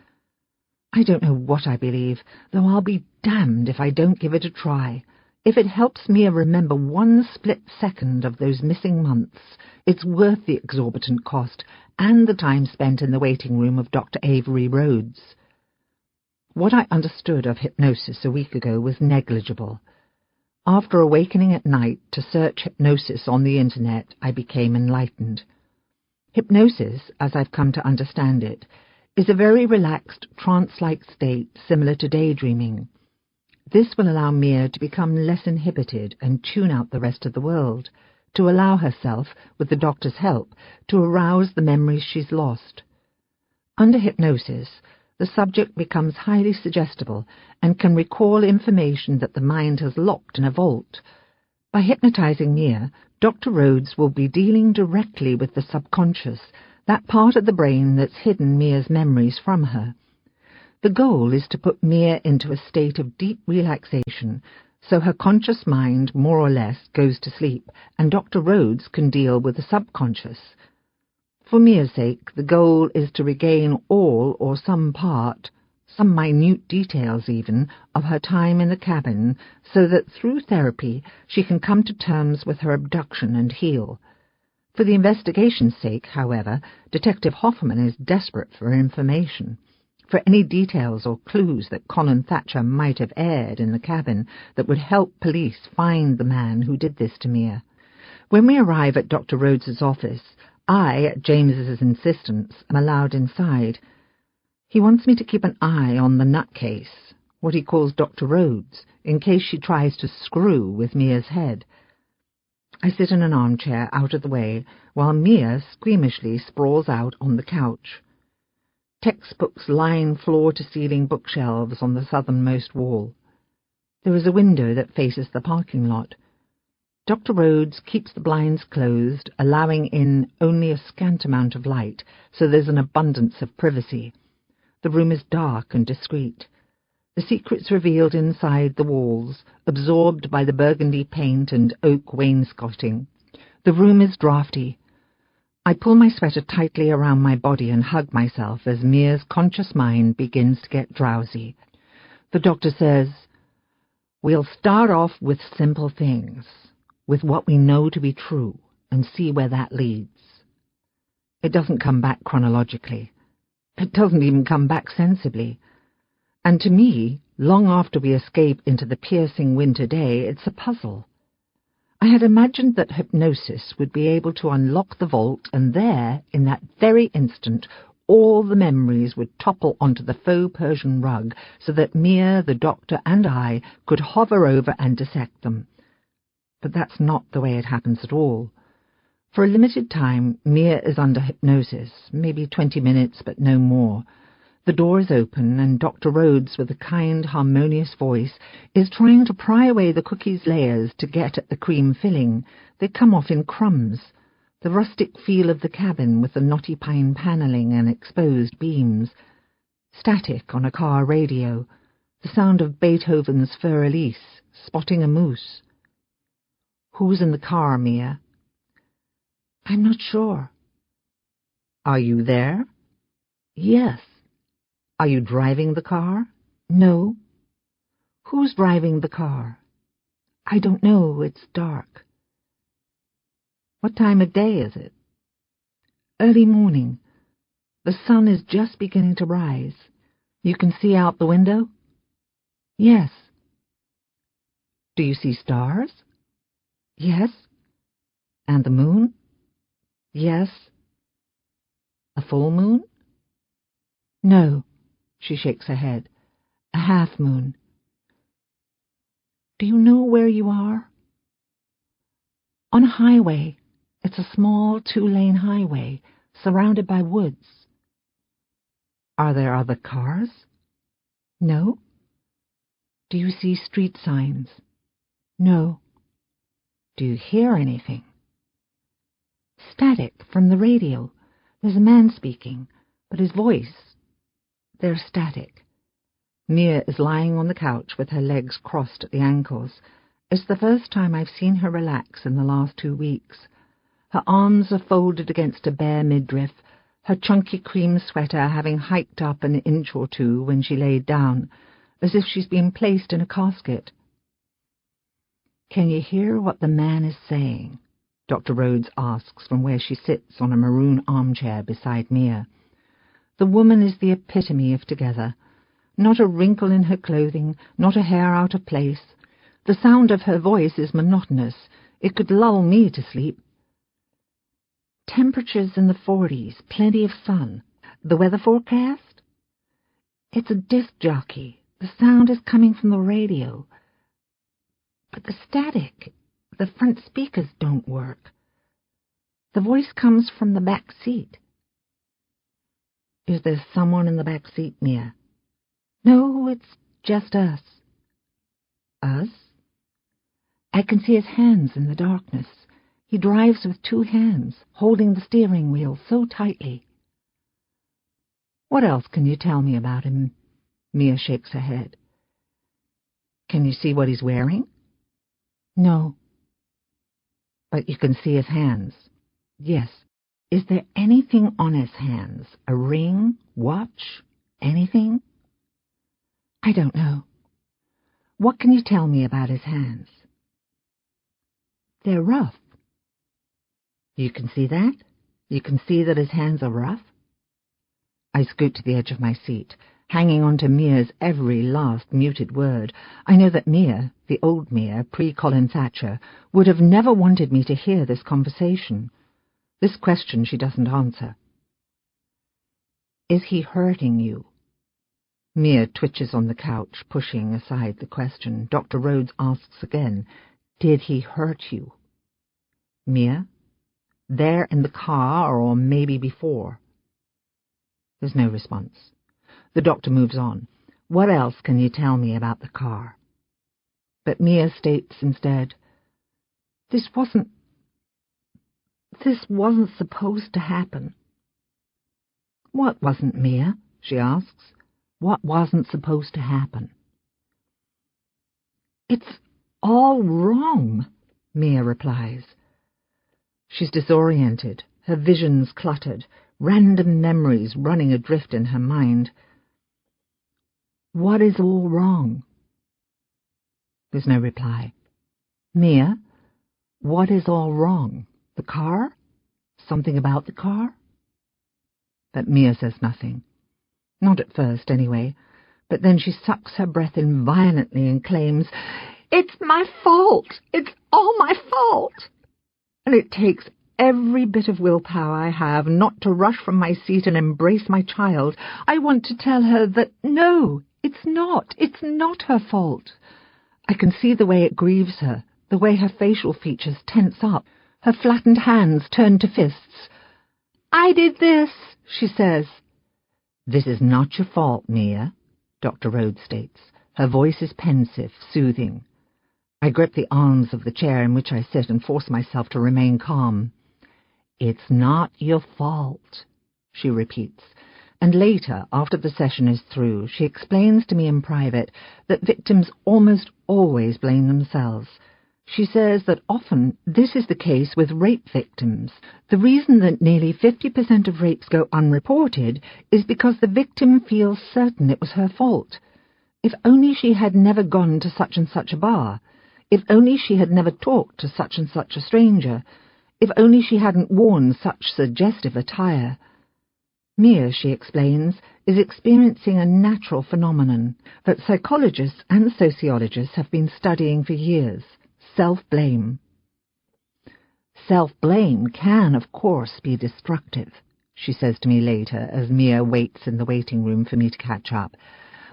I don't know what I believe, though I'll be damned if I don't give it a try. If it helps Mia remember one split second of those missing months, it's worth the exorbitant cost and the time spent in the waiting room of Dr. Avery Rhodes. What I understood of hypnosis a week ago was negligible. After awakening at night to search hypnosis on the internet, I became enlightened. Hypnosis, as I've come to understand it, is a very relaxed, trance-like state similar to daydreaming. This will allow Mia to become less inhibited and tune out the rest of the world, to allow herself, with the doctor's help, to arouse the memories she's lost. Under hypnosis, the subject becomes highly suggestible and can recall information that the mind has locked in a vault. By hypnotizing Mia, Dr. Rhodes will be dealing directly with the subconscious, that part of the brain that's hidden Mia's memories from her. The goal is to put Mia into a state of deep relaxation, so her conscious mind, more or less, goes to sleep, and Dr. Rhodes can deal with the subconscious. For Mia's sake, the goal is to regain all or some part, some minute details even, of her time in the cabin, so that through therapy she can come to terms with her abduction and heal. For the investigation's sake, however, Detective Hoffman is desperate for information, for any details or clues that Colin Thatcher might have aired in the cabin that would help police find the man who did this to Mia. When we arrive at Dr. Rhodes's office, I, at James's insistence, am allowed inside. He wants me to keep an eye on the nutcase, what he calls Dr. Rhodes, in case she tries to screw with Mia's head. I sit in an armchair out of the way, while Mia squeamishly sprawls out on the couch. Textbooks line floor-to-ceiling bookshelves on the southernmost wall. There is a window that faces the parking lot. Dr. Rhodes keeps the blinds closed, allowing in only a scant amount of light, so there's an abundance of privacy. The room is dark and discreet. The secrets revealed inside the walls, absorbed by the burgundy paint and oak wainscoting. The room is draughty. I pull my sweater tightly around my body and hug myself as Mia's conscious mind begins to get drowsy. The doctor says, We'll start off with simple things, with what we know to be true, and see where that leads. It doesn't come back chronologically. It doesn't even come back sensibly. And to me, long after we escape into the piercing winter day, it's a puzzle. I had imagined that hypnosis would be able to unlock the vault, and there, in that very instant, all the memories would topple onto the faux Persian rug, so that Mia, the doctor, and I could hover over and dissect them. But that's not the way it happens at all. For a limited time, Mia is under hypnosis, maybe 20 minutes, but no more. The door is open, and Dr. Rhodes, with a kind, harmonious voice, is trying to pry away the cookies' layers to get at the cream filling. They come off in crumbs. The rustic feel of the cabin with the knotty pine panelling and exposed beams. Static on a car radio. The sound of Beethoven's Fur Elise, spotting a moose. Who's in the car, Mia? I'm not sure. Are you there? Yes. Are you driving the car? No. Who's driving the car? I don't know. It's dark. What time of day is it? Early morning. The sun is just beginning to rise. You can see out the window? Yes. Do you see stars? Yes. And the moon? Yes. A full moon? No. She shakes her head. A half moon. Do you know where you are? On a highway. It's a small 2-lane highway, surrounded by woods. Are there other cars? No. Do you see street signs? No. Do you hear anything? Static from the radio. There's a man speaking, but his voice... They're static. Mia is lying on the couch with her legs crossed at the ankles. It's the first time I've seen her relax in the last 2 weeks. Her arms are folded against a bare midriff, her chunky cream sweater having hiked up an inch or two when she laid down, as if she's been placed in a casket. Can you hear what the man is saying? Dr. Rhodes asks from where she sits on a maroon armchair beside Mia. The woman is the epitome of together. Not a wrinkle in her clothing, not a hair out of place. The sound of her voice is monotonous. It could lull me to sleep. Temperatures in the 40s, plenty of sun. The weather forecast? It's a disc jockey. The sound is coming from the radio. But the static, the front speakers don't work. The voice comes from the back seat. Is there someone in the back seat, Mia? No, it's just us. Us? I can see his hands in the darkness. He drives with 2 hands, holding the steering wheel so tightly. What else can you tell me about him? Mia shakes her head. Can you see what he's wearing? No. But you can see his hands? Yes. Is there anything on his hands? A ring? Watch? Anything? I don't know. What can you tell me about his hands? They're rough. You can see that? You can see that his hands are rough? I scoot to the edge of my seat, hanging on to Mia's every last muted word. I know that Mia, the old Mia, pre-Colin Thatcher, would have never wanted me to hear this conversation. This question she doesn't answer. Is he hurting you? Mia twitches on the couch, pushing aside the question. Dr. Rhodes asks again, did he hurt you? Mia? There in the car, or maybe before? There's no response. The doctor moves on. What else can you tell me about the car? But Mia states instead, This wasn't supposed to happen. What wasn't, Mia? She asks. What wasn't supposed to happen? It's all wrong, Mia replies. She's disoriented, her visions cluttered, random memories running adrift in her mind. What is all wrong? There's no reply. Mia, what is all wrong? The car? Something about the car? But Mia says nothing. Not at first, anyway. But then she sucks her breath in violently and claims, "It's my fault! It's all my fault!" And it takes every bit of willpower I have not to rush from my seat and embrace my child. I want to tell her that no, it's not her fault. I can see the way it grieves her, the way her facial features tense up, her flattened hands turn to fists. "I did this," she says. "This is not your fault, Mia," Dr. Rhodes states. Her voice is pensive, soothing. I grip the arms of the chair in which I sit and force myself to remain calm. "It's not your fault," she repeats, and later, after the session is through, she explains to me in private that victims almost always blame themselves. She says that often this is the case with rape victims. The reason that nearly 50% of rapes go unreported is because the victim feels certain it was her fault. If only she had never gone to such and such a bar. If only she had never talked to such and such a stranger. If only she hadn't worn such suggestive attire. Mia, she explains, is experiencing a natural phenomenon that psychologists and sociologists have been studying for years. Self-blame. Self-blame can, of course, be destructive, she says to me later as Mia waits in the waiting room for me to catch up,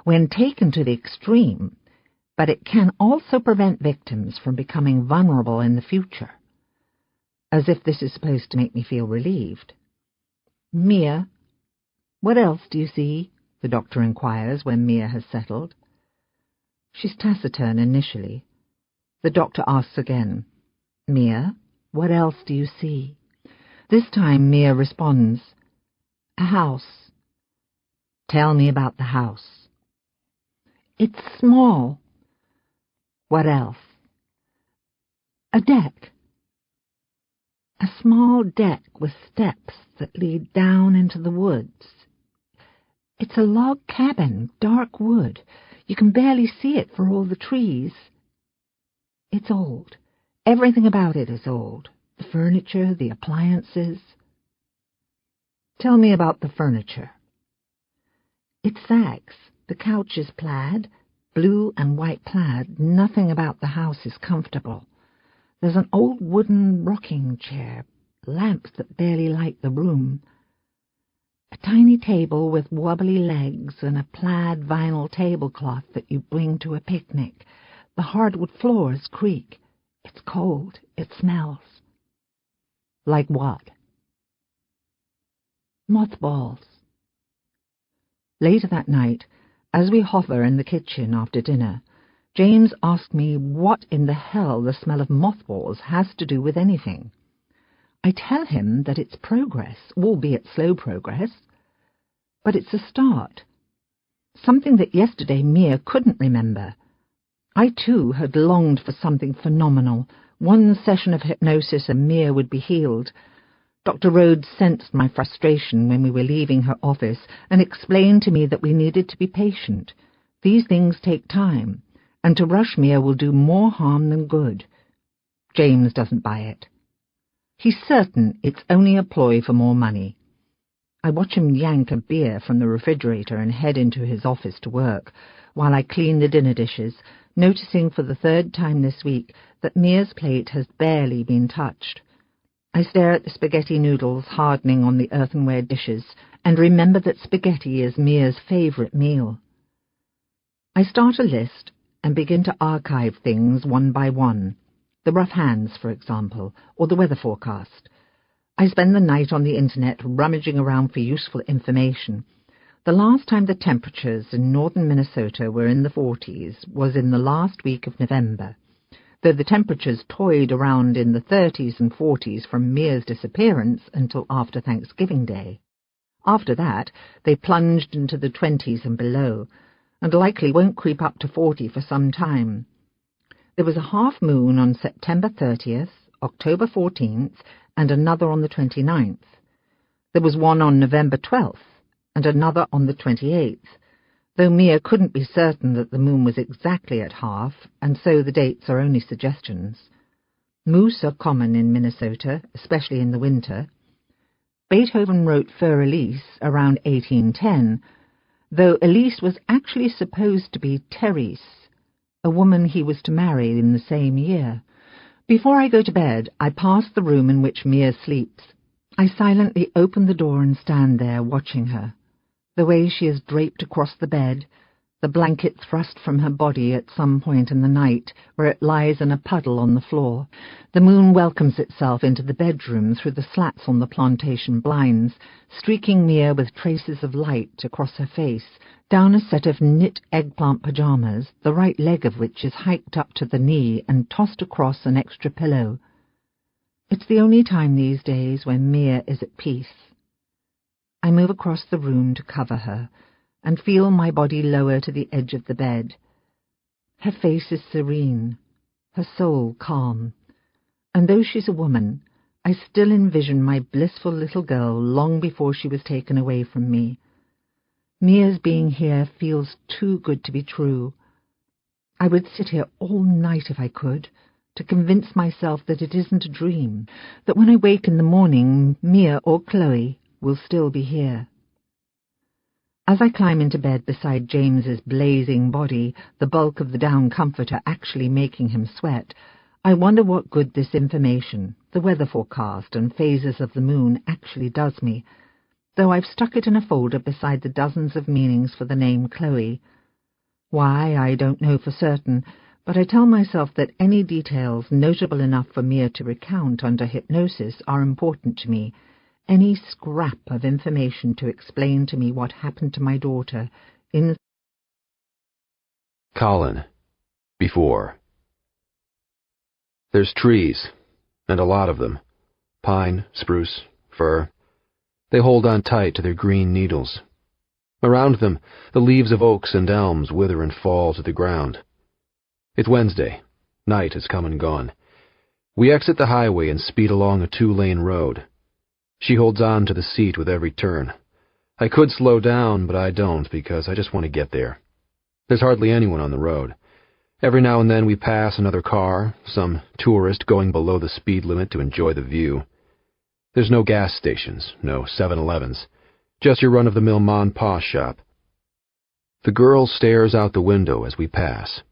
when taken to the extreme, but it can also prevent victims from becoming vulnerable in the future. As if this is supposed to make me feel relieved. "Mia, what else do you see?" the doctor inquires when Mia has settled. She's taciturn initially. The doctor asks again, "Mia, what else do you see?" This time Mia responds, "A house." "Tell me about the house." "It's small." "What else?" "A deck. A small deck with steps that lead down into the woods. It's a log cabin, dark wood. You can barely see it for all the trees. It's old. Everything about it is old. The furniture, the appliances." "Tell me about the furniture." "It sags. The couch is plaid, blue and white plaid. Nothing about the house is comfortable. There's an old wooden rocking chair, lamps that barely light the room. A tiny table with wobbly legs and a plaid vinyl tablecloth that you bring to a picnic. The hardwood floors creak. It's cold. It smells." "Like what?" "Mothballs." Later that night, as we hover in the kitchen after dinner, James asked me what in the hell the smell of mothballs has to do with anything. I tell him that it's progress, albeit slow progress. But it's a start. Something that yesterday Mia couldn't remember. I, too, had longed for something phenomenal. One session of hypnosis and Mia would be healed. Dr. Rhodes sensed my frustration when we were leaving her office and explained to me that we needed to be patient. These things take time, and to rush Mia will do more harm than good. James doesn't buy it. He's certain it's only a ploy for more money. I watch him yank a beer from the refrigerator and head into his office to work, while I clean the dinner dishes, noticing for the third time this week that Mia's plate has barely been touched. I stare at the spaghetti noodles hardening on the earthenware dishes and remember that spaghetti is Mia's favourite meal. I start a list and begin to archive things one by one, the rough hands, for example, or the weather forecast. I spend the night on the internet rummaging around for useful information. The last time the temperatures in northern Minnesota were in the 40s was in the last week of November, though the temperatures toyed around in the 30s and 40s from Mia's disappearance until after Thanksgiving Day. After that, they plunged into the 20s and below, and likely won't creep up to 40 for some time. There was a half moon on September 30th, October 14th, and another on the 29th. There was one on November 12th, and another on the 28th. though Mia couldn't be certain that the moon was exactly at half, and so the dates are only suggestions. Moose are common in Minnesota, especially in the winter. Beethoven wrote Für Elise around 1810, though Elise was actually supposed to be Therese, a woman he was to marry in the same year. Before I go to bed, I pass the room in which Mia sleeps. I silently open the door and stand there watching her. The way she is draped across the bed, the blanket thrust from her body at some point in the night, where it lies in a puddle on the floor. The moon welcomes itself into the bedroom through the slats on the plantation blinds, streaking Mia with traces of light across her face, down a set of knit eggplant pajamas, the right leg of which is hiked up to the knee and tossed across an extra pillow. It's the only time these days when Mia is at peace. I move across the room to cover her, and feel my body lower to the edge of the bed. Her face is serene, her soul calm, and though she's a woman, I still envision my blissful little girl long before she was taken away from me. Mia's being here feels too good to be true. I would sit here all night if I could, to convince myself that it isn't a dream, that when I wake in the morning, Mia or Chloe will still be here. As I climb into bed beside James's blazing body, the bulk of the down comforter actually making him sweat, I wonder what good this information, the weather forecast and phases of the moon, actually does me, though I've stuck it in a folder beside the dozens of meanings for the name Chloe. Why, I don't know for certain, but I tell myself that any details notable enough for Mia to recount under hypnosis are important to me. Any scrap of information to explain to me what happened to my daughter in... Colin. Before. There's trees, and a lot of them. Pine, spruce, fir. They hold on tight to their green needles. Around them, the leaves of oaks and elms wither and fall to the ground. It's Wednesday. Night has come and gone. We exit the highway and speed along a 2-lane road. She holds on to the seat with every turn. I could slow down, but I don't because I just want to get there. There's hardly anyone on the road. Every now and then we pass another car, some tourist going below the speed limit to enjoy the view. There's no gas stations, no 7-Elevens, just your run-of-the-mill ma-and-pa shop. The girl stares out the window as we pass.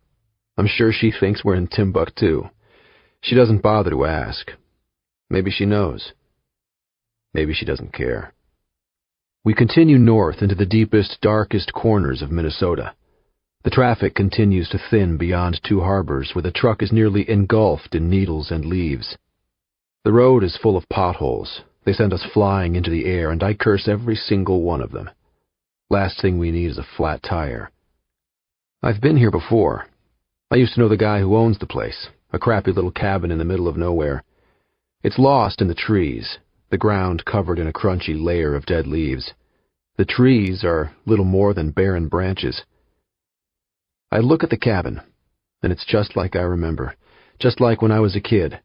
I'm sure she thinks we're in Timbuktu. She doesn't bother to ask. Maybe she knows. Maybe she doesn't care. We continue north into the deepest, darkest corners of Minnesota. The traffic continues to thin beyond Two Harbors, where the truck is nearly engulfed in needles and leaves. The road is full of potholes. They send us flying into the air, and I curse every single one of them. Last thing we need is a flat tire. I've been here before. I used to know the guy who owns the place, a crappy little cabin in the middle of nowhere. It's lost in the trees, the ground covered in a crunchy layer of dead leaves. The trees are little more than barren branches. I look at the cabin, and it's just like I remember, just like when I was a kid.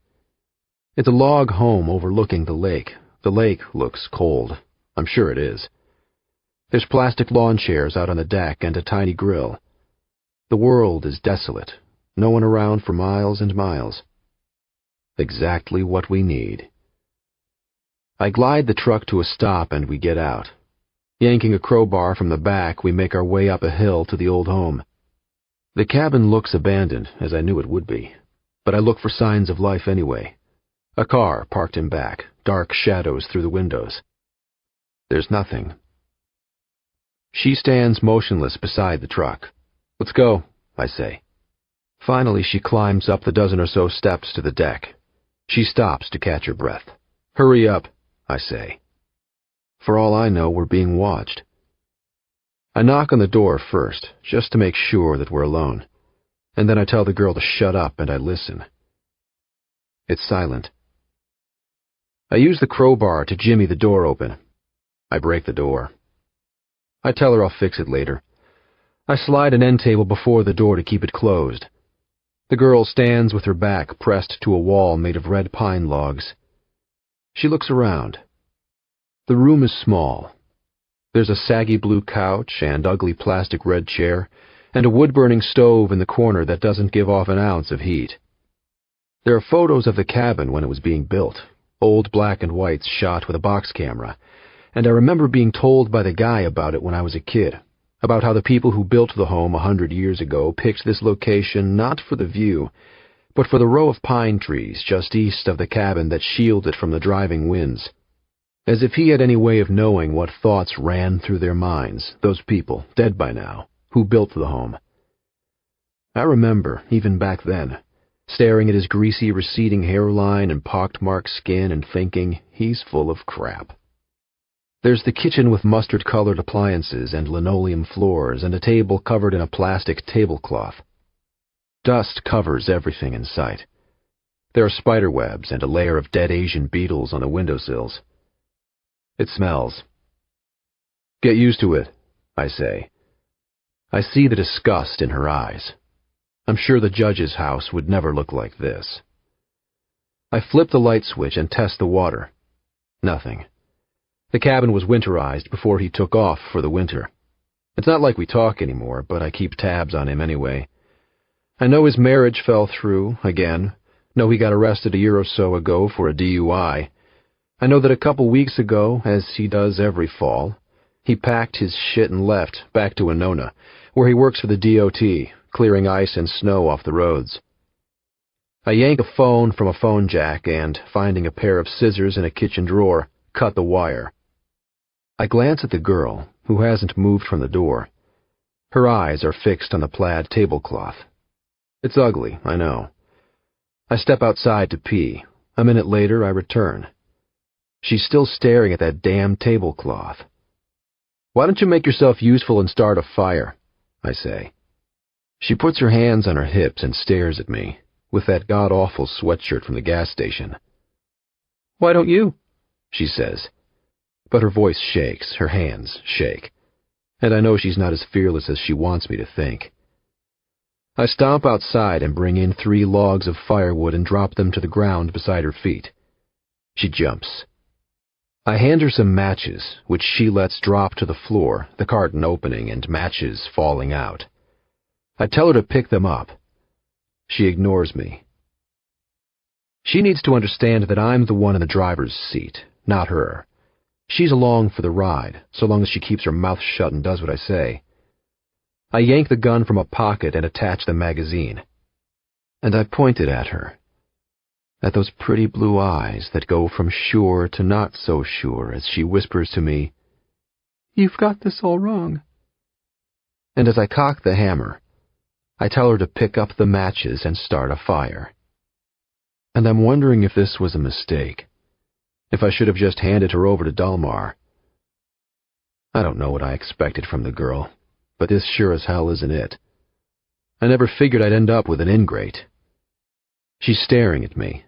It's a log home overlooking the lake. The lake looks cold. I'm sure it is. There's plastic lawn chairs out on the deck and a tiny grill. The world is desolate, no one around for miles and miles. Exactly what we need. I glide the truck to a stop and we get out. Yanking a crowbar from the back, we make our way up a hill to the old home. The cabin looks abandoned, as I knew it would be, but I look for signs of life anyway. A car parked in back, dark shadows through the windows. There's nothing. She stands motionless beside the truck. Let's go, I say. Finally, she climbs up the dozen or so steps to the deck. She stops to catch her breath. Hurry up, I say. For all I know, we're being watched. I knock on the door first, just to make sure that we're alone, and then I tell the girl to shut up and I listen. It's silent. I use the crowbar to jimmy the door open. I break the door. I tell her I'll fix it later. I slide an end table before the door to keep it closed. The girl stands with her back pressed to a wall made of red pine logs. She looks around. The room is small. There's a saggy blue couch and ugly plastic red chair, and a wood-burning stove in the corner that doesn't give off an ounce of heat. There are photos of the cabin when it was being built, old black and whites shot with a box camera, and I remember being told by the guy about it when I was a kid, about how the people who built the home 100 years ago picked this location not for the view, but for the row of pine trees just east of the cabin that shield it from the driving winds. As if he had any way of knowing what thoughts ran through their minds, those people, dead by now, who built the home. I remember, even back then, staring at his greasy, receding hairline and pockmarked skin and thinking, he's full of crap. There's the kitchen with mustard-colored appliances and linoleum floors and a table covered in a plastic tablecloth. Dust covers everything in sight. There are spider webs and a layer of dead Asian beetles on the windowsills. It smells. Get used to it, I say. I see the disgust in her eyes. I'm sure the judge's house would never look like this. I flip the light switch and test the water. Nothing. The cabin was winterized before he took off for the winter. It's not like we talk anymore, but I keep tabs on him anyway. I know his marriage fell through, again. Know he got arrested a year or so ago for a DUI. I know that a couple weeks ago, as he does every fall, he packed his shit and left, back to Winona, where he works for the DOT, clearing ice and snow off the roads. I yank a phone from a phone jack and, finding a pair of scissors in a kitchen drawer, cut the wire. I glance at the girl, who hasn't moved from the door. Her eyes are fixed on the plaid tablecloth. It's ugly, I know. I step outside to pee. A minute later, I return. She's still staring at that damn tablecloth. Why don't you make yourself useful and start a fire? I say. She puts her hands on her hips and stares at me, with that god-awful sweatshirt from the gas station. Why don't you? She says. But her voice shakes, her hands shake, and I know she's not as fearless as she wants me to think. I stomp outside and bring in 3 logs of firewood and drop them to the ground beside her feet. She jumps. I hand her some matches, which she lets drop to the floor, the carton opening and matches falling out. I tell her to pick them up. She ignores me. She needs to understand that I'm the one in the driver's seat, not her. She's along for the ride, so long as she keeps her mouth shut and does what I say. I yank the gun from a pocket and attach the magazine. And I point it at her. At those pretty blue eyes that go from sure to not so sure as she whispers to me, "You've got this all wrong." And as I cock the hammer, I tell her to pick up the matches and start a fire. And I'm wondering if this was a mistake, if I should have just handed her over to Dalmar. I don't know what I expected from the girl, but this sure as hell isn't it. I never figured I'd end up with an ingrate. She's staring at me,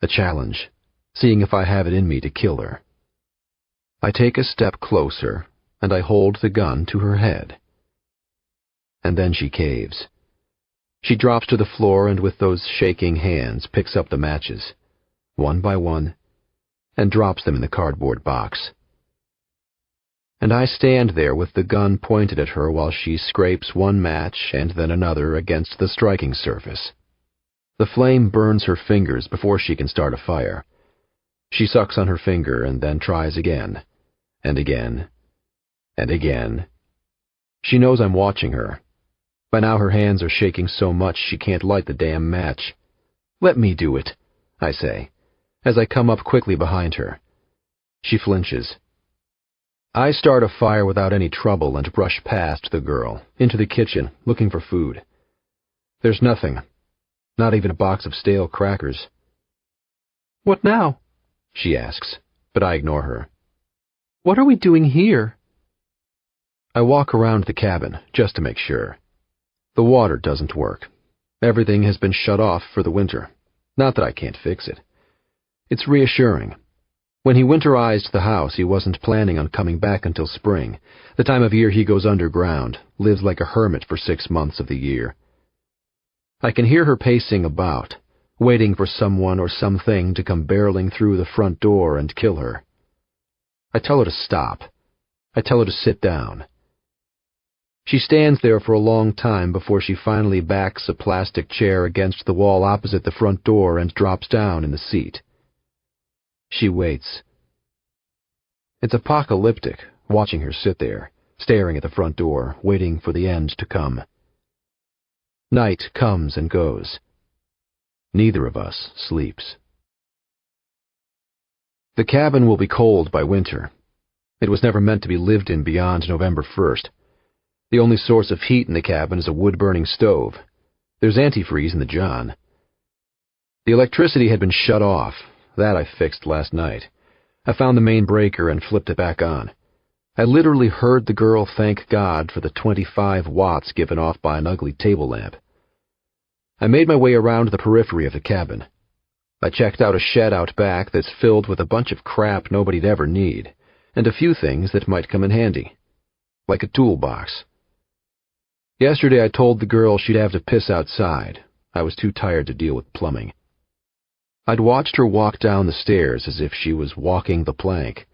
a challenge, seeing if I have it in me to kill her. I take a step closer, and I hold the gun to her head. And then she caves. She drops to the floor and with those shaking hands picks up the matches, one by one, and drops them in the cardboard box. And I stand there with the gun pointed at her while she scrapes one match and then another against the striking surface. The flame burns her fingers before she can start a fire. She sucks on her finger and then tries again, and again, and again. She knows I'm watching her. By now her hands are shaking so much she can't light the damn match. "Let me do it," I say, as I come up quickly behind her. She flinches. I start a fire without any trouble and brush past the girl, into the kitchen, looking for food. There's nothing, not even a box of stale crackers. "What now?" she asks, but I ignore her. "What are we doing here?" I walk around the cabin, just to make sure. The water doesn't work. Everything has been shut off for the winter. Not that I can't fix it. It's reassuring. When he winterized the house, he wasn't planning on coming back until spring, the time of year he goes underground, lives like a hermit for 6 months of the year. I can hear her pacing about, waiting for someone or something to come barreling through the front door and kill her. I tell her to stop. I tell her to sit down. She stands there for a long time before she finally backs a plastic chair against the wall opposite the front door and drops down in the seat. She waits. It's apocalyptic, watching her sit there, staring at the front door, waiting for the end to come. Night comes and goes. Neither of us sleeps. The cabin will be cold by winter. It was never meant to be lived in beyond November 1st. The only source of heat in the cabin is a wood-burning stove. There's antifreeze in the john. The electricity had been shut off. That I fixed last night. I found the main breaker and flipped it back on. I literally heard the girl thank God for the 25 watts given off by an ugly table lamp. I made my way around the periphery of the cabin. I checked out a shed out back that's filled with a bunch of crap nobody'd ever need, and a few things that might come in handy, like a toolbox. Yesterday I told the girl she'd have to piss outside. I was too tired to deal with plumbing. I'd watched her walk down the stairs as if she was walking the plank.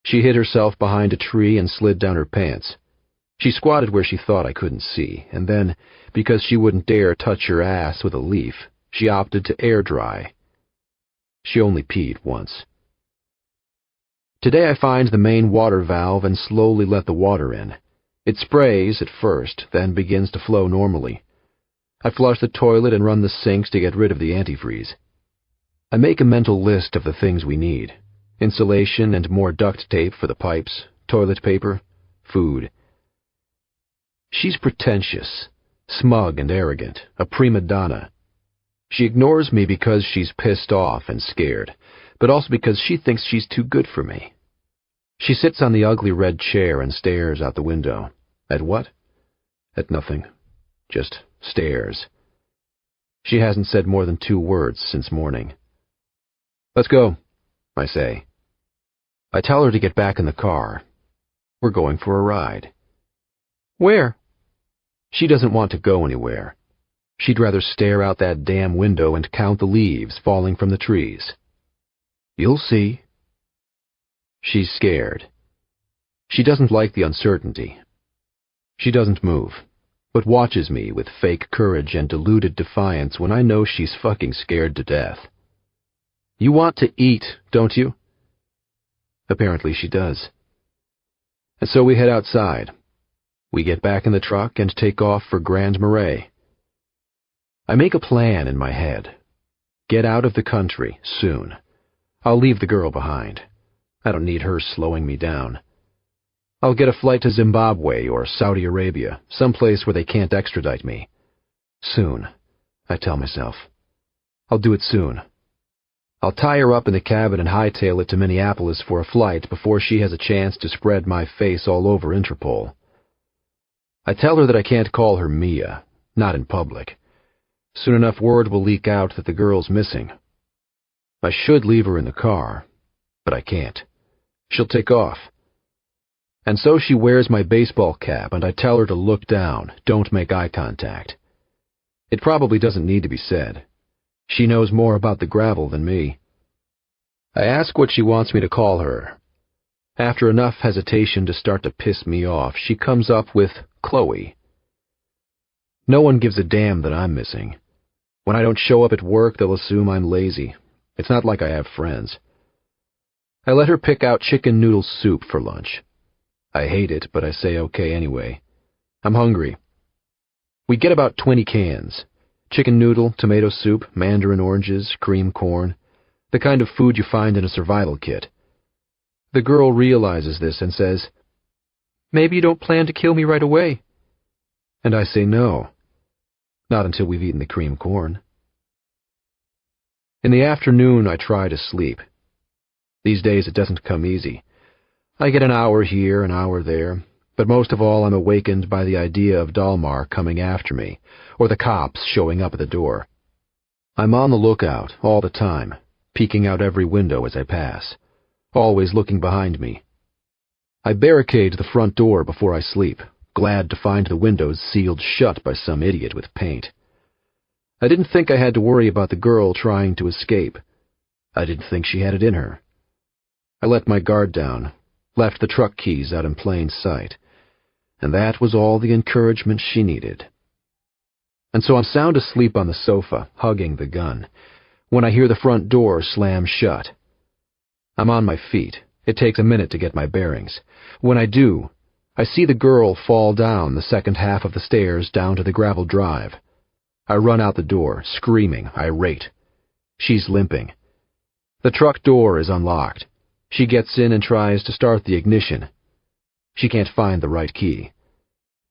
She hid herself behind a tree and slid down her pants. She squatted where she thought I couldn't see, and then, because she wouldn't dare touch her ass with a leaf, she opted to air dry. She only peed once. Today I find the main water valve and slowly let the water in. It sprays at first, then begins to flow normally. I flush the toilet and run the sinks to get rid of the antifreeze. I make a mental list of the things we need: insulation and more duct tape for the pipes, toilet paper, food. She's pretentious, smug and arrogant, a prima donna. She ignores me because she's pissed off and scared, but also because she thinks she's too good for me. She sits on the ugly red chair and stares out the window. At what? At nothing. Just stares. She hasn't said more than 2 words since morning. Let's go, I say. I tell her to get back in the car. We're going for a ride. Where? She doesn't want to go anywhere. She'd rather stare out that damn window and count the leaves falling from the trees. You'll see. She's scared. She doesn't like the uncertainty. She doesn't move, but watches me with fake courage and deluded defiance when I know she's fucking scared to death. You want to eat, don't you? Apparently she does. And so we head outside. We get back in the truck and take off for Grand Marais. I make a plan in my head. Get out of the country, soon. I'll leave the girl behind. I don't need her slowing me down. I'll get a flight to Zimbabwe or Saudi Arabia, someplace where they can't extradite me. Soon, I tell myself. I'll do it soon. I'll tie her up in the cabin and hightail it to Minneapolis for a flight before she has a chance to spread my face all over Interpol. I tell her that I can't call her Mia, not in public. Soon enough word will leak out that the girl's missing. I should leave her in the car, but I can't. She'll take off. And so she wears my baseball cap, and I tell her to look down, don't make eye contact. It probably doesn't need to be said. She knows more about the gravel than me. I ask what she wants me to call her. After enough hesitation to start to piss me off, she comes up with Chloe. No one gives a damn that I'm missing. When I don't show up at work, they'll assume I'm lazy. It's not like I have friends. I let her pick out chicken noodle soup for lunch. I hate it, but I say okay anyway. I'm hungry. We get about 20 cans. Chicken noodle, tomato soup, mandarin oranges, cream corn. The kind of food you find in a survival kit. The girl realizes this and says, "Maybe you don't plan to kill me right away." And I say no. Not until we've eaten the cream corn. In the afternoon, I try to sleep. These days it doesn't come easy. I get an hour here, an hour there, but most of all I'm awakened by the idea of Dalmar coming after me, or the cops showing up at the door. I'm on the lookout all the time, peeking out every window as I pass, always looking behind me. I barricade the front door before I sleep, glad to find the windows sealed shut by some idiot with paint. I didn't think I had to worry about the girl trying to escape. I didn't think she had it in her. I let my guard down, left the truck keys out in plain sight, and that was all the encouragement she needed. And so I'm sound asleep on the sofa, hugging the gun, when I hear the front door slam shut. I'm on my feet. It takes a minute to get my bearings. When I do, I see the girl fall down the second half of the stairs down to the gravel drive. I run out the door, screaming, irate. She's limping. The truck door is unlocked. She gets in and tries to start the ignition. She can't find the right key.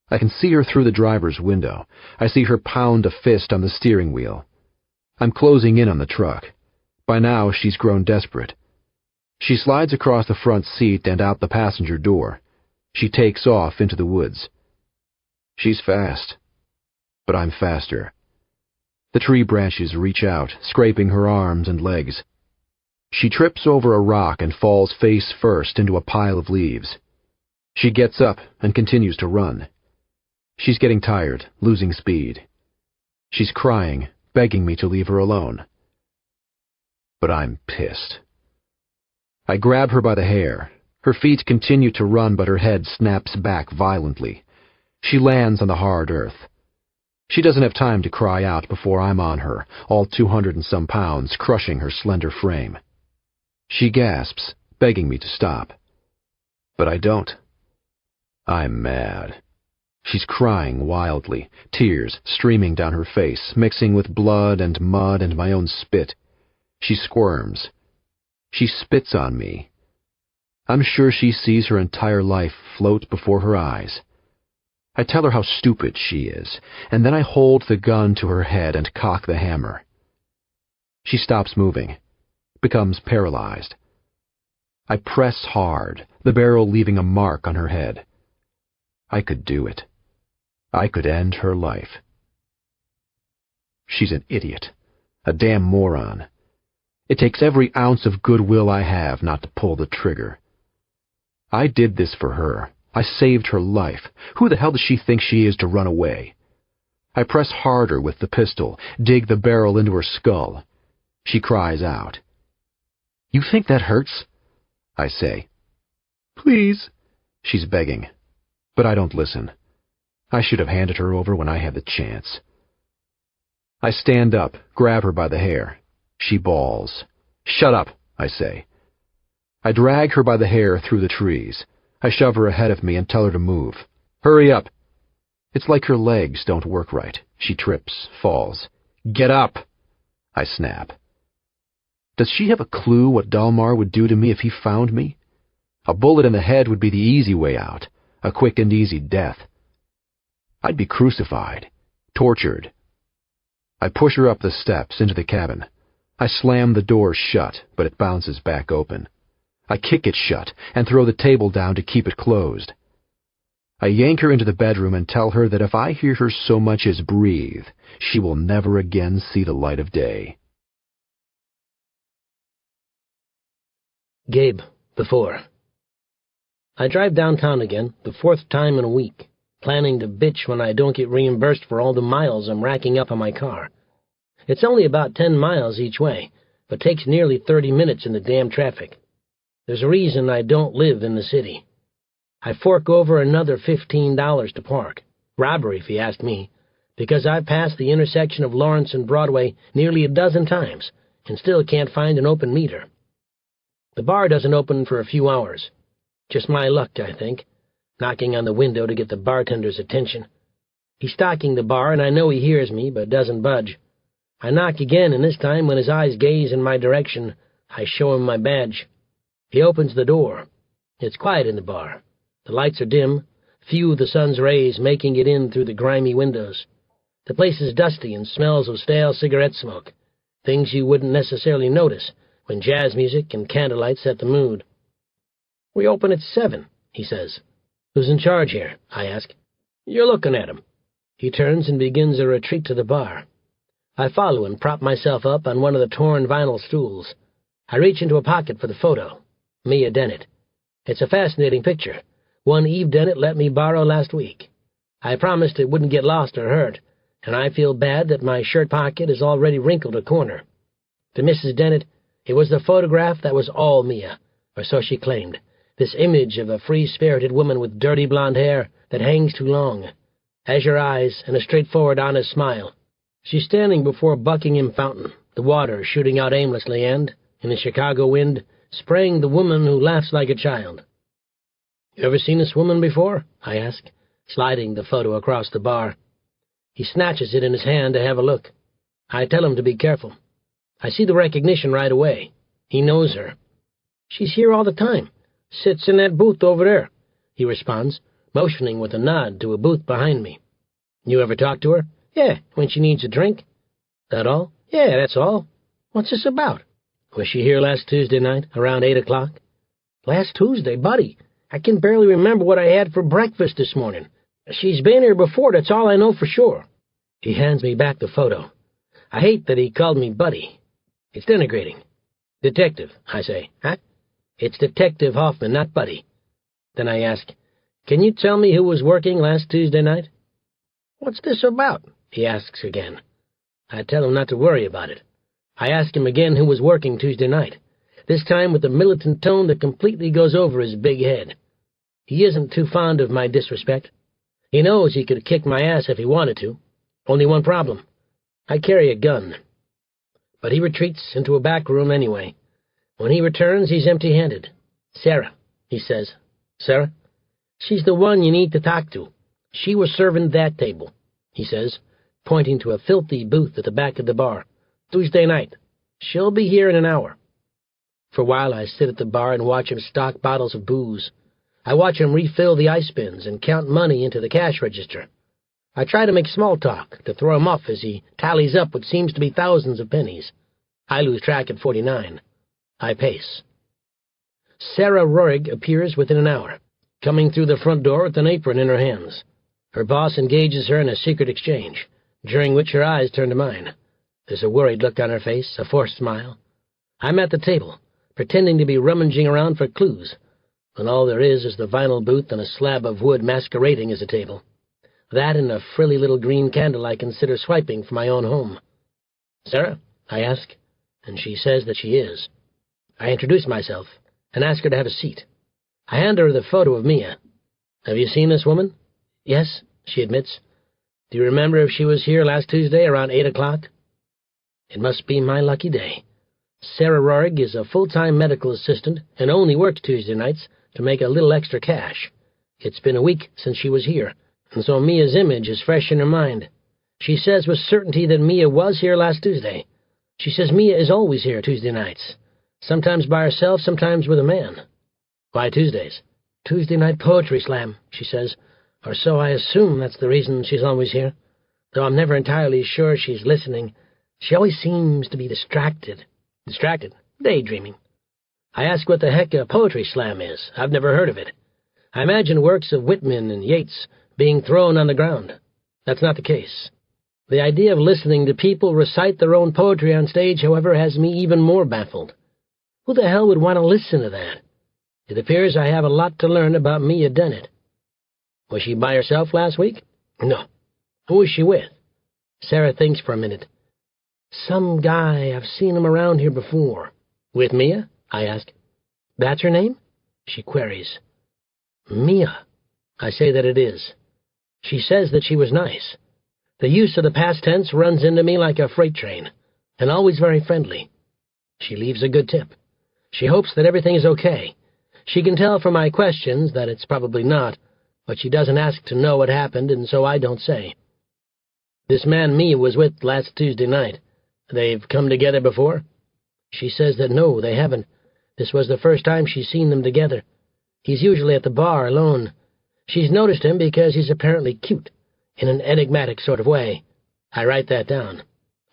I can see her through the driver's window. I see her pound a fist on the steering wheel. I'm closing in on the truck. By now, she's grown desperate. She slides across the front seat and out the passenger door. She takes off into the woods. She's fast, but I'm faster. The tree branches reach out, scraping her arms and legs. She trips over a rock and falls face first into a pile of leaves. She gets up and continues to run. She's getting tired, losing speed. She's crying, begging me to leave her alone. But I'm pissed. I grab her by the hair. Her feet continue to run, but her head snaps back violently. She lands on the hard earth. She doesn't have time to cry out before I'm on her, all 200 and some pounds, crushing her slender frame. She gasps, begging me to stop. But I don't. I'm mad. She's crying wildly, tears streaming down her face, mixing with blood and mud and my own spit. She squirms. She spits on me. I'm sure she sees her entire life float before her eyes. I tell her how stupid she is, and then I hold the gun to her head and cock the hammer. She stops moving, becomes paralyzed. I press hard, the barrel leaving a mark on her head. I could do it. I could end her life. She's an idiot, a damn moron. It takes every ounce of goodwill I have not to pull the trigger. I did this for her. I saved her life. Who the hell does she think she is to run away? I press harder with the pistol, dig the barrel into her skull. She cries out. "You think that hurts?" I say. "Please," she's begging. But I don't listen. I should have handed her over when I had the chance. I stand up, grab her by the hair. She bawls. "Shut up," I say. I drag her by the hair through the trees. I shove her ahead of me and tell her to move. "Hurry up." It's like her legs don't work right. She trips, falls. "Get up," I snap. Does she have a clue what Dalmar would do to me if he found me? A bullet in the head would be the easy way out, a quick and easy death. I'd be crucified, tortured. I push her up the steps into the cabin. I slam the door shut, but it bounces back open. I kick it shut and throw the table down to keep it closed. I yank her into the bedroom and tell her that if I hear her so much as breathe, she will never again see the light of day. Gabe, before. I drive downtown again, the 4th time in a week, planning to bitch when I don't get reimbursed for all the miles I'm racking up on my car. It's only about 10 miles each way, but takes nearly 30 minutes in the damn traffic. There's a reason I don't live in the city. I fork over another $15 to park. Robbery, if you ask me, because I've passed the intersection of Lawrence and Broadway nearly a dozen times and still can't find an open meter. The bar doesn't open for a few hours. Just my luck, I think, knocking on the window to get the bartender's attention. He's stocking the bar, and I know he hears me, but doesn't budge. I knock again, and this time, when his eyes gaze in my direction, I show him my badge. He opens the door. It's quiet in the bar. The lights are dim, few of the sun's rays making it in through the grimy windows. The place is dusty and smells of stale cigarette smoke, things you wouldn't necessarily notice when jazz music and candlelight set the mood. "We open at 7, he says. "Who's in charge here?" I ask. "You're looking at him." He turns and begins a retreat to the bar. I follow and prop myself up on one of the torn vinyl stools. I reach into a pocket for the photo. Mia Dennett. It's a fascinating picture, one Eve Dennett let me borrow last week. I promised it wouldn't get lost or hurt, and I feel bad that my shirt pocket is already wrinkled a corner. To Mrs. Dennett, it was the photograph that was all Mia, or so she claimed, this image of a free-spirited woman with dirty blonde hair that hangs too long, azure eyes, and a straightforward, honest smile. She's standing before Buckingham Fountain, the water shooting out aimlessly and, in the Chicago wind, spraying the woman who laughs like a child. "You ever seen this woman before?" I ask, sliding the photo across the bar. He snatches it in his hand to have a look. I tell him to be careful. I see the recognition right away. He knows her. "She's here all the time. Sits in that booth over there," he responds, motioning with a nod to a booth behind me. "You ever talk to her?" "Yeah, when she needs a drink." "That all?" "Yeah, that's all." "What's this about?" "Was she here last Tuesday night, around 8 o'clock?" "Last Tuesday, buddy? I can barely remember what I had for breakfast this morning. She's been here before, that's all I know for sure." He hands me back the photo. I hate that he called me buddy. It's denigrating. "Detective," I say. "Huh?" "It's Detective Hoffman, not buddy." Then I ask, "Can you tell me who was working last Tuesday night?" "What's this about?" he asks again. I tell him not to worry about it. I ask him again who was working Tuesday night, this time with a militant tone that completely goes over his big head. He isn't too fond of my disrespect. He knows he could kick my ass if he wanted to. Only one problem. I carry a gun. But he retreats into a back room anyway. When he returns, he's empty-handed. "Sarah," he says. "Sarah? She's the one you need to talk to. She was serving that table," he says, pointing to a filthy booth at the back of the bar. "Tuesday night. She'll be here in an hour." For a while I sit at the bar and watch him stock bottles of booze. I watch him refill the ice bins and count money into the cash register. I try to make small talk, to throw him off as he tallies up what seems to be thousands of pennies. I lose track at 49. I pace. Sarah Roerig appears within an hour, coming through the front door with an apron in her hands. Her boss engages her in a secret exchange, during which her eyes turn to mine. There's a worried look on her face, a forced smile. I'm at the table, pretending to be rummaging around for clues, when all there is the vinyl booth and a slab of wood masquerading as a table. That and a frilly little green candle I consider swiping for my own home. "Sarah?" I ask, and she says that she is. I introduce myself and ask her to have a seat. I hand her the photo of Mia. "Have you seen this woman?" "Yes," she admits. "Do you remember if she was here last Tuesday around 8 o'clock? It must be my lucky day. Sarah Roerig is a full-time medical assistant and only works Tuesday nights to make a little extra cash. It's been a week since she was here, and so Mia's image is fresh in her mind. She says with certainty that Mia was here last Tuesday. She says Mia is always here Tuesday nights, sometimes by herself, sometimes with a man." "Why Tuesdays?" "Tuesday night poetry slam," she says, "or so I assume that's the reason she's always here, though I'm never entirely sure she's listening. She always seems to be distracted." "Distracted?" "Daydreaming." I ask what the heck a poetry slam is. I've never heard of it. I imagine works of Whitman and Yeats being thrown on the ground. That's not the case. The idea of listening to people recite their own poetry on stage, however, has me even more baffled. Who the hell would want to listen to that? It appears I have a lot to learn about Mia Dennett. Was she by herself last week? No. Who was she with? Sarah thinks for a minute. Some guy, I've seen him around here before. With Mia? I ask. That's her name? She queries. Mia. I say that it is. She says that she was nice. The use of the past tense runs into me like a freight train, and always very friendly. She leaves a good tip. She hopes that everything is okay. She can tell from my questions that it's probably not, but she doesn't ask to know what happened, and so I don't say. This man Mia was with last Tuesday night. They've come together before? She says that no, they haven't. This was the first time she's seen them together. He's usually at the bar alone. She's noticed him because he's apparently cute, in an enigmatic sort of way. I write that down.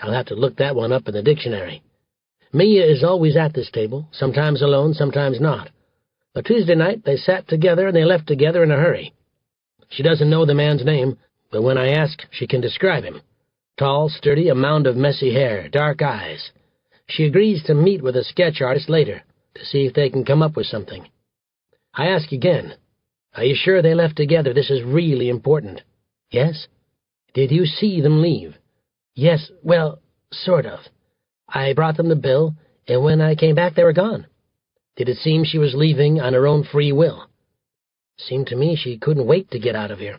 I'll have to look that one up in the dictionary. Mia is always at this table, sometimes alone, sometimes not. But Tuesday night they sat together and they left together in a hurry. She doesn't know the man's name, but when I ask, she can describe him. Tall, sturdy, a mound of messy hair, dark eyes. She agrees to meet with a sketch artist later to see if they can come up with something. I ask again, are you sure they left together? This is really important. Yes? Did you see them leave? Yes, well, sort of. I brought them the bill, and when I came back they were gone. Did it seem she was leaving on her own free will? Seemed to me she couldn't wait to get out of here.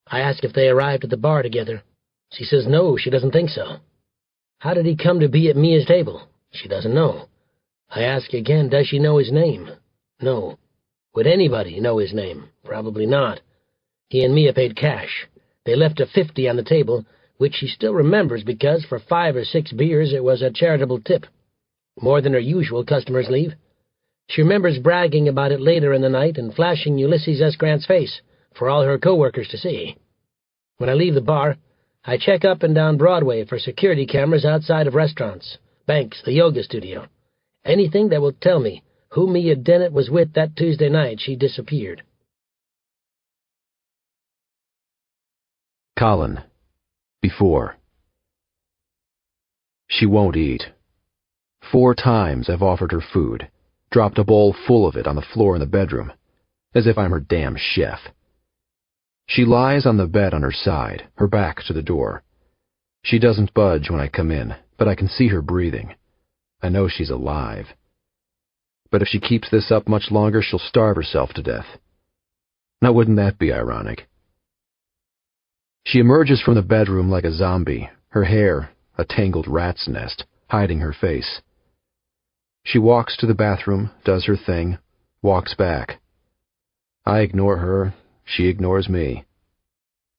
I asked if they arrived at the bar together. She says no, she doesn't think so. How did he come to be at Mia's table? She doesn't know. I ask again, does she know his name? No. Would anybody know his name? Probably not. He and Mia paid cash. They left a 50 on the table, which she still remembers because for 5 or 6 beers it was a charitable tip. More than her usual customers leave. She remembers bragging about it later in the night and flashing Ulysses S. Grant's face for all her co-workers to see. When I leave the bar, I check up and down Broadway for security cameras outside of restaurants, banks, the yoga studio. Anything that will tell me who Mia Dennett was with that Tuesday night she disappeared. Colin. Before. She won't eat. 4 times I've offered her food, dropped a bowl full of it on the floor in the bedroom, as if I'm her damn chef. She lies on the bed on her side, her back to the door. She doesn't budge when I come in, but I can see her breathing. I know she's alive. But if she keeps this up much longer, she'll starve herself to death. Now wouldn't that be ironic? She emerges from the bedroom like a zombie, her hair a tangled rat's nest, hiding her face. She walks to the bathroom, does her thing, walks back. I ignore her, she ignores me.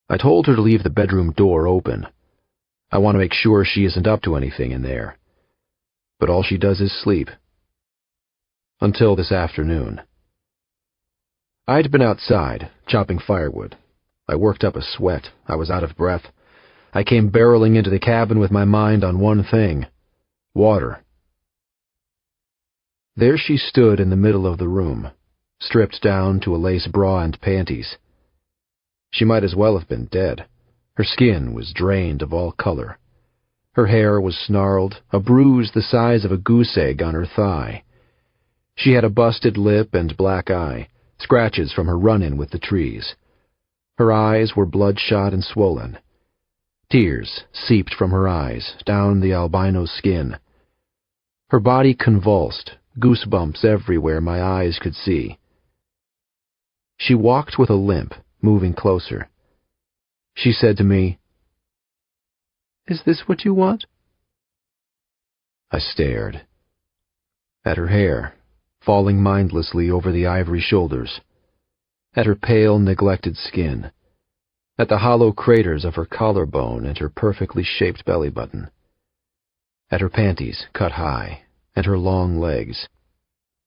I told her to leave the bedroom door open. I want to make sure she isn't up to anything in there. But all she does is sleep. Until this afternoon. I'd been outside, chopping firewood. I worked up a sweat. I was out of breath. I came barreling into the cabin with my mind on one thing: water. There she stood in the middle of the room, stripped down to a lace bra and panties. She might as well have been dead. Her skin was drained of all color. Her hair was snarled, a bruise the size of a goose egg on her thigh. She had a busted lip and black eye, scratches from her run-in with the trees. Her eyes were bloodshot and swollen. Tears seeped from her eyes, down the albino skin. Her body convulsed, goosebumps everywhere my eyes could see. She walked with a limp, moving closer. She said to me, "Is this what you want?" I stared. At her hair, falling mindlessly over the ivory shoulders. At her pale, neglected skin. At the hollow craters of her collarbone and her perfectly shaped belly button. At her panties, cut high, and her long legs.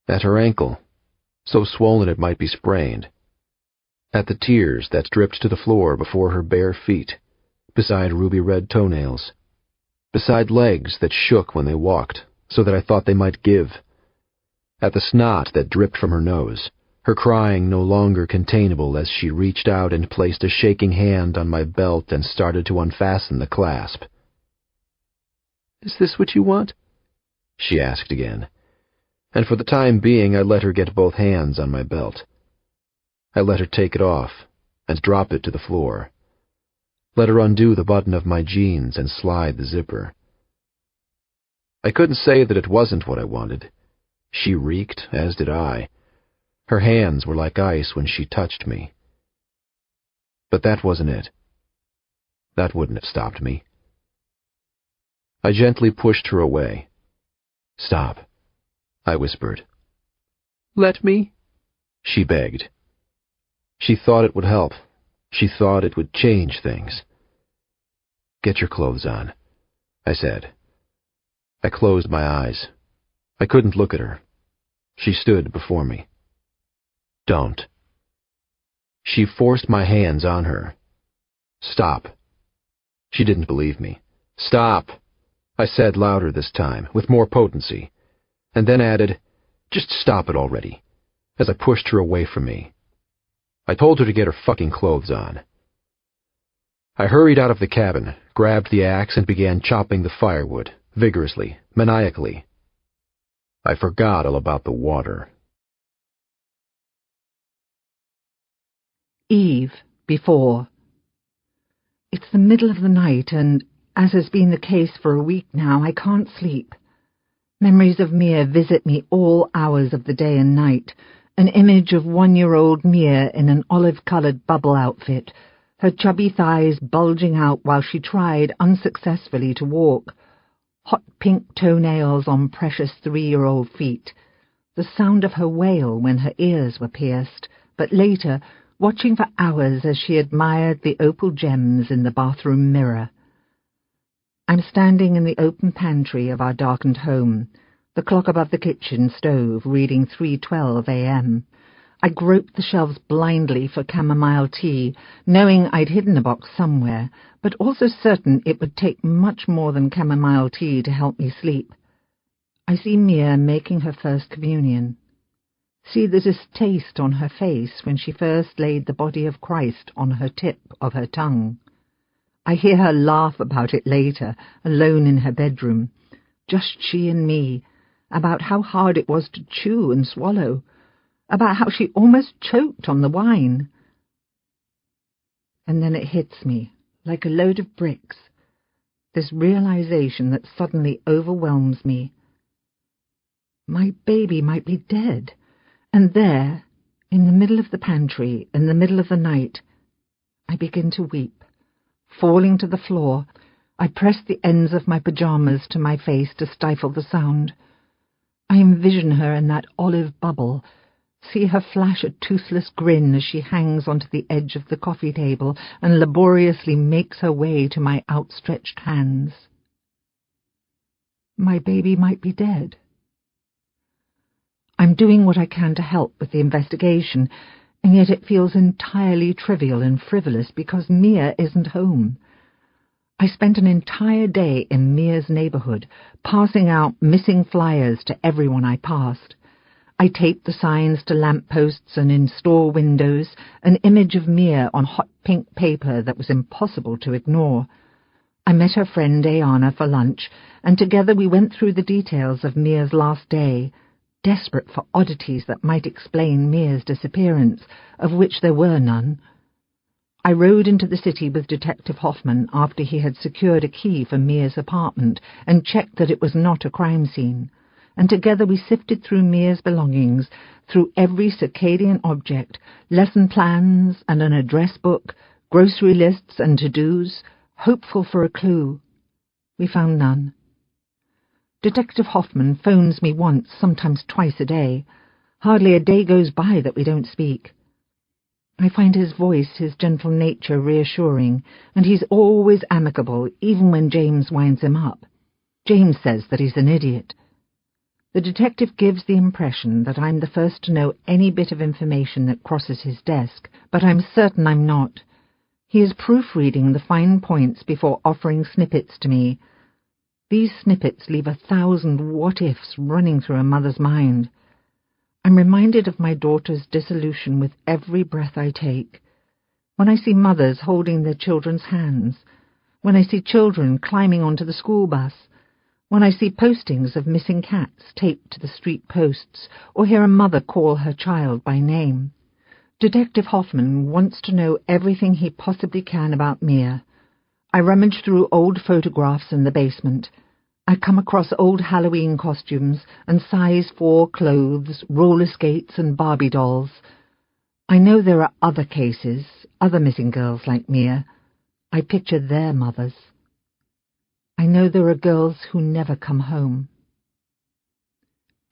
At her ankle, so swollen it might be sprained. At the tears that dripped to the floor before her bare feet, beside ruby-red toenails. Beside legs that shook when they walked, so that I thought they might give. At the snot that dripped from her nose, her crying no longer containable as she reached out and placed a shaking hand on my belt and started to unfasten the clasp. "Is this what you want?" she asked again, and for the time being I let her get both hands on my belt. I let her take it off and drop it to the floor. Let her undo the button of my jeans and slide the zipper. I couldn't say that it wasn't what I wanted. She reeked, as did I. Her hands were like ice when she touched me. But that wasn't it. That wouldn't have stopped me. I gently pushed her away. "Stop," I whispered. "Let me," she begged. She thought it would help. She thought it would change things. "Get your clothes on," I said. I closed my eyes. I couldn't look at her. She stood before me. "Don't." She forced my hands on her. "Stop." She didn't believe me. "Stop," I said louder this time, with more potency, and then added, "Just stop it already," as I pushed her away from me. I told her to get her fucking clothes on. I hurried out of the cabin, grabbed the axe, and began chopping the firewood, vigorously, maniacally. I forgot all about the water. Eve, before. It's the middle of the night, and, as has been the case for a week now, I can't sleep. Memories of Mia visit me all hours of the day and night. An image of 1-year-old Mia in an olive-coloured bubble outfit, her chubby thighs bulging out while she tried unsuccessfully to walk, hot pink toenails on precious 3-year-old feet, the sound of her wail when her ears were pierced, but later, watching for hours as she admired the opal gems in the bathroom mirror. I'm standing in the open pantry of our darkened home, the clock above the kitchen stove reading 3:12 a.m. I groped the shelves blindly for chamomile tea, knowing I'd hidden a box somewhere, but also certain it would take much more than chamomile tea to help me sleep. I see Mia making her first communion. See the distaste on her face when she first laid the body of Christ on her tip of her tongue. I hear her laugh about it later, alone in her bedroom, just she and me, about how hard it was to chew and swallow, about how she almost choked on the wine. And then it hits me, like a load of bricks, this realization that suddenly overwhelms me. My baby might be dead, and there, in the middle of the pantry, in the middle of the night, I begin to weep. Falling to the floor, I press the ends of my pajamas to my face to stifle the sound. I envision her in that olive bubble, see her flash a toothless grin as she hangs onto the edge of the coffee table and laboriously makes her way to my outstretched hands. My baby might be dead. I'm doing what I can to help with the investigation, and yet it feels entirely trivial and frivolous because Mia isn't home. I spent an entire day in Mia's neighborhood, passing out missing flyers to everyone I passed. I taped the signs to lampposts and in store windows, an image of Mia on hot pink paper that was impossible to ignore. I met her friend Ayana for lunch, and together we went through the details of Mia's last day, desperate for oddities that might explain Mia's disappearance, of which there were none. I rode into the city with Detective Hoffman after he had secured a key for Mia's apartment and checked that it was not a crime scene, and together we sifted through Mia's belongings, through every circadian object, lesson plans and an address book, grocery lists and to-dos, hopeful for a clue. We found none. Detective Hoffman phones me once, sometimes twice a day. Hardly a day goes by that we don't speak. I find his voice, his gentle nature reassuring, and he's always amicable, even when James winds him up. James says that he's an idiot. The detective gives the impression that I'm the first to know any bit of information that crosses his desk, but I'm certain I'm not. He is proofreading the fine points before offering snippets to me. These snippets leave 1,000 what-ifs running through a mother's mind. I'm reminded of my daughter's dissolution with every breath I take. When I see mothers holding their children's hands, when I see children climbing onto the school bus, when I see postings of missing cats taped to the street posts, or hear a mother call her child by name. Detective Hoffman wants to know everything he possibly can about Mia. I rummage through old photographs in the basement. I come across old Halloween costumes and size 4 clothes, roller skates and Barbie dolls. I know there are other cases, other missing girls like Mia. I picture their mothers. I know there are girls who never come home.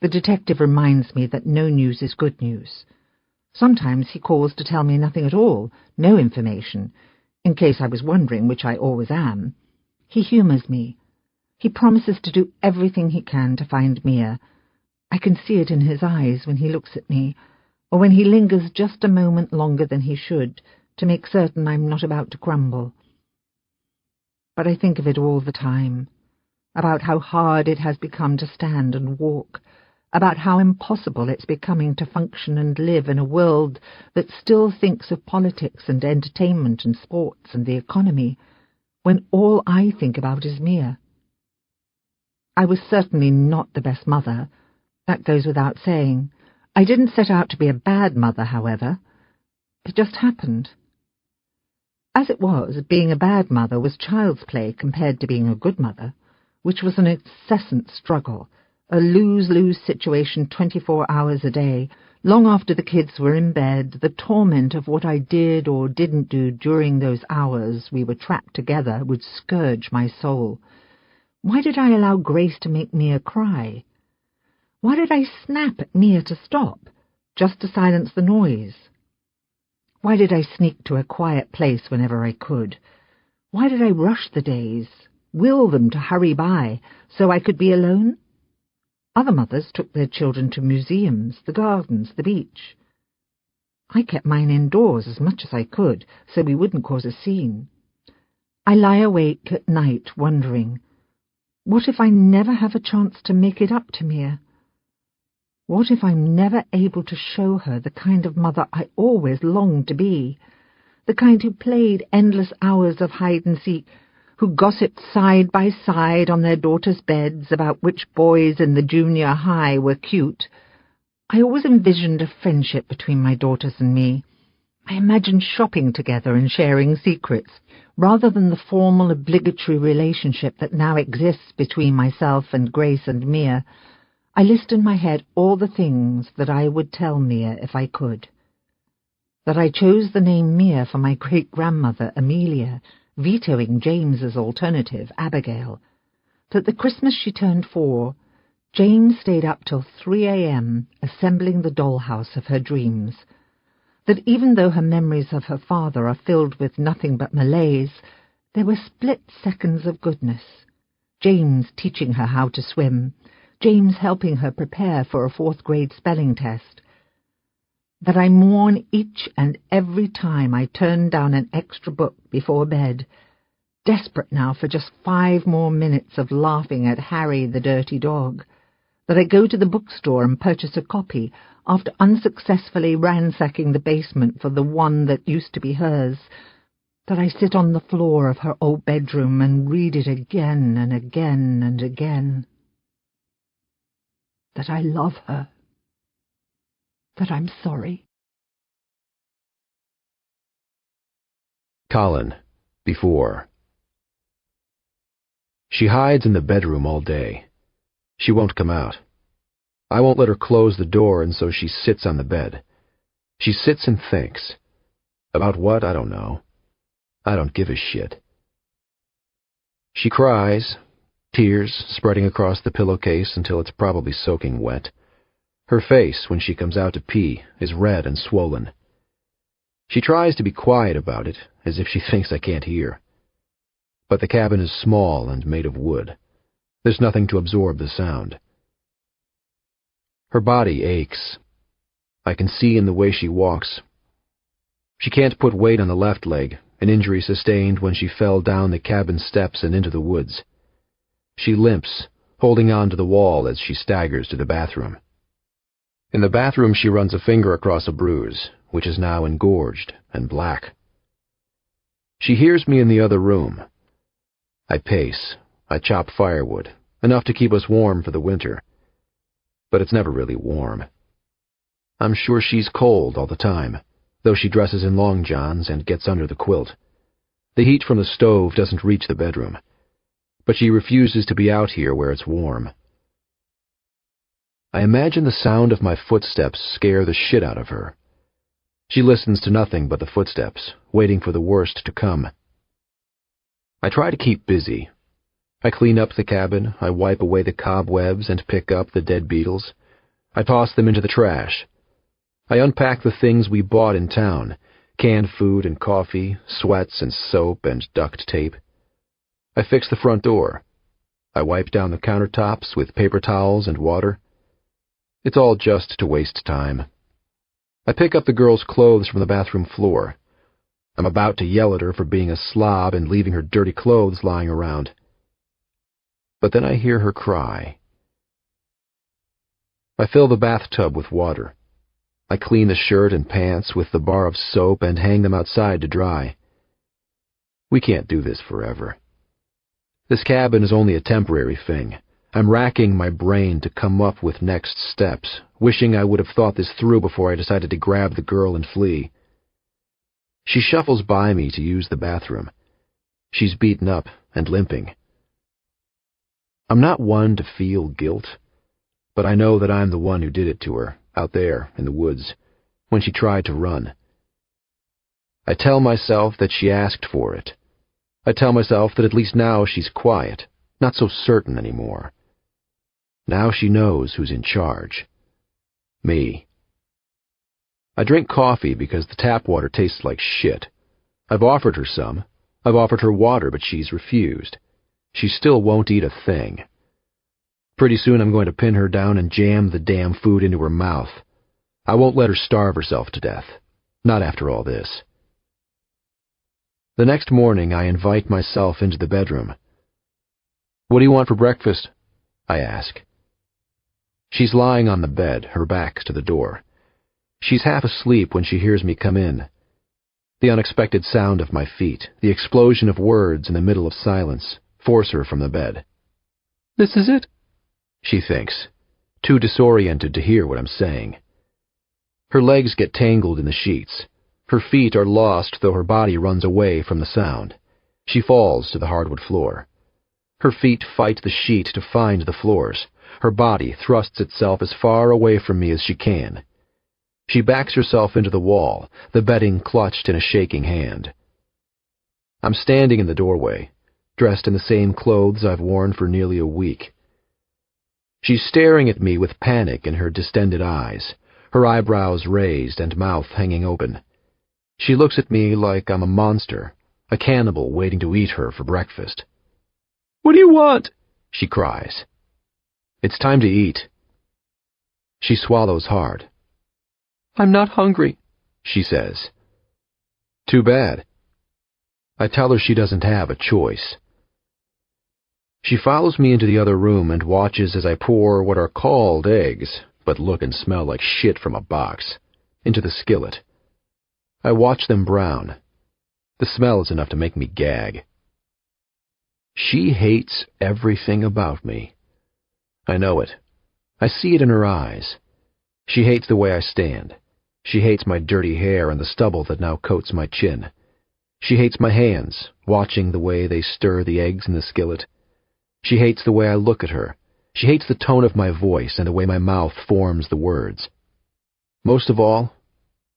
The detective reminds me that no news is good news. Sometimes he calls to tell me nothing at all, no information, in case I was wondering, which I always am. He humours me. He promises to do everything he can to find Mia. I can see it in his eyes when he looks at me, or when he lingers just a moment longer than he should, to make certain I'm not about to crumble. But I think of it all the time, about how hard it has become to stand and walk, about how impossible it's becoming to function and live in a world that still thinks of politics and entertainment and sports and the economy, when all I think about is Mia. I was certainly not the best mother. That goes without saying. I didn't set out to be a bad mother, however. It just happened. As it was, being a bad mother was child's play compared to being a good mother, which was an incessant struggle, a lose-lose situation 24 hours a day. Long after the kids were in bed, the torment of what I did or didn't do during those hours we were trapped together would scourge my soul. Why did I allow Grace to make Mia cry? Why did I snap at Mia to stop, just to silence the noise? Why did I sneak to a quiet place whenever I could? Why did I rush the days, will them to hurry by, so I could be alone? Other mothers took their children to museums, the gardens, the beach. I kept mine indoors as much as I could, so we wouldn't cause a scene. I lie awake at night wondering, what if I never have a chance to make it up to Mia? What if I'm never able to show her the kind of mother I always longed to be, the kind who played endless hours of hide-and-seek, who gossiped side by side on their daughters' beds about which boys in the junior high were cute? I always envisioned a friendship between my daughters and me. I imagined shopping together and sharing secrets, rather than the formal obligatory relationship that now exists between myself and Grace and Mia. I list in my head all the things that I would tell Mia if I could. That I chose the name Mia for my great-grandmother, Amelia, vetoing James's alternative, Abigail. That the Christmas she turned 4, James stayed up till 3 a.m. assembling the dollhouse of her dreams. That even though her memories of her father are filled with nothing but malaise, there were split seconds of goodness. James teaching her how to swim, James helping her prepare for a 4th-grade spelling test. That I mourn each and every time I turn down an extra book before bed, desperate now for just 5 more minutes of laughing at Harry the dirty dog. That I go to the bookstore and purchase a copy after unsuccessfully ransacking the basement for the one that used to be hers. That I sit on the floor of her old bedroom and read it again and again and again. That I love her. That I'm sorry. Colin, before. She hides in the bedroom all day. She won't come out. I won't let her close the door, and so she sits on the bed. She sits and thinks. About what, I don't know. I don't give a shit. She cries, tears spreading across the pillowcase until it's probably soaking wet. Her face, when she comes out to pee, is red and swollen. She tries to be quiet about it, as if she thinks I can't hear. But the cabin is small and made of wood. There's nothing to absorb the sound. Her body aches. I can see in the way she walks. She can't put weight on the left leg, an injury sustained when she fell down the cabin steps and into the woods. She limps, holding on to the wall as she staggers to the bathroom. In the bathroom she runs a finger across a bruise, which is now engorged and black. She hears me in the other room. I pace. I chop firewood, enough to keep us warm for the winter. But it's never really warm. I'm sure she's cold all the time, though she dresses in long johns and gets under the quilt. The heat from the stove doesn't reach the bedroom, but she refuses to be out here where it's warm. I imagine the sound of my footsteps scare the shit out of her. She listens to nothing but the footsteps, waiting for the worst to come. I try to keep busy. I clean up the cabin, I wipe away the cobwebs and pick up the dead beetles. I toss them into the trash. I unpack the things we bought in town, canned food and coffee, sweats and soap and duct tape. I fix the front door. I wipe down the countertops with paper towels and water. It's all just to waste time. I pick up the girl's clothes from the bathroom floor. I'm about to yell at her for being a slob and leaving her dirty clothes lying around. But then I hear her cry. I fill the bathtub with water. I clean the shirt and pants with the bar of soap and hang them outside to dry. We can't do this forever. This cabin is only a temporary thing. I'm racking my brain to come up with next steps, wishing I would have thought this through before I decided to grab the girl and flee. She shuffles by me to use the bathroom. She's beaten up and limping. I'm not one to feel guilt. but I know that I'm the one who did it to her, out there in the woods, when she tried to run. I tell myself that she asked for it. I tell myself that at least now she's quiet, not so certain anymore. Now she knows who's in charge. Me. I drink coffee because the tap water tastes like shit. I've offered her some. I've offered her water, but she's refused. She still won't eat a thing. Pretty soon I'm going to pin her down and jam the damn food into her mouth. I won't let her starve herself to death. Not after all this. The next morning I invite myself into the bedroom. "What do you want for breakfast?" I ask. She's lying on the bed, her back to the door. She's half asleep when she hears me come in. The unexpected sound of my feet, the explosion of words in the middle of silence, force her from the bed. "This is it?" she thinks, too disoriented to hear what I'm saying. Her legs get tangled in the sheets. Her feet are lost, though her body runs away from the sound. She falls to the hardwood floor. Her feet fight the sheet to find the floors. Her body thrusts itself as far away from me as she can. She backs herself into the wall, the bedding clutched in a shaking hand. I'm standing in the doorway, dressed in the same clothes I've worn for nearly a week. She's staring at me with panic in her distended eyes, her eyebrows raised and mouth hanging open. She looks at me like I'm a monster, a cannibal waiting to eat her for breakfast. "What do you want?" she cries. "It's time to eat." She swallows hard. "I'm not hungry," she says. Too bad. I tell her she doesn't have a choice. She follows me into the other room and watches as I pour what are called eggs, but look and smell like shit from a box, into the skillet. I watch them brown. The smell is enough to make me gag. She hates everything about me. I know it. I see it in her eyes. She hates the way I stand. She hates my dirty hair and the stubble that now coats my chin. She hates my hands, watching the way they stir the eggs in the skillet. She hates the way I look at her. She hates the tone of my voice and the way my mouth forms the words. Most of all,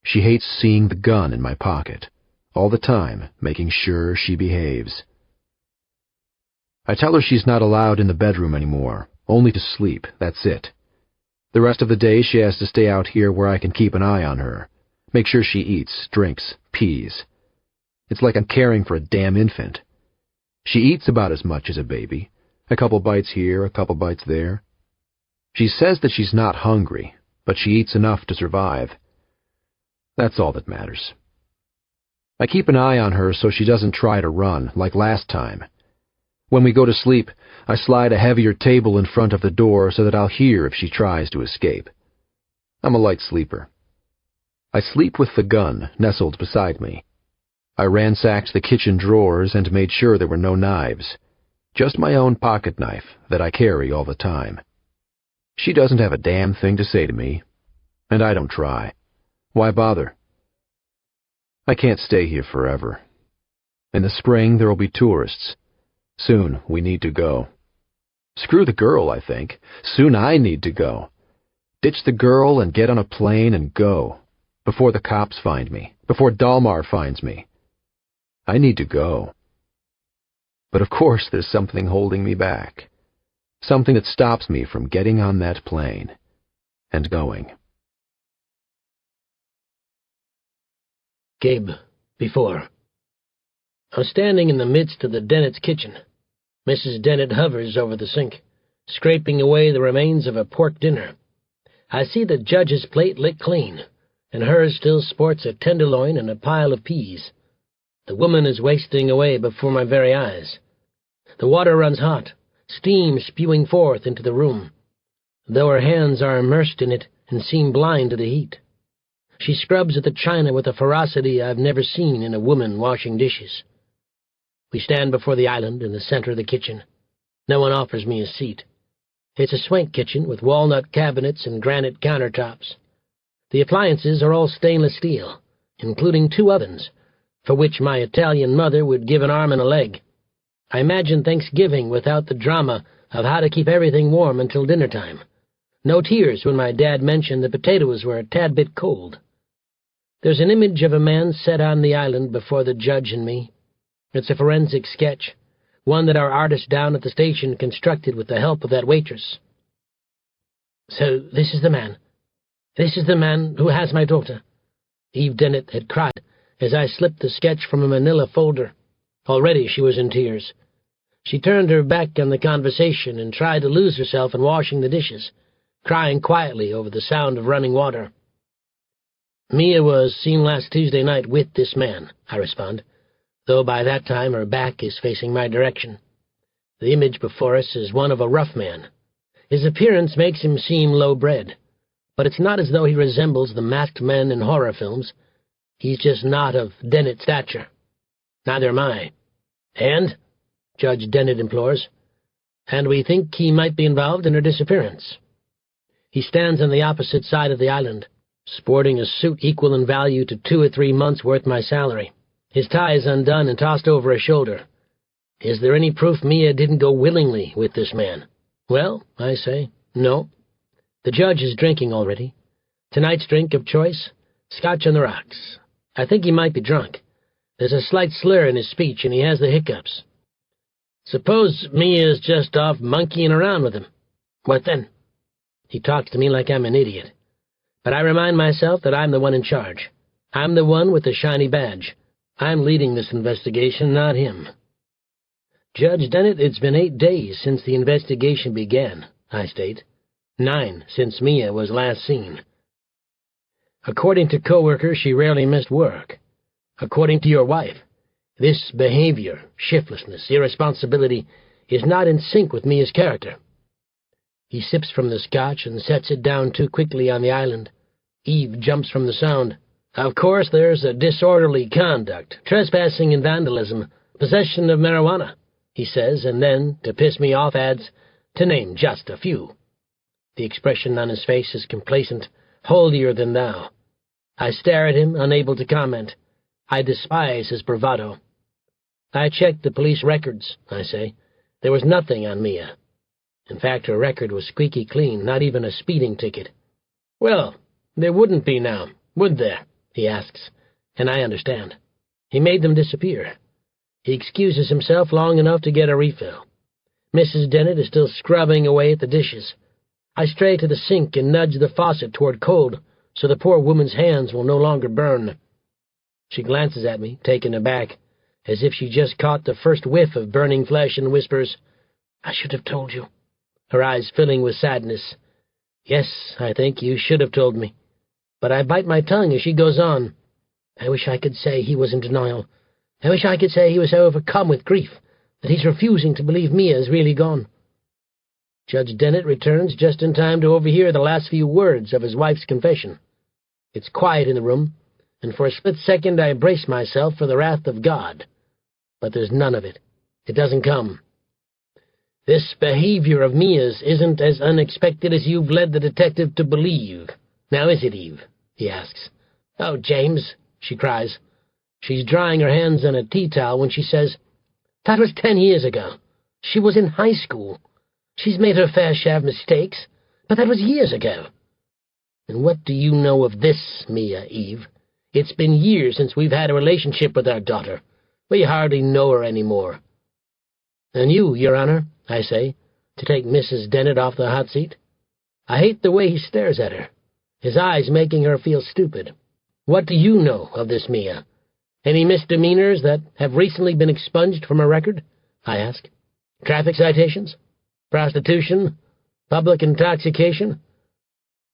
she hates seeing the gun in my pocket, all the time making sure she behaves. I tell her she's not allowed in the bedroom anymore, only to sleep, that's it. The rest of the day she has to stay out here where I can keep an eye on her, make sure she eats, drinks, pees. It's like I'm caring for a damn infant. She eats about as much as a baby, a couple bites here, a couple bites there. She says that she's not hungry, but she eats enough to survive. That's all that matters. I keep an eye on her so she doesn't try to run, like last time. When we go to sleep, I slide a heavier table in front of the door so that I'll hear if she tries to escape. I'm a light sleeper. I sleep with the gun nestled beside me. I ransacked the kitchen drawers and made sure there were no knives, just my own pocket knife that I carry all the time. She doesn't have a damn thing to say to me, and I don't try. Why bother? I can't stay here forever. In the spring there will be tourists. Soon we need to go. Screw the girl, I think. Soon I need to go. Ditch the girl and get on a plane and go. Before the cops find me. Before Dalmar finds me. I need to go. But of course there's something holding me back. Something that stops me from getting on that plane and going. Gabe, before. I'm standing in the midst of the Dennett's kitchen. Mrs. Dennett hovers over the sink, scraping away the remains of a pork dinner. I see the judge's plate licked clean, and hers still sports a tenderloin and a pile of peas. The woman is wasting away before my very eyes. The water runs hot, steam spewing forth into the room, though her hands are immersed in it and seem blind to the heat. She scrubs at the china with a ferocity I've never seen in a woman washing dishes. We stand before the island in the center of the kitchen. No one offers me a seat. It's a swank kitchen with walnut cabinets and granite countertops. The appliances are all stainless steel, including 2 ovens, for which my Italian mother would give an arm and a leg. I imagine Thanksgiving without the drama of how to keep everything warm until dinner time. No tears when my dad mentioned the potatoes were a tad bit cold. There's an image of a man set on the island before the judge and me. It's a forensic sketch, one that our artist down at the station constructed with the help of that waitress. So this is the man. This is the man who has my daughter. Eve Dennett had cried as I slipped the sketch from a manila folder. Already she was in tears. She turned her back on the conversation and tried to lose herself in washing the dishes, crying quietly over the sound of running water. Mia was seen last Tuesday night with this man, I respond, though by that time her back is facing my direction. The image before us is one of a rough man. His appearance makes him seem low-bred, but it's not as though he resembles the masked men in horror films. He's just not of Dennett stature. Neither am I. And, Judge Dennett implores, and we think he might be involved in her disappearance. He stands on the opposite side of the island, sporting a suit equal in value to 2 or 3 months' worth my salary. His tie is undone and tossed over his shoulder. Is there any proof Mia didn't go willingly with this man? Well, I say, no. The judge is drinking already. Tonight's drink of choice, scotch on the rocks. I think he might be drunk. There's a slight slur in his speech, and he has the hiccups. Suppose Mia's just off monkeying around with him. What then? He talks to me like I'm an idiot. But I remind myself that I'm the one in charge. I'm the one with the shiny badge. I'm leading this investigation, not him. Judge Dennett, it's been 8 days since the investigation began, I state. 9 since Mia was last seen. According to co-workers, she rarely missed work. According to your wife, this behavior, shiftlessness, irresponsibility, is not in sync with Mia's character. He sips from the scotch and sets it down too quickly on the island. Eve jumps from the sound. Of course, there's a disorderly conduct, trespassing and vandalism, possession of marijuana, he says, and then, to piss me off, adds, to name just a few. The expression on his face is complacent, holier than thou. I stare at him, unable to comment. I despise his bravado. I checked the police records, I say. There was nothing on Mia. In fact, her record was squeaky clean, not even a speeding ticket. Well, there wouldn't be now, would there? He asks, and I understand. He made them disappear. He excuses himself long enough to get a refill. Mrs. Dennett is still scrubbing away at the dishes. I stray to the sink and nudge the faucet toward cold, so the poor woman's hands will no longer burn. She glances at me, taken aback, as if she just caught the first whiff of burning flesh, and whispers, I should have told you. Her eyes filling with sadness. Yes, I think you should have told me. But I bite my tongue as she goes on. I wish I could say he was in denial. I wish I could say he was so overcome with grief that he's refusing to believe Mia is really gone. Judge Dennett returns just in time to overhear the last few words of his wife's confession. It's quiet in the room, and for a split second I brace myself for the wrath of God. But there's none of it. It doesn't come. This behavior of Mia's isn't as unexpected as you've led the detective to believe. Now is it, Eve? He asks. Oh, James, she cries. She's drying her hands on a tea towel when she says, That was 10 years ago. She was in high school. She's made her fair share of mistakes, but that was years ago. And what do you know of this, Mia, Eve? It's been years since we've had a relationship with our daughter. We hardly know her anymore. And you, Your Honor, I say, to take Mrs. Dennett off the hot seat. I hate the way he stares at her, his eyes making her feel stupid. What do you know of this Mia? Any misdemeanors that have recently been expunged from her record? I ask. Traffic citations? Prostitution? Public intoxication?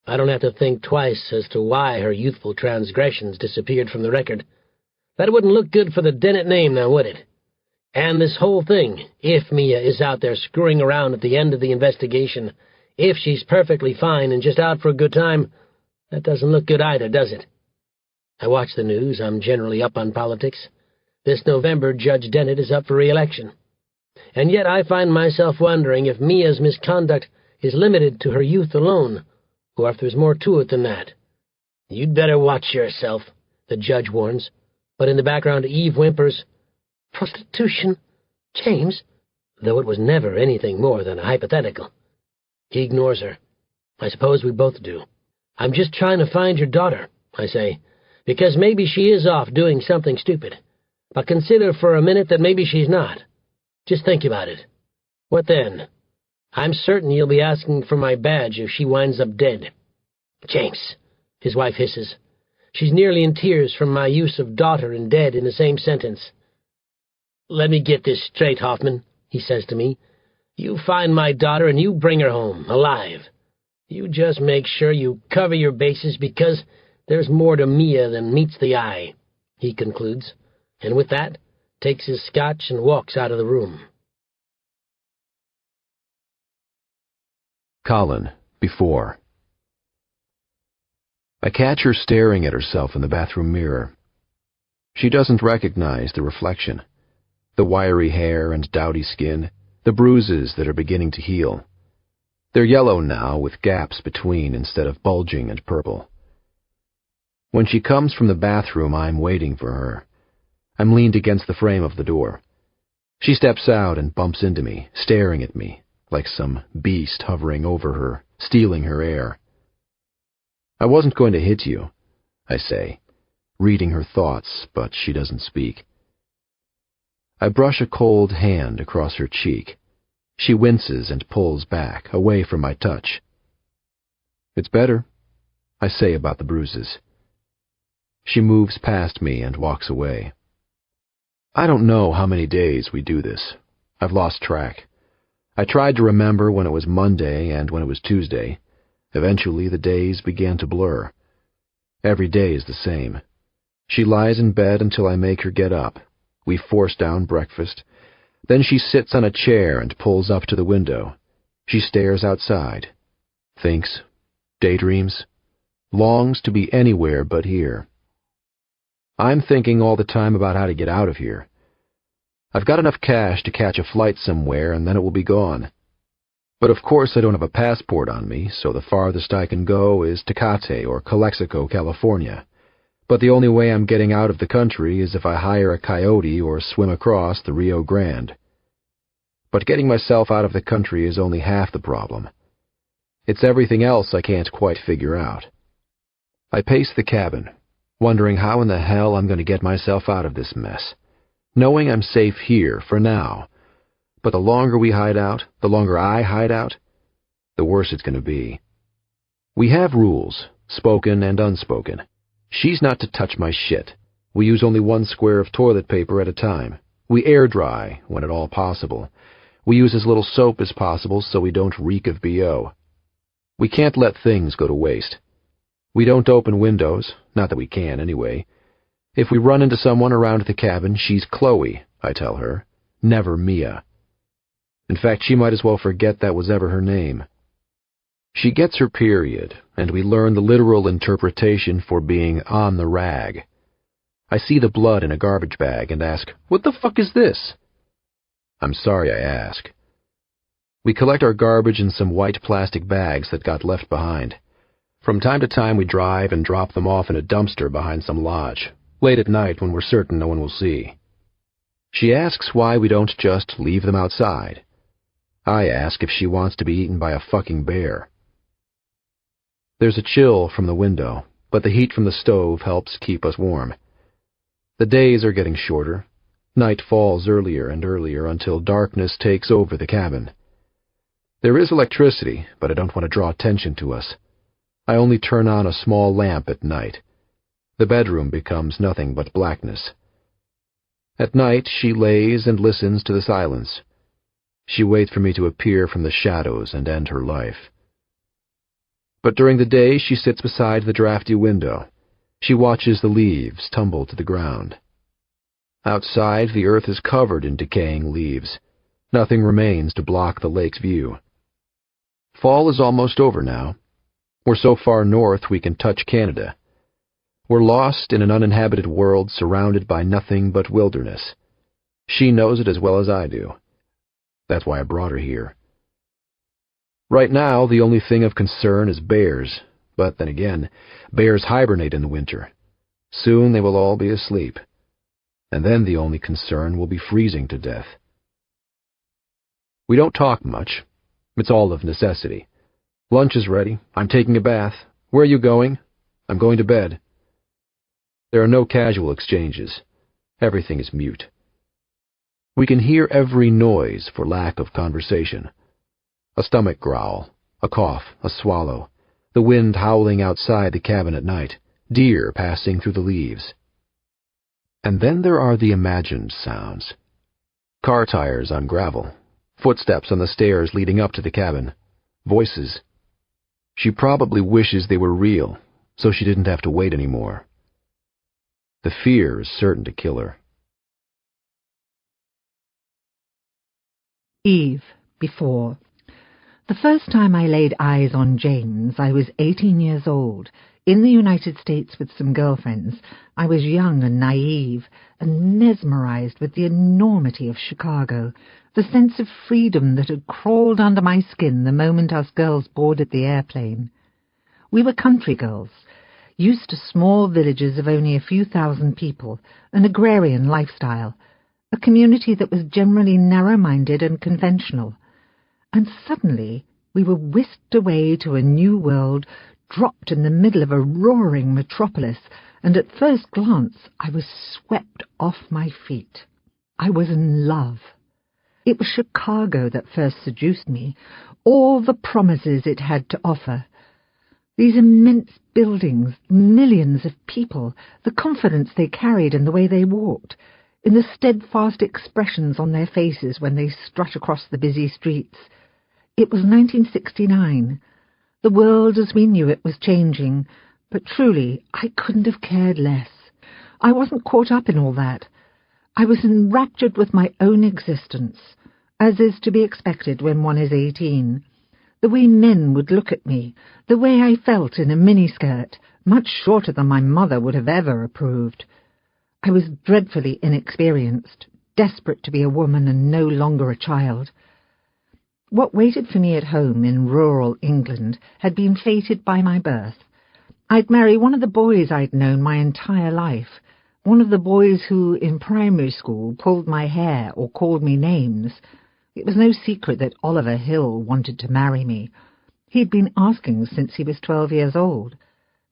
I don't have to think twice as to why her youthful transgressions disappeared from the record. That wouldn't look good for the Dennett name, now would it? And this whole thing, if Mia is out there screwing around at the end of the investigation, if she's perfectly fine and just out for a good time, that doesn't look good either, does it? I watch the news. I'm generally up on politics. This November, Judge Dennett is up for re-election. And yet I find myself wondering if Mia's misconduct is limited to her youth alone, or if there's more to it than that. You'd better watch yourself, the judge warns, but in the background Eve whimpers, Prostitution? James? Though it was never anything more than a hypothetical. He ignores her. I suppose we both do. I'm just trying to find your daughter, I say, because maybe she is off doing something stupid. But consider for a minute that maybe she's not. Just think about it. What then? I'm certain you'll be asking for my badge if she winds up dead. Jenks, his wife hisses. She's nearly in tears from my use of daughter and dead in the same sentence. Let me get this straight, Hoffman, he says to me. You find my daughter and you bring her home, alive. You just make sure you cover your bases because there's more to Mia than meets the eye, he concludes, and with that, takes his scotch and walks out of the room. Colin, before. I catch her staring at herself in the bathroom mirror. She doesn't recognize the reflection, the wiry hair and dowdy skin, the bruises that are beginning to heal. They're yellow now with gaps between instead of bulging and purple. When she comes from the bathroom, I'm waiting for her. I'm leaned against the frame of the door. She steps out and bumps into me, staring at me, like some beast hovering over her, stealing her air. I wasn't going to hit you, I say, reading her thoughts, but she doesn't speak. I brush a cold hand across her cheek. She winces and pulls back, away from my touch. It's better, I say about the bruises. She moves past me and walks away. I don't know how many days we do this. I've lost track. I tried to remember when it was Monday and when it was Tuesday. Eventually, the days began to blur. Every day is the same. She lies in bed until I make her get up. We force down breakfast. Then she sits on a chair and pulls up to the window. She stares outside, thinks, daydreams, longs to be anywhere but here. I'm thinking all the time about how to get out of here. I've got enough cash to catch a flight somewhere and then it will be gone. But of course I don't have a passport on me, so the farthest I can go is Tecate or Calexico, California. But the only way I'm getting out of the country is if I hire a coyote or swim across the Rio Grande. But getting myself out of the country is only half the problem. It's everything else I can't quite figure out. I pace the cabin, wondering how in the hell I'm going to get myself out of this mess, knowing I'm safe here for now. But the longer we hide out, the longer I hide out, the worse it's going to be. We have rules, spoken and unspoken. She's not to touch my shit. We use only one square of toilet paper at a time. We air dry, when at all possible. We use as little soap as possible so we don't reek of BO. We can't let things go to waste. We don't open windows, not that we can anyway. If we run into someone around the cabin, she's Chloe, I tell her, never Mia. In fact, she might as well forget that was ever her name. She gets her period, and we learn the literal interpretation for being on the rag. I see the blood in a garbage bag and ask, "What the fuck is this?" I'm sorry I ask. We collect our garbage in some white plastic bags that got left behind. From time to time we drive and drop them off in a dumpster behind some lodge, late at night when we're certain no one will see. She asks why we don't just leave them outside. I ask if she wants to be eaten by a fucking bear. There's a chill from the window, but the heat from the stove helps keep us warm. The days are getting shorter. Night falls earlier and earlier until darkness takes over the cabin. There is electricity, but I don't want to draw attention to us. I only turn on a small lamp at night. The bedroom becomes nothing but blackness. At night, she lays and listens to the silence. She waits for me to appear from the shadows and end her life. But during the day, she sits beside the drafty window. She watches the leaves tumble to the ground. Outside, the earth is covered in decaying leaves. Nothing remains to block the lake's view. Fall is almost over now. We're so far north we can touch Canada. We're lost in an uninhabited world surrounded by nothing but wilderness. She knows it as well as I do. That's why I brought her here. Right now, the only thing of concern is bears, but then again, bears hibernate in the winter. Soon they will all be asleep, and then the only concern will be freezing to death. We don't talk much. It's all of necessity. Lunch is ready. I'm taking a bath. Where are you going? I'm going to bed. There are no casual exchanges. Everything is mute. We can hear every noise for lack of conversation. A stomach growl, a cough, a swallow, the wind howling outside the cabin at night, deer passing through the leaves. And then there are the imagined sounds. Car tires on gravel, footsteps on the stairs leading up to the cabin, voices. She probably wishes they were real, so she didn't have to wait anymore. The fear is certain to kill her. Eve, before. The first time I laid eyes on James, I was 18 years old, in the United States with some girlfriends. I was young and naive, and mesmerized with the enormity of Chicago, the sense of freedom that had crawled under my skin the moment us girls boarded the airplane. We were country girls, used to small villages of only a few thousand people, an agrarian lifestyle, a community that was generally narrow-minded and conventional. And suddenly we were whisked away to a new world, dropped in the middle of a roaring metropolis, and at first glance I was swept off my feet. I was in love. It was Chicago that first seduced me, all the promises it had to offer. These immense buildings, millions of people, the confidence they carried in the way they walked, in the steadfast expressions on their faces when they strut across the busy streets. It was 1969. The world as we knew it was changing, but truly I couldn't have cared less. I wasn't caught up in all that. I was enraptured with my own existence, as is to be expected when one is 18. The way men would look at me, the way I felt in a miniskirt, much shorter than my mother would have ever approved. I was dreadfully inexperienced, desperate to be a woman and no longer a child. What waited for me at home in rural England had been fated by my birth. I'd marry one of the boys I'd known my entire life, one of the boys who, in primary school, pulled my hair or called me names. It was no secret that Oliver Hill wanted to marry me. He'd been asking since he was 12 years old.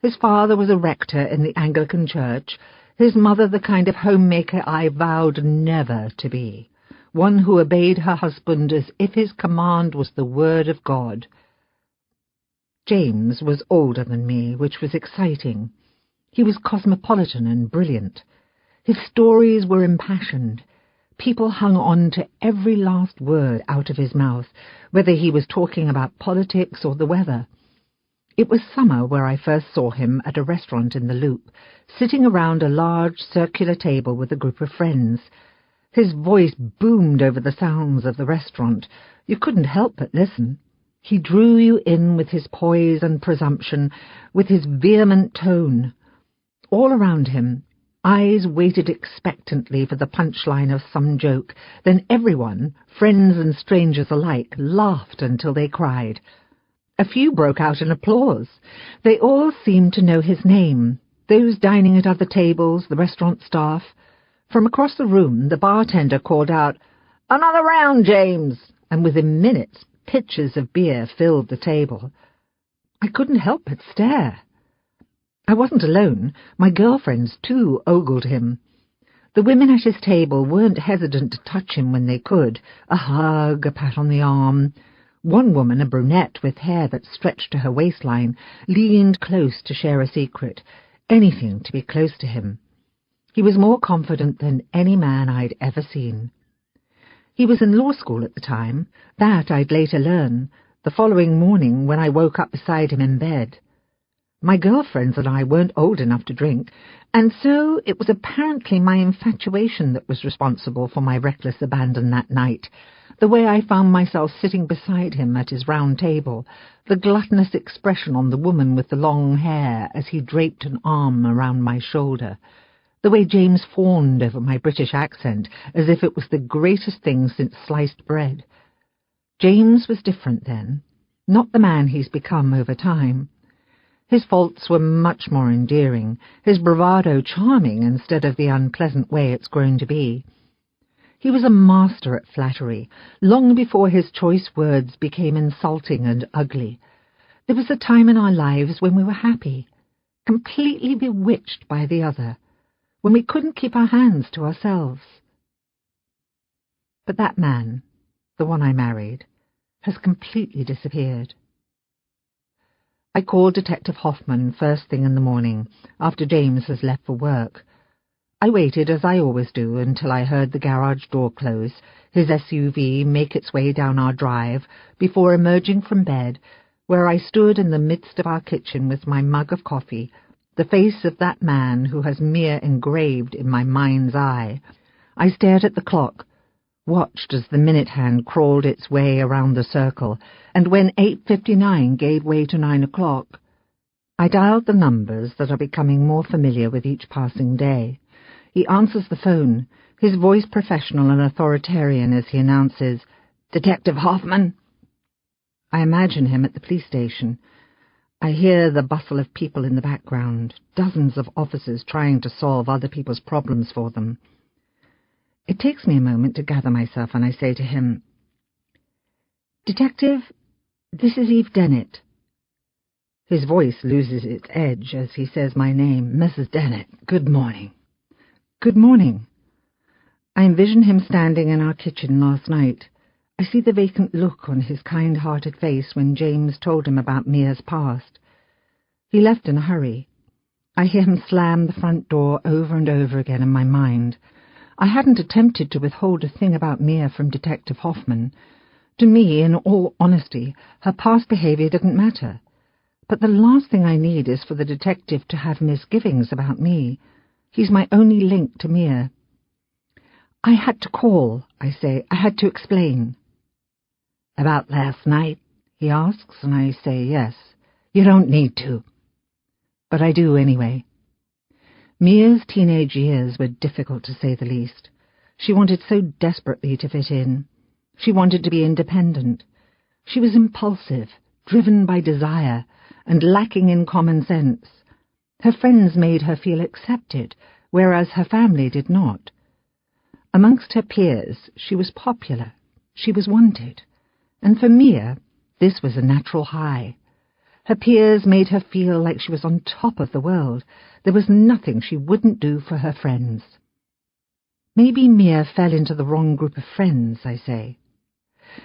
His father was a rector in the Anglican Church, his mother the kind of homemaker I vowed never to be, one who obeyed her husband as if his command was the word of God. James was older than me, which was exciting. He was cosmopolitan and brilliant. His stories were impassioned. People hung on to every last word out of his mouth, whether he was talking about politics or the weather. It was summer where I first saw him at a restaurant in the Loop, sitting around a large circular table with a group of friends. His voice boomed over the sounds of the restaurant. You couldn't help but listen. He drew you in with his poise and presumption, with his vehement tone. All around him, eyes waited expectantly for the punchline of some joke. Then everyone, friends and strangers alike, laughed until they cried. A few broke out in applause. They all seemed to know his name, those dining at other tables, the restaurant staff. From across the room, the bartender called out, "Another round, James!" and within minutes, pitchers of beer filled the table. I couldn't help but stare. I wasn't alone. My girlfriends, too, ogled him. The women at his table weren't hesitant to touch him when they could. A hug, a pat on the arm. One woman, a brunette with hair that stretched to her waistline, leaned close to share a secret. Anything to be close to him. He was more confident than any man I'd ever seen. He was in law school at the time. That I'd later learn, the following morning when I woke up beside him in bed. My girlfriends and I weren't old enough to drink, and so it was apparently my infatuation that was responsible for my reckless abandon that night, the way I found myself sitting beside him at his round table, the gluttonous expression on the woman with the long hair as he draped an arm around my shoulder, the way James fawned over my British accent as if it was the greatest thing since sliced bread. James was different then, not the man he's become over time. His faults were much more endearing, his bravado charming instead of the unpleasant way it's grown to be. He was a master at flattery, long before his choice words became insulting and ugly. There was a time in our lives when we were happy, completely bewitched by the other, when we couldn't keep our hands to ourselves. But that man, the one I married, has completely disappeared. I called Detective Hoffman first thing in the morning, after James has left for work. I waited, as I always do, until I heard the garage door close, his SUV make its way down our drive, before emerging from bed, where I stood in the midst of our kitchen with my mug of coffee, the face of that man who has Mia engraved in my mind's eye. I stared at the clock, watched as the minute hand crawled its way around the circle, and when 8:59 gave way to 9 o'clock, I dialed the numbers that are becoming more familiar with each passing day. He answers the phone, his voice professional and authoritarian as he announces, "Detective Hoffman." I imagine him at the police station. I hear the bustle of people in the background, dozens of officers trying to solve other people's problems for them. It takes me a moment to gather myself, and I say to him, "Detective, this is Eve Dennett." His voice loses its edge as he says my name, "Mrs. Dennett, good morning." "Good morning." I envision him standing in our kitchen last night. I see the vacant look on his kind-hearted face when James told him about Mia's past. He left in a hurry. I hear him slam the front door over and over again in my mind. I hadn't attempted to withhold a thing about Mia from Detective Hoffman. To me, in all honesty, her past behavior didn't matter. But the last thing I need is for the detective to have misgivings about me. He's my only link to Mia. "I had to call," I say. "I had to explain." "About last night?" he asks, and I say yes. "You don't need to." But I do anyway. Mia's teenage years were difficult, to say the least. She wanted so desperately to fit in. She wanted to be independent. She was impulsive, driven by desire, and lacking in common sense. Her friends made her feel accepted, whereas her family did not. Amongst her peers, she was popular. She was wanted. And for Mia, this was a natural high. Her peers made her feel like she was on top of the world. There was nothing she wouldn't do for her friends. Maybe Mia fell into the wrong group of friends, I say.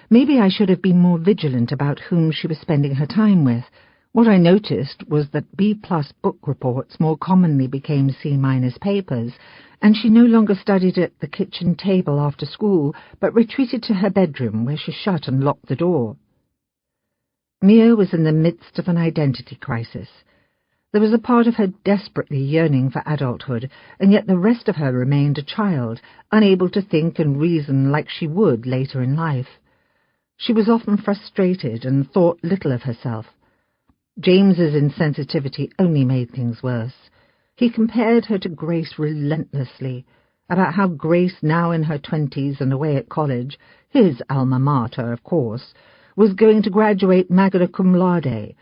Maybe I should have been more vigilant about whom she was spending her time with. What I noticed was that B-plus book reports more commonly became C- papers, and she no longer studied at the kitchen table after school, but retreated to her bedroom, where she shut and locked the door. Mia was in the midst of an identity crisis. There was a part of her desperately yearning for adulthood, and yet the rest of her remained a child, unable to think and reason like she would later in life. She was often frustrated and thought little of herself. James's insensitivity only made things worse. He compared her to Grace relentlessly, about how Grace, now in her 20s and away at college, his alma mater, of course, was going to graduate magna cum laude,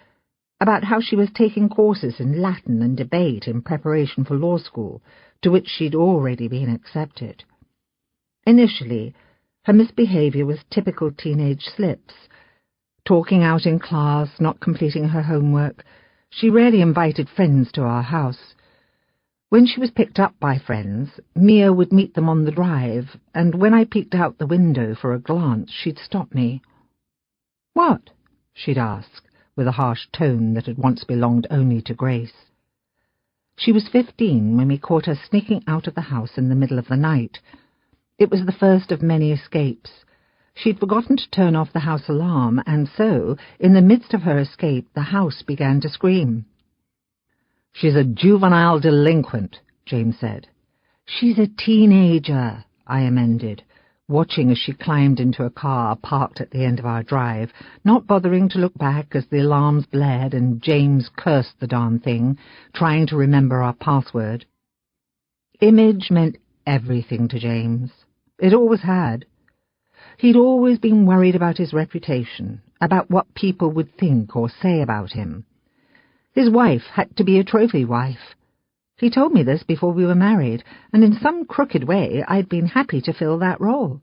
about how she was taking courses in Latin and debate in preparation for law school, to which she'd already been accepted. Initially, her misbehavior was typical teenage slips. Talking out in class, not completing her homework. She rarely invited friends to our house. When she was picked up by friends, Mia would meet them on the drive, and when I peeked out the window for a glance, she'd stop me. "What?" she'd ask, with a harsh tone that had once belonged only to Grace. She was 15 when we caught her sneaking out of the house in the middle of the night. It was the first of many escapes. She'd forgotten to turn off the house alarm, and so, in the midst of her escape, the house began to scream. "She's a juvenile delinquent," James said. "She's a teenager," I amended, watching as she climbed into a car parked at the end of our drive, not bothering to look back as the alarms blared and James cursed the darn thing, trying to remember our password. Image meant everything to James. It always had. He'd always been worried about his reputation, about what people would think or say about him. His wife had to be a trophy wife. He told me this before we were married, and in some crooked way I'd been happy to fill that role.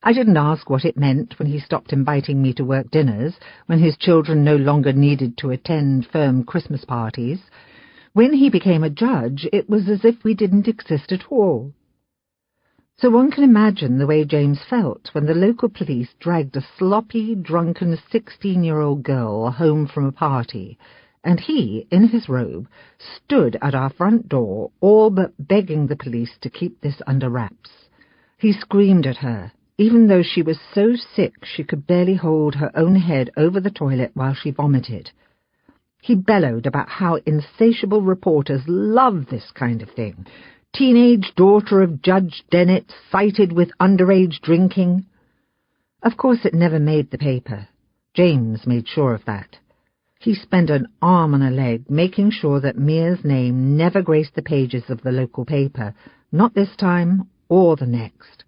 I didn't ask what it meant when he stopped inviting me to work dinners, when his children no longer needed to attend firm Christmas parties. When he became a judge, it was as if we didn't exist at all. So one can imagine the way James felt when the local police dragged a sloppy, drunken 16-year-old girl home from a party, and he, in his robe, stood at our front door, all but begging the police to keep this under wraps. He screamed at her, even though she was so sick she could barely hold her own head over the toilet while she vomited. He bellowed about how insatiable reporters love this kind of thing. Teenage daughter of Judge Dennett cited with underage drinking. Of course it never made the paper. James made sure of that. He spent an arm and a leg making sure that Mia's name never graced the pages of the local paper, not this time or the next.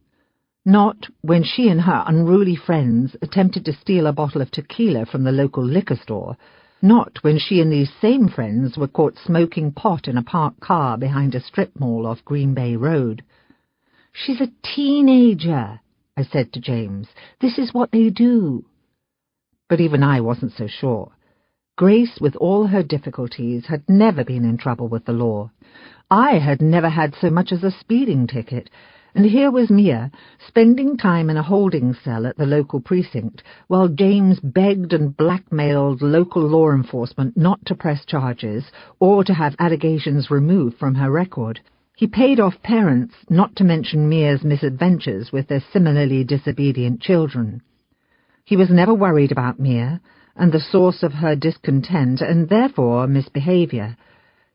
Not when she and her unruly friends attempted to steal a bottle of tequila from the local liquor store. Not when she and these same friends were caught smoking pot in a parked car behind a strip mall off Green Bay Road. "She's a teenager," I said to James. "This is what they do." But even I wasn't so sure. Grace, with all her difficulties, had never been in trouble with the law. I had never had so much as a speeding ticket, and here was Mia, spending time in a holding cell at the local precinct, while James begged and blackmailed local law enforcement not to press charges or to have allegations removed from her record. He paid off parents not to mention Mia's misadventures with their similarly disobedient children. He was never worried about Mia and the source of her discontent and therefore misbehavior.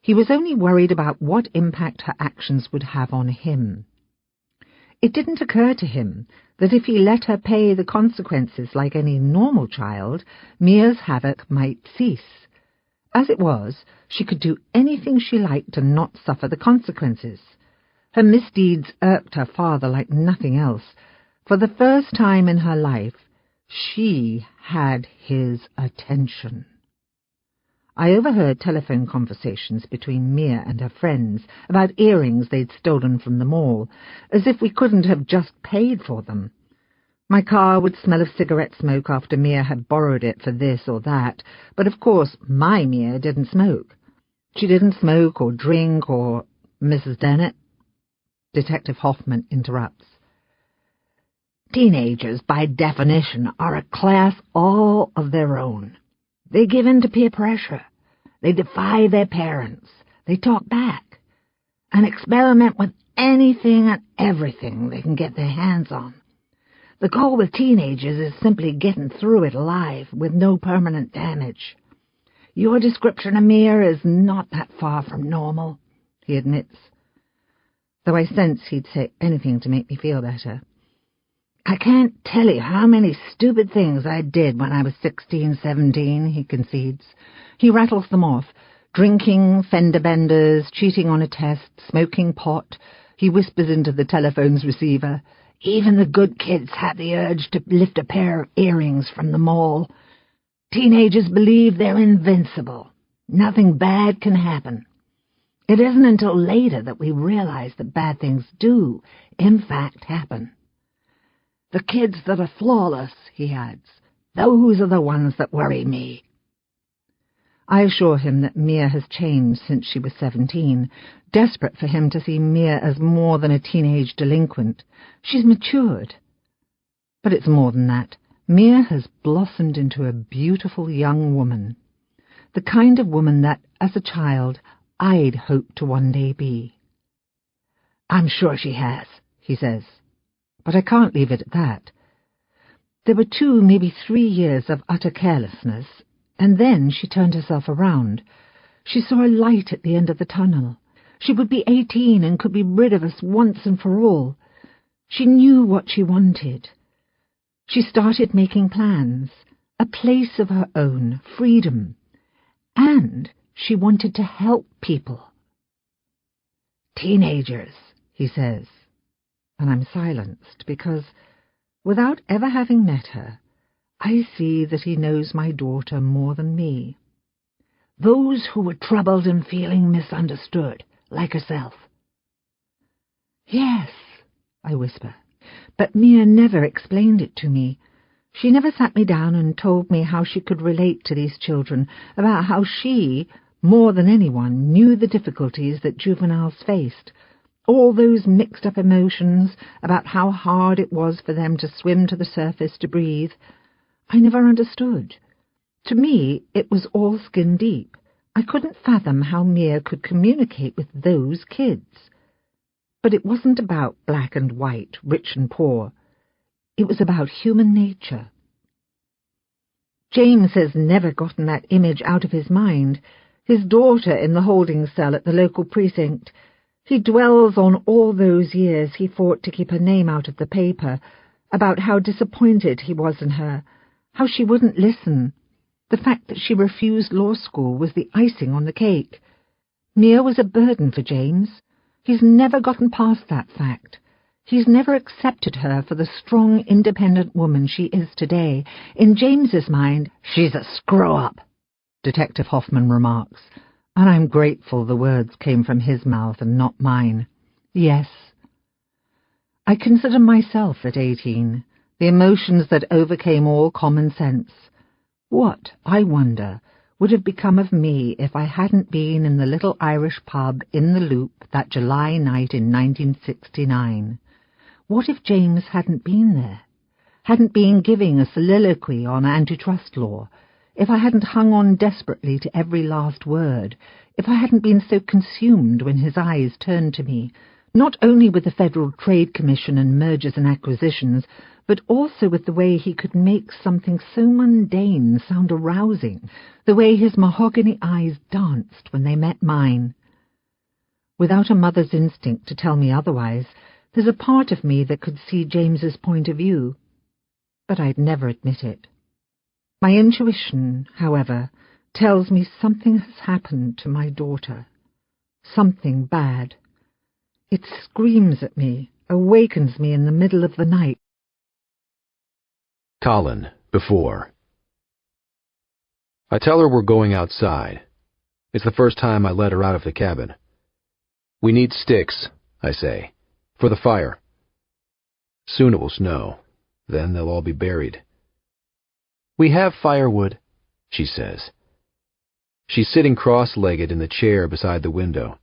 He was only worried about what impact her actions would have on him. It didn't occur to him that if he let her pay the consequences like any normal child, Mia's havoc might cease. As it was, she could do anything she liked and not suffer the consequences. Her misdeeds irked her father like nothing else. For the first time in her life, she had his attention. I overheard telephone conversations between Mia and her friends about earrings they'd stolen from the mall, as if we couldn't have just paid for them. My car would smell of cigarette smoke after Mia had borrowed it for this or that, but of course my Mia didn't smoke. She didn't smoke or drink or... Mrs. Dennett? Detective Hoffman interrupts. "Teenagers, by definition, are a class all of their own. They give in to peer pressure. They defy their parents. They talk back and experiment with anything and everything they can get their hands on. The goal with teenagers is simply getting through it alive with no permanent damage. Your description of Mia is not that far from normal," he admits, though I sense he'd say anything to make me feel better. "I can't tell you how many stupid things I did when I was 16, 17, he concedes. He rattles them off. Drinking, fender benders, cheating on a test, smoking pot. He whispers into the telephone's receiver. "Even the good kids had the urge to lift a pair of earrings from the mall. Teenagers believe they're invincible. Nothing bad can happen. It isn't until later that we realize that bad things do, in fact, happen. The kids that are flawless," he adds, "those are the ones that worry me." I assure him that Mia has changed since she was 17, desperate for him to see Mia as more than a teenage delinquent. She's matured. But it's more than that. Mia has blossomed into a beautiful young woman, the kind of woman that, as a child, I'd hoped to one day be. "I'm sure she has," he says. But I can't leave it at that. There were 2, maybe 3 years of utter carelessness, and then she turned herself around. She saw a light at the end of the tunnel. She would be 18 and could be rid of us once and for all. She knew what she wanted. She started making plans, a place of her own, freedom, and she wanted to help people. "Teenagers," he says. And I'm silenced because, without ever having met her, I see that he knows my daughter more than me. "Those who were troubled and feeling misunderstood, like herself." "Yes," I whisper, but Mia never explained it to me. She never sat me down and told me how she could relate to these children, about how she, more than anyone, knew the difficulties that juveniles faced, all those mixed-up emotions about how hard it was for them to swim to the surface to breathe. I never understood. To me, it was all skin deep. I couldn't fathom how Mia could communicate with those kids. But it wasn't about black and white, rich and poor. It was about human nature. James has never gotten that image out of his mind. His daughter in the holding cell at the local precinct. He dwells on all those years he fought to keep her name out of the paper, about how disappointed he was in her, how she wouldn't listen. The fact that she refused law school was the icing on the cake. Mia was a burden for James. He's never gotten past that fact. He's never accepted her for the strong, independent woman she is today. In James's mind, she's a screw-up, Detective Hoffman remarks, and I'm grateful the words came from his mouth and not mine. Yes. I consider myself at 18, the emotions that overcame all common sense. What, I wonder, would have become of me if I hadn't been in the little Irish pub in the Loop that July night in 1969? What if James hadn't been there? Hadn't been giving a soliloquy on antitrust law? If I hadn't hung on desperately to every last word? If I hadn't been so consumed when his eyes turned to me, not only with the Federal Trade Commission and mergers and acquisitions, but also with the way he could make something so mundane sound arousing, the way his mahogany eyes danced when they met mine. Without a mother's instinct to tell me otherwise, there's a part of me that could see James's point of view, but I'd never admit it. My intuition, however, tells me something has happened to my daughter. Something bad. It screams at me, awakens me in the middle of the night. Colin, before. I tell her we're going outside. It's the first time I let her out of the cabin. We need sticks, I say, for the fire. Soon it will snow. Then they'll all be buried. We have firewood, she says. She's sitting cross-legged in the chair beside the window.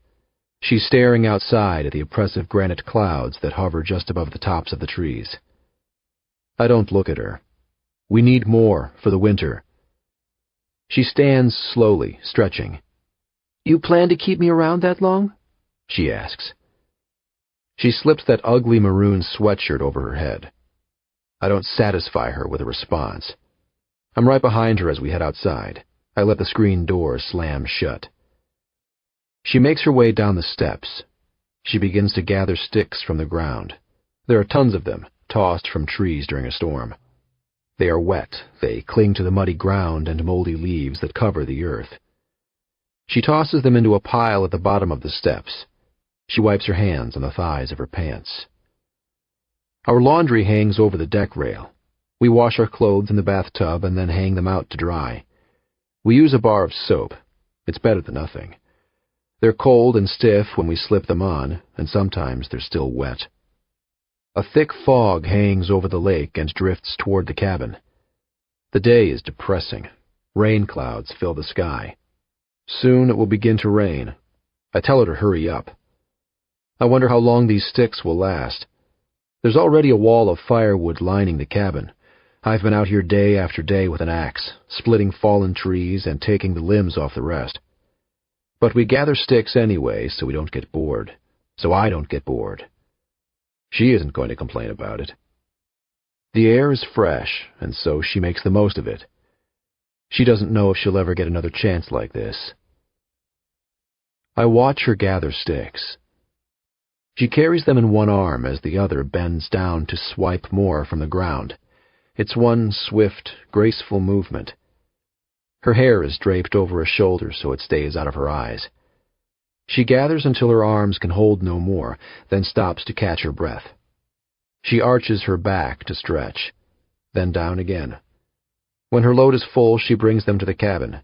She's staring outside at the oppressive granite clouds that hover just above the tops of the trees. I don't look at her. We need more for the winter. She stands slowly, stretching. You plan to keep me around that long? She asks. She slips that ugly maroon sweatshirt over her head. I don't satisfy her with a response. I'm right behind her as we head outside. I let the screen door slam shut. She makes her way down the steps. She begins to gather sticks from the ground. There are tons of them, tossed from trees during a storm. They are wet. They cling to the muddy ground and moldy leaves that cover the earth. She tosses them into a pile at the bottom of the steps. She wipes her hands on the thighs of her pants. Our laundry hangs over the deck rail. We wash our clothes in the bathtub and then hang them out to dry. We use a bar of soap. It's better than nothing. They're cold and stiff when we slip them on, and sometimes they're still wet. A thick fog hangs over the lake and drifts toward the cabin. The day is depressing. Rain clouds fill the sky. Soon it will begin to rain. I tell her to hurry up. I wonder how long these sticks will last. There's already a wall of firewood lining the cabin. I've been out here day after day with an axe, splitting fallen trees and taking the limbs off the rest. But we gather sticks anyway so we don't get bored. So I don't get bored. She isn't going to complain about it. The air is fresh, and so she makes the most of it. She doesn't know if she'll ever get another chance like this. I watch her gather sticks. She carries them in one arm as the other bends down to swipe more from the ground. It's one swift, graceful movement. Her hair is draped over her shoulders so it stays out of her eyes. She gathers until her arms can hold no more, then stops to catch her breath. She arches her back to stretch, then down again. When her load is full, she brings them to the cabin.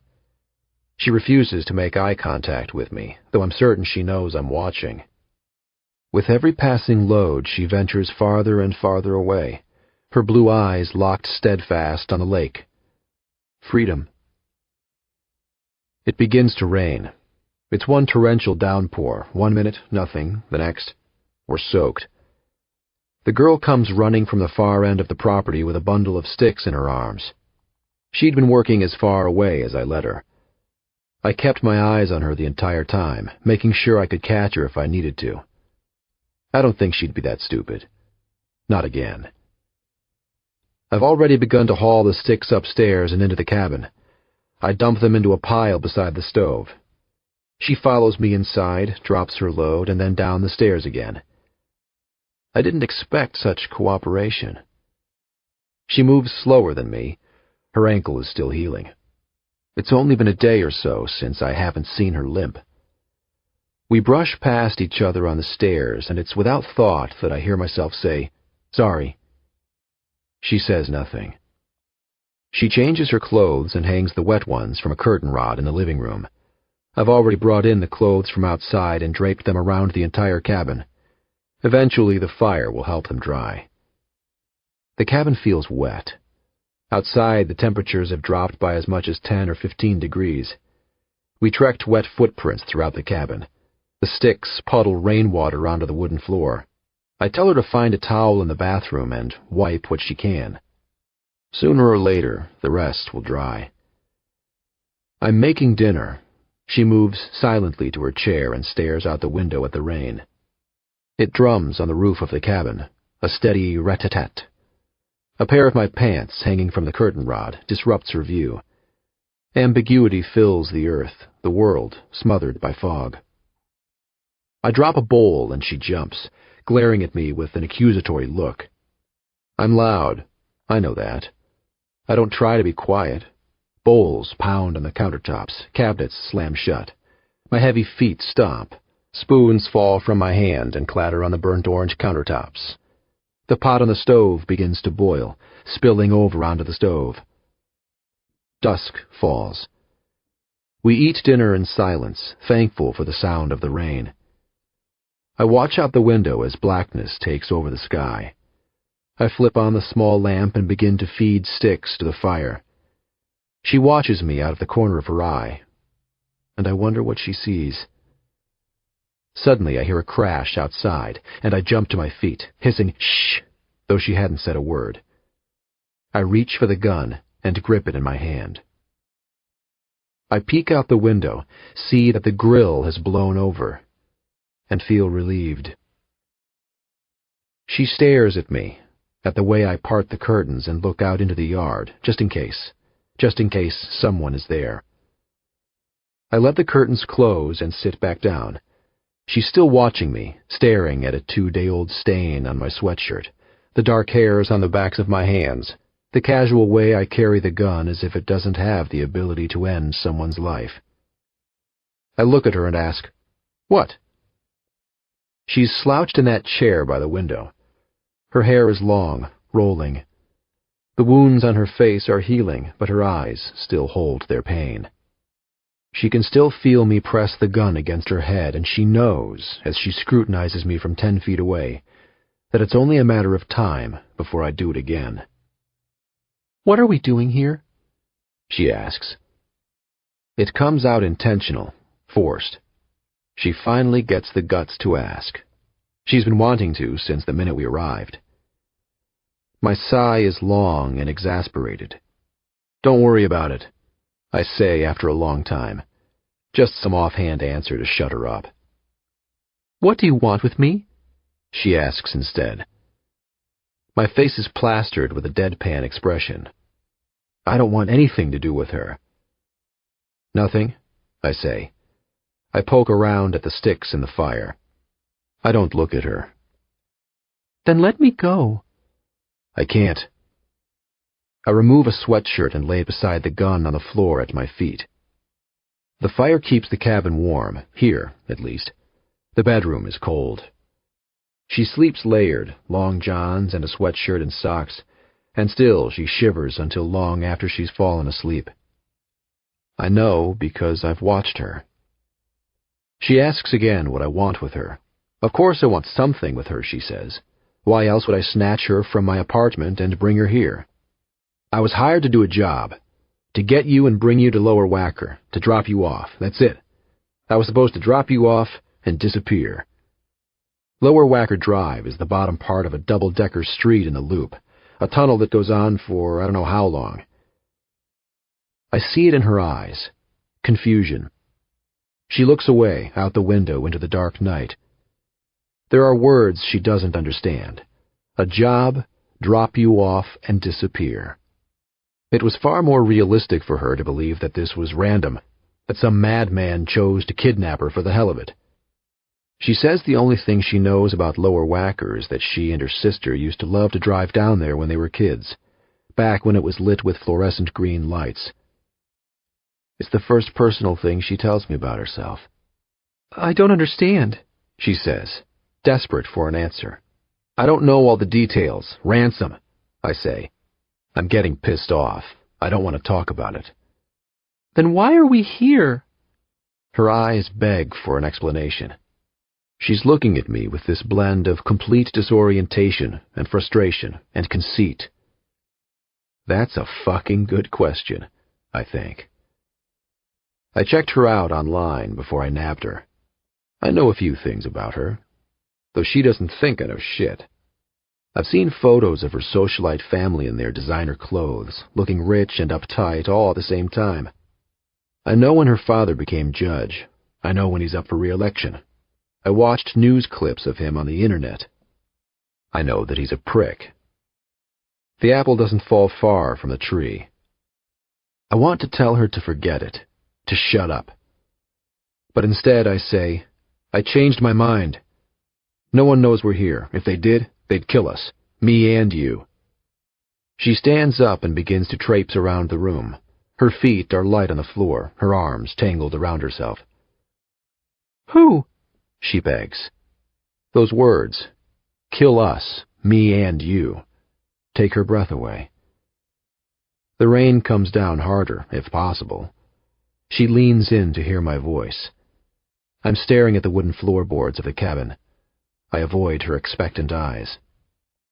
She refuses to make eye contact with me, though I'm certain she knows I'm watching. With every passing load, she ventures farther and farther away, her blue eyes locked steadfast on the lake. Freedom. It begins to rain. It's one torrential downpour. 1 minute, nothing. The next, we're soaked. The girl comes running from the far end of the property with a bundle of sticks in her arms. She'd been working as far away as I let her. I kept my eyes on her the entire time, making sure I could catch her if I needed to. I don't think she'd be that stupid. Not again. I've already begun to haul the sticks upstairs and into the cabin. I dump them into a pile beside the stove. She follows me inside, drops her load, and then down the stairs again. I didn't expect such cooperation. She moves slower than me. Her ankle is still healing. It's only been a day or so since I haven't seen her limp. We brush past each other on the stairs, and it's without thought that I hear myself say, "Sorry." She says nothing. She changes her clothes and hangs the wet ones from a curtain rod in the living room. I've already brought in the clothes from outside and draped them around the entire cabin. Eventually, the fire will help them dry. The cabin feels wet. Outside, the temperatures have dropped by as much as 10 or 15 degrees. We trekked wet footprints throughout the cabin. The sticks puddle rainwater onto the wooden floor. I tell her to find a towel in the bathroom and wipe what she can. Sooner or later, the rest will dry. I'm making dinner. She moves silently to her chair and stares out the window at the rain. It drums on the roof of the cabin, a steady rat-tat-tat. A pair of my pants hanging from the curtain rod disrupts her view. Ambiguity fills the earth, the world smothered by fog. I drop a bowl and she jumps, glaring at me with an accusatory look. I'm loud. I know that. I don't try to be quiet. Bowls pound on the countertops, cabinets slam shut. My heavy feet stomp. Spoons fall from my hand and clatter on the burnt orange countertops. The pot on the stove begins to boil, spilling over onto the stove. Dusk falls. We eat dinner in silence, thankful for the sound of the rain. I watch out the window as blackness takes over the sky. I flip on the small lamp and begin to feed sticks to the fire. She watches me out of the corner of her eye, and I wonder what she sees. Suddenly I hear a crash outside, and I jump to my feet, hissing, "Shh!" though she hadn't said a word. I reach for the gun and grip it in my hand. I peek out the window, see that the grill has blown over, and feel relieved. She stares at me, at the way I part the curtains and look out into the yard, just in case someone is there. I let the curtains close and sit back down. She's still watching me, staring at a 2-day-old stain on my sweatshirt, the dark hairs on the backs of my hands, the casual way I carry the gun as if it doesn't have the ability to end someone's life. I look at her and ask, "What?" She's slouched in that chair by the window. Her hair is long, rolling. The wounds on her face are healing, but her eyes still hold their pain. She can still feel me press the gun against her head, and she knows, as she scrutinizes me from 10 feet away, that it's only a matter of time before I do it again. "What are we doing here?" she asks. It comes out intentional, forced. She finally gets the guts to ask. She's been wanting to since the minute we arrived. My sigh is long and exasperated. "Don't worry about it," I say after a long time. Just some offhand answer to shut her up. "What do you want with me?" she asks instead. My face is plastered with a deadpan expression. I don't want anything to do with her. "Nothing," I say. I poke around at the sticks in the fire. I don't look at her. "Then let me go." "I can't." I remove a sweatshirt and lay it beside the gun on the floor at my feet. The fire keeps the cabin warm, here, at least. The bedroom is cold. She sleeps layered, long johns and a sweatshirt and socks, and still she shivers until long after she's fallen asleep. I know because I've watched her. She asks again what I want with her, Of course I want something with her, she says. Why else would I snatch her from my apartment and bring her here? I was hired to do a job. To get you and bring you to Lower Wacker, to drop you off, that's it. I was supposed to drop you off and disappear. Lower Wacker Drive is the bottom part of a double-decker street in the loop, a tunnel that goes on for I don't know how long. I see it in her eyes. Confusion. She looks away, out the window into the dark night. There are words she doesn't understand. A job, drop you off, and disappear. It was far more realistic for her to believe that this was random, that some madman chose to kidnap her for the hell of it. She says the only thing she knows about Lower Wacker is that she and her sister used to love to drive down there when they were kids, back when it was lit with fluorescent green lights. It's the first personal thing she tells me about herself. I don't understand, she says, desperate for an answer. I don't know all the details. Ransom, I say. I'm getting pissed off. I don't want to talk about it. Then why are we here? Her eyes beg for an explanation. She's looking at me with this blend of complete disorientation and frustration and conceit. That's a fucking good question, I think. I checked her out online before I nabbed her. I know a few things about her, though she doesn't think I know shit. I've seen photos of her socialite family in their designer clothes, looking rich and uptight all at the same time. I know when her father became judge. I know when he's up for re-election. I watched news clips of him on the internet. I know that he's a prick. The apple doesn't fall far from the tree. I want to tell her to forget it, to shut up. But instead I say, I changed my mind. No one knows we're here. If they did, they'd kill us, me and you. She stands up and begins to traipse around the room. Her feet are light on the floor, her arms tangled around herself. Who? She begs. Those words, kill us, me and you, take her breath away. The rain comes down harder, if possible. She leans in to hear my voice. I'm staring at the wooden floorboards of the cabin. I avoid her expectant eyes.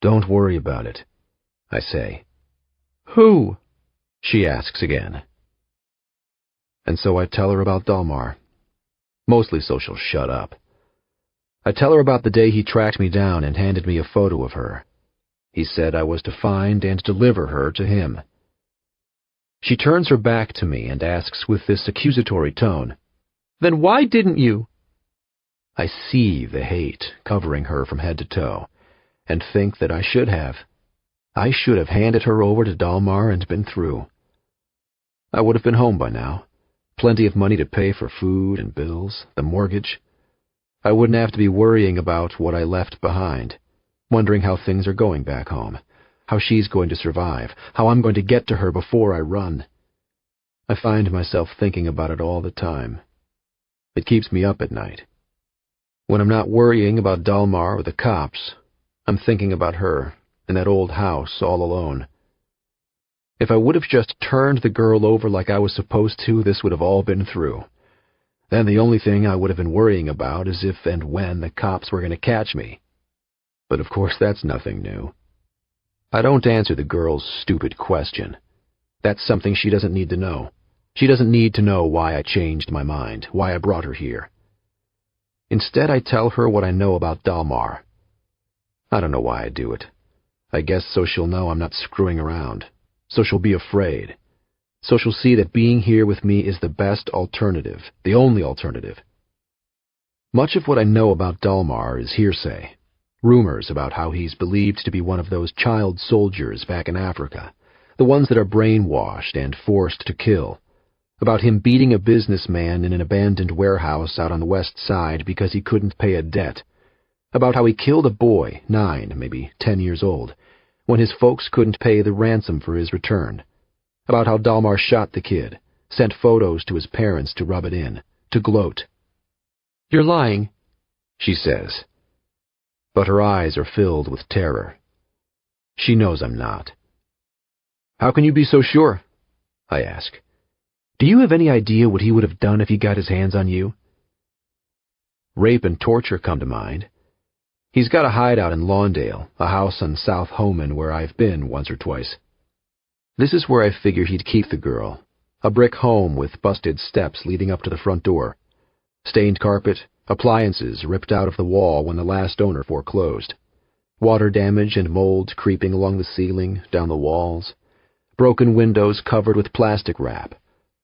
Don't worry about it, I say. Who? She asks again. And so I tell her about Dalmar. Mostly so she'll shut up. I tell her about the day he tracked me down and handed me a photo of her. He said I was to find and deliver her to him. She turns her back to me and asks with this accusatory tone, Then why didn't you? I see the hate covering her from head to toe, and think that I should have. I should have handed her over to Dalmar and been through. I would have been home by now. Plenty of money to pay for food and bills, the mortgage. I wouldn't have to be worrying about what I left behind, wondering how things are going back home, how she's going to survive, how I'm going to get to her before I run. I find myself thinking about it all the time. It keeps me up at night. When I'm not worrying about Dalmar or the cops, I'm thinking about her in that old house all alone. If I would have just turned the girl over like I was supposed to, this would have all been through. Then the only thing I would have been worrying about is if and when the cops were going to catch me. But of course that's nothing new. I don't answer the girl's stupid question. That's something she doesn't need to know. She doesn't need to know why I changed my mind, why I brought her here. Instead, I tell her what I know about Dalmar. I don't know why I do it. I guess so she'll know I'm not screwing around. So she'll be afraid. So she'll see that being here with me is the best alternative, the only alternative. Much of what I know about Dalmar is hearsay. Rumors about how he's believed to be one of those child soldiers back in Africa, the ones that are brainwashed and forced to kill. About him beating a businessman in an abandoned warehouse out on the west side because he couldn't pay a debt. About how he killed a boy, 9, maybe 10 years old, when his folks couldn't pay the ransom for his return. About how Dalmar shot the kid, sent photos to his parents to rub it in, to gloat. You're lying, she says. But her eyes are filled with terror. She knows I'm not. How can you be so sure? I ask. Do you have any idea what he would have done if he got his hands on you? Rape and torture come to mind. He's got a hideout in Lawndale, a house on South Homan where I've been once or twice. This is where I figure he'd keep the girl. A brick home with busted steps leading up to the front door. Stained carpet, appliances ripped out of the wall when the last owner foreclosed. Water damage and mold creeping along the ceiling, down the walls. Broken windows covered with plastic wrap.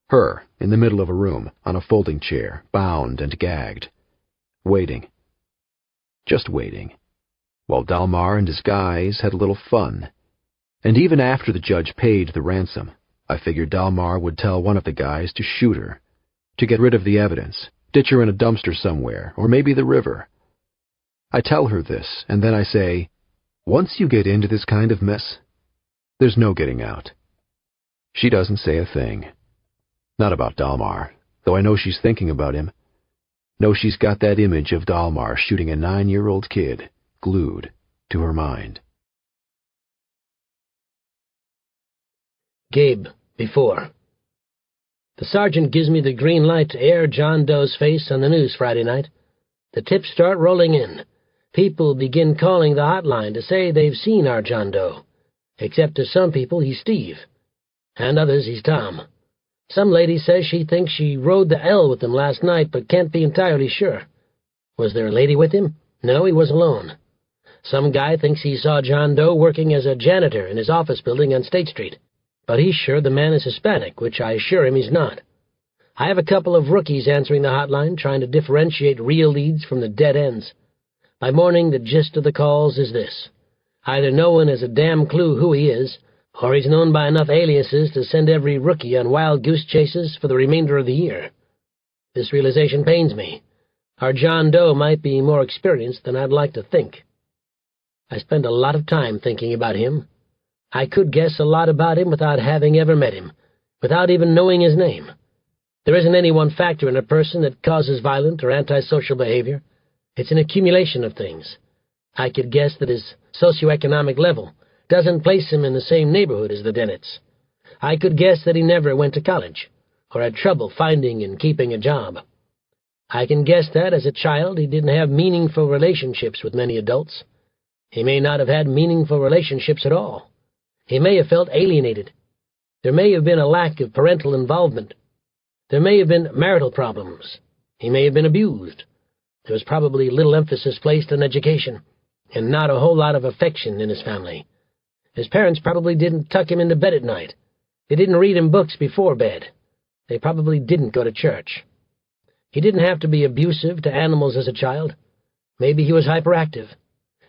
Her, in the middle of a room, on a folding chair, bound and gagged. Waiting. Just waiting. While Dalmar and his guys had a little fun. And even after the judge paid the ransom, I figured Dalmar would tell one of the guys to shoot her, to get rid of the evidence, ditch her in a dumpster somewhere, or maybe the river. I tell her this, and then I say, once you get into this kind of mess, there's no getting out. She doesn't say a thing. Not about Dalmar, though I know she's thinking about him. No, she's got that image of Dalmar shooting a 9-year-old kid, glued to her mind. Gabe, before. The sergeant gives me the green light to air John Doe's face on the news Friday night. The tips start rolling in. People begin calling the hotline to say they've seen our John Doe. Except to some people, he's Steve. And others, he's Tom. Some lady says she thinks she rode the L with him last night, but can't be entirely sure. Was there a lady with him? No, he was alone. Some guy thinks he saw John Doe working as a janitor in his office building on State Street. But he's sure the man is Hispanic, which I assure him he's not. I have a couple of rookies answering the hotline, trying to differentiate real leads from the dead ends. By morning, the gist of the calls is this. Either no one has a damn clue who he is, or he's known by enough aliases to send every rookie on wild goose chases for the remainder of the year. This realization pains me. Our John Doe might be more experienced than I'd like to think. I spend a lot of time thinking about him. I could guess a lot about him without having ever met him, without even knowing his name. There isn't any one factor in a person that causes violent or antisocial behavior. It's an accumulation of things. I could guess that his socioeconomic level doesn't place him in the same neighborhood as the Dennetts. I could guess that he never went to college, or had trouble finding and keeping a job. I can guess that, as a child, he didn't have meaningful relationships with many adults. He may not have had meaningful relationships at all. He may have felt alienated. There may have been a lack of parental involvement. There may have been marital problems. He may have been abused. There was probably little emphasis placed on education, and not a whole lot of affection in his family. His parents probably didn't tuck him into bed at night. They didn't read him books before bed. They probably didn't go to church. He didn't have to be abusive to animals as a child. Maybe he was hyperactive.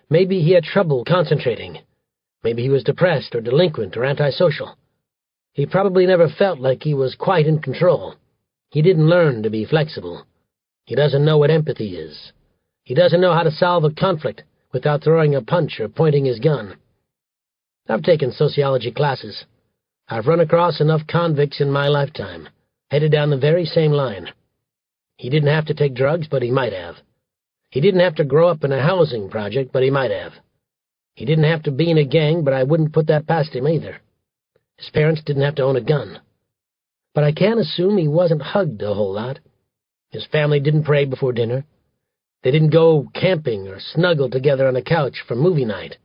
Maybe he had trouble concentrating. Maybe he was depressed or delinquent or antisocial. He probably never felt like he was quite in control. He didn't learn to be flexible. He doesn't know what empathy is. He doesn't know how to solve a conflict without throwing a punch or pointing his gun. I've taken sociology classes. I've run across enough convicts in my lifetime, headed down the very same line. He didn't have to take drugs, but he might have. He didn't have to grow up in a housing project, but he might have. He didn't have to be in a gang, but I wouldn't put that past him either. His parents didn't have to own a gun. But I can assume he wasn't hugged a whole lot. His family didn't pray before dinner. They didn't go camping or snuggle together on a couch for movie night.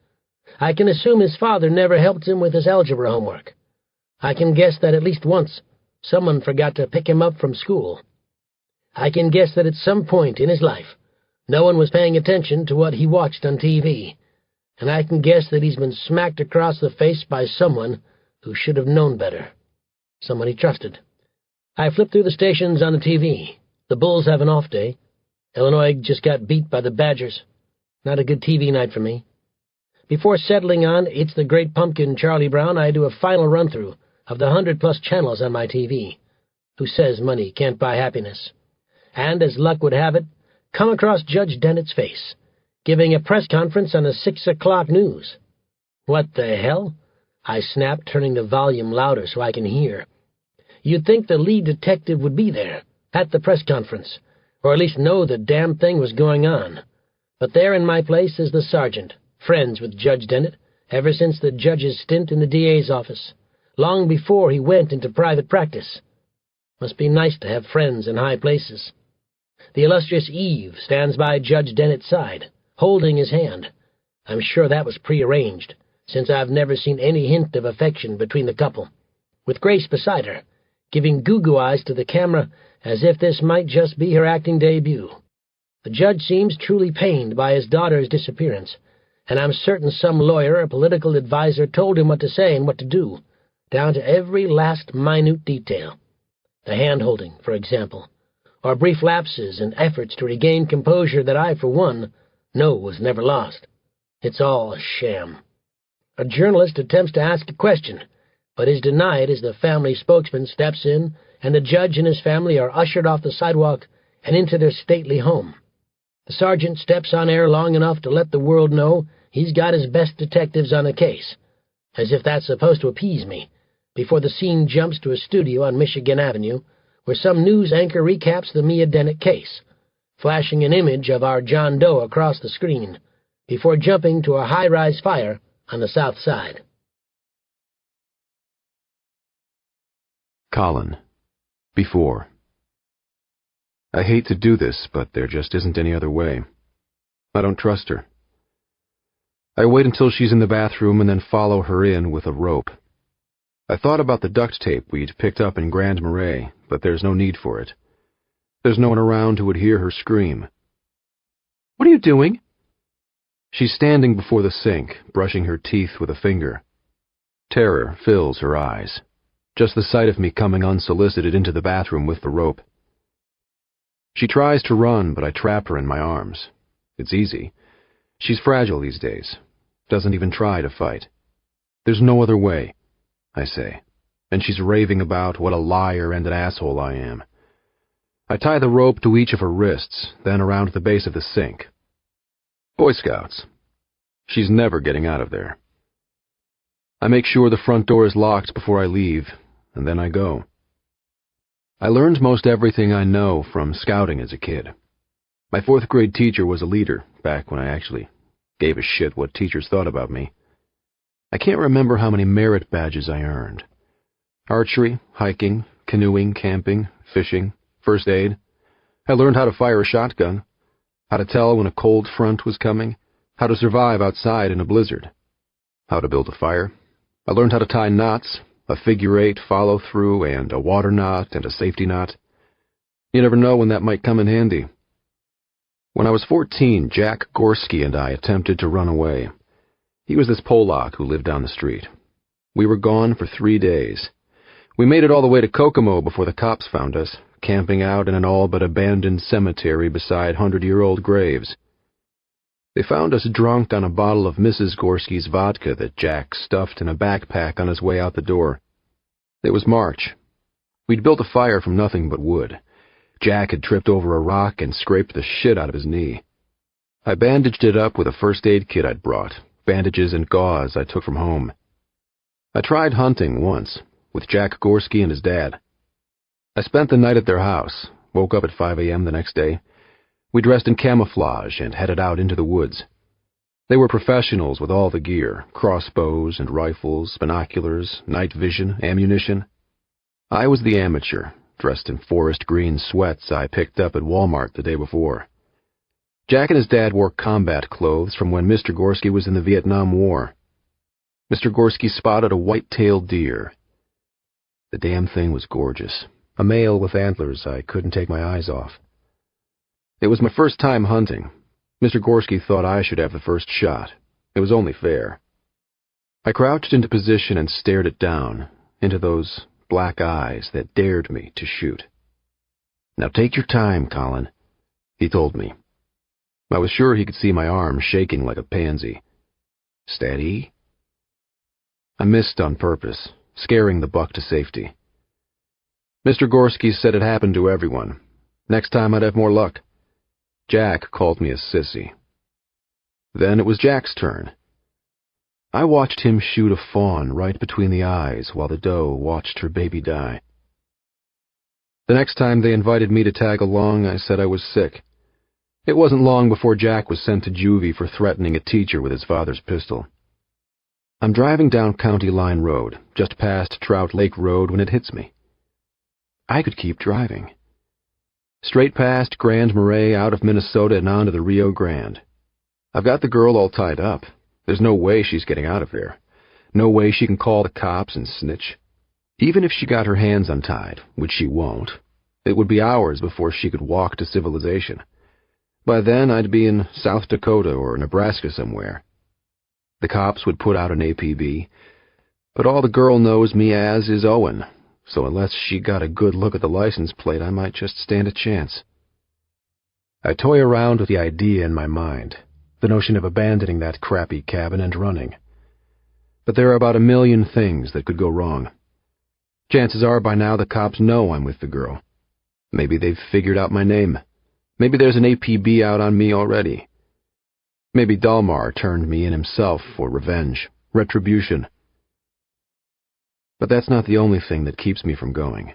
I can assume his father never helped him with his algebra homework. I can guess that at least once someone forgot to pick him up from school. I can guess that at some point in his life no one was paying attention to what he watched on TV. And I can guess that he's been smacked across the face by someone who should have known better, someone he trusted. I flipped through the stations on the TV. The Bulls have an off day. Illinois just got beat by the Badgers. Not a good TV night for me. Before settling on It's the Great Pumpkin Charlie Brown, I do a final run-through of the 100-plus channels on my TV. Who says money can't buy happiness? And, as luck would have it, come across Judge Dennett's face, giving a press conference on the 6 o'clock news. What the hell? I snapped, turning the volume louder so I can hear. You'd think the lead detective would be there, at the press conference, or at least know the damn thing was going on. But there in my place is the sergeant, friends with Judge Dennett, ever since the judge's stint in the DA's office, long before he went into private practice. Must be nice to have friends in high places. The illustrious Eve stands by Judge Dennett's side, holding his hand. I'm sure that was prearranged, since I've never seen any hint of affection between the couple, with Grace beside her, giving goo-goo eyes to the camera as if this might just be her acting debut. The judge seems truly pained by his daughter's disappearance, and I'm certain some lawyer or political advisor told him what to say and what to do, down to every last minute detail. The hand-holding, for example, or brief lapses and efforts to regain composure that I, for one, know was never lost. It's all a sham. A journalist attempts to ask a question, but is denied as the family spokesman steps in and the judge and his family are ushered off the sidewalk and into their stately home. The sergeant steps on air long enough to let the world know he's got his best detectives on the case, as if that's supposed to appease me, before the scene jumps to a studio on Michigan Avenue, where some news anchor recaps the Mia Dennett case, flashing an image of our John Doe across the screen, before jumping to a high-rise fire on the south side. Colin. Before. I hate to do this, but there just isn't any other way. I don't trust her. I wait until she's in the bathroom and then follow her in with a rope. I thought about the duct tape we'd picked up in Grand Marais, but there's no need for it. There's no one around who would hear her scream. "What are you doing?" She's standing before the sink, brushing her teeth with a finger. Terror fills her eyes. Just the sight of me coming unsolicited into the bathroom with the rope. She tries to run, but I trap her in my arms. It's easy. She's fragile these days. Doesn't even try to fight. "There's no other way," I say, and she's raving about what a liar and an asshole I am. I tie the rope to each of her wrists, then around the base of the sink. Boy Scouts. She's never getting out of there. I make sure the front door is locked before I leave, and then I go. I learned most everything I know from scouting as a kid. My 4th grade teacher was a leader, back when I actually gave a shit what teachers thought about me. I can't remember how many merit badges I earned. Archery, hiking, canoeing, camping, fishing, first aid. I learned how to fire a shotgun, how to tell when a cold front was coming, how to survive outside in a blizzard, how to build a fire. I learned how to tie knots, a figure-8 follow-through and a water knot and a safety knot. You never know when that might come in handy. When I was 14, Jack Gorski and I attempted to run away. He was this Polak who lived down the street. We were gone for 3 days. We made it all the way to Kokomo before the cops found us, camping out in an all-but-abandoned cemetery beside 100-year-old graves. They found us drunk on a bottle of Mrs. Gorski's vodka that Jack stuffed in a backpack on his way out the door. It was March. We'd built a fire from nothing but wood. Jack had tripped over a rock and scraped the shit out of his knee. I bandaged it up with a first aid kit I'd brought, bandages and gauze I took from home. I tried hunting once, with Jack Gorski and his dad. I spent the night at their house, woke up at 5 a.m. the next day. We dressed in camouflage and headed out into the woods. They were professionals with all the gear, crossbows and rifles, binoculars, night vision, ammunition. I was the amateur, dressed in forest green sweats I picked up at Walmart the day before. Jack and his dad wore combat clothes from when Mr. Gorski was in the Vietnam War. Mr. Gorski spotted a white-tailed deer. The damn thing was gorgeous, a male with antlers I couldn't take my eyes off. It was my first time hunting. Mr. Gorski thought I should have the first shot. It was only fair. I crouched into position and stared it down, into those black eyes that dared me to shoot. "Now take your time, Colin," he told me. I was sure he could see my arm shaking like a pansy. "Steady." I missed on purpose, scaring the buck to safety. Mr. Gorski said it happened to everyone. Next time I'd have more luck. Jack called me a sissy. Then it was Jack's turn. I watched him shoot a fawn right between the eyes while the doe watched her baby die. The next time they invited me to tag along, I said I was sick. It wasn't long before Jack was sent to juvie for threatening a teacher with his father's pistol. I'm driving down County Line Road, just past Trout Lake Road, when it hits me. I could keep driving. Straight past Grand Marais, out of Minnesota and onto the Rio Grande. I've got the girl all tied up. There's no way she's getting out of there. No way she can call the cops and snitch. Even if she got her hands untied, which she won't, it would be hours before she could walk to civilization. By then, I'd be in South Dakota or Nebraska somewhere. The cops would put out an APB, but all the girl knows me as is Owen, so unless she got a good look at the license plate, I might just stand a chance. I toy around with the idea in my mind, the notion of abandoning that crappy cabin and running. But there are about 1,000,000 things that could go wrong. Chances are by now the cops know I'm with the girl. Maybe they've figured out my name. Maybe there's an APB out on me already. Maybe Dalmar turned me in himself for revenge, retribution. But that's not the only thing that keeps me from going.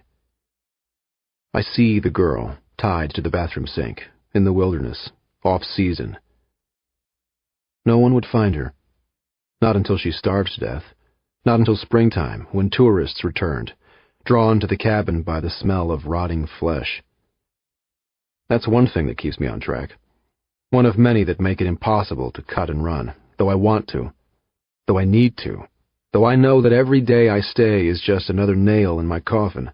I see the girl tied to the bathroom sink, in the wilderness, off-season. No one would find her. Not until she starves to death. Not until springtime, when tourists returned, drawn to the cabin by the smell of rotting flesh. That's one thing that keeps me on track. One of many that make it impossible to cut and run, though I want to, though I need to, though I know that every day I stay is just another nail in my coffin.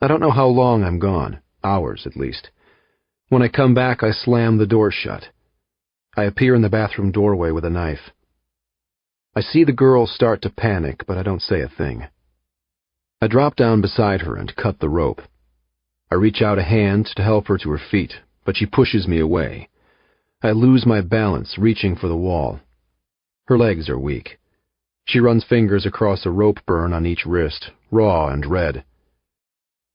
I don't know how long I'm gone, hours at least. When I come back, I slam the door shut. I appear in the bathroom doorway with a knife. I see the girl start to panic, but I don't say a thing. I drop down beside her and cut the rope. I reach out a hand to help her to her feet, but she pushes me away. I lose my balance, reaching for the wall. Her legs are weak. She runs fingers across a rope burn on each wrist, raw and red.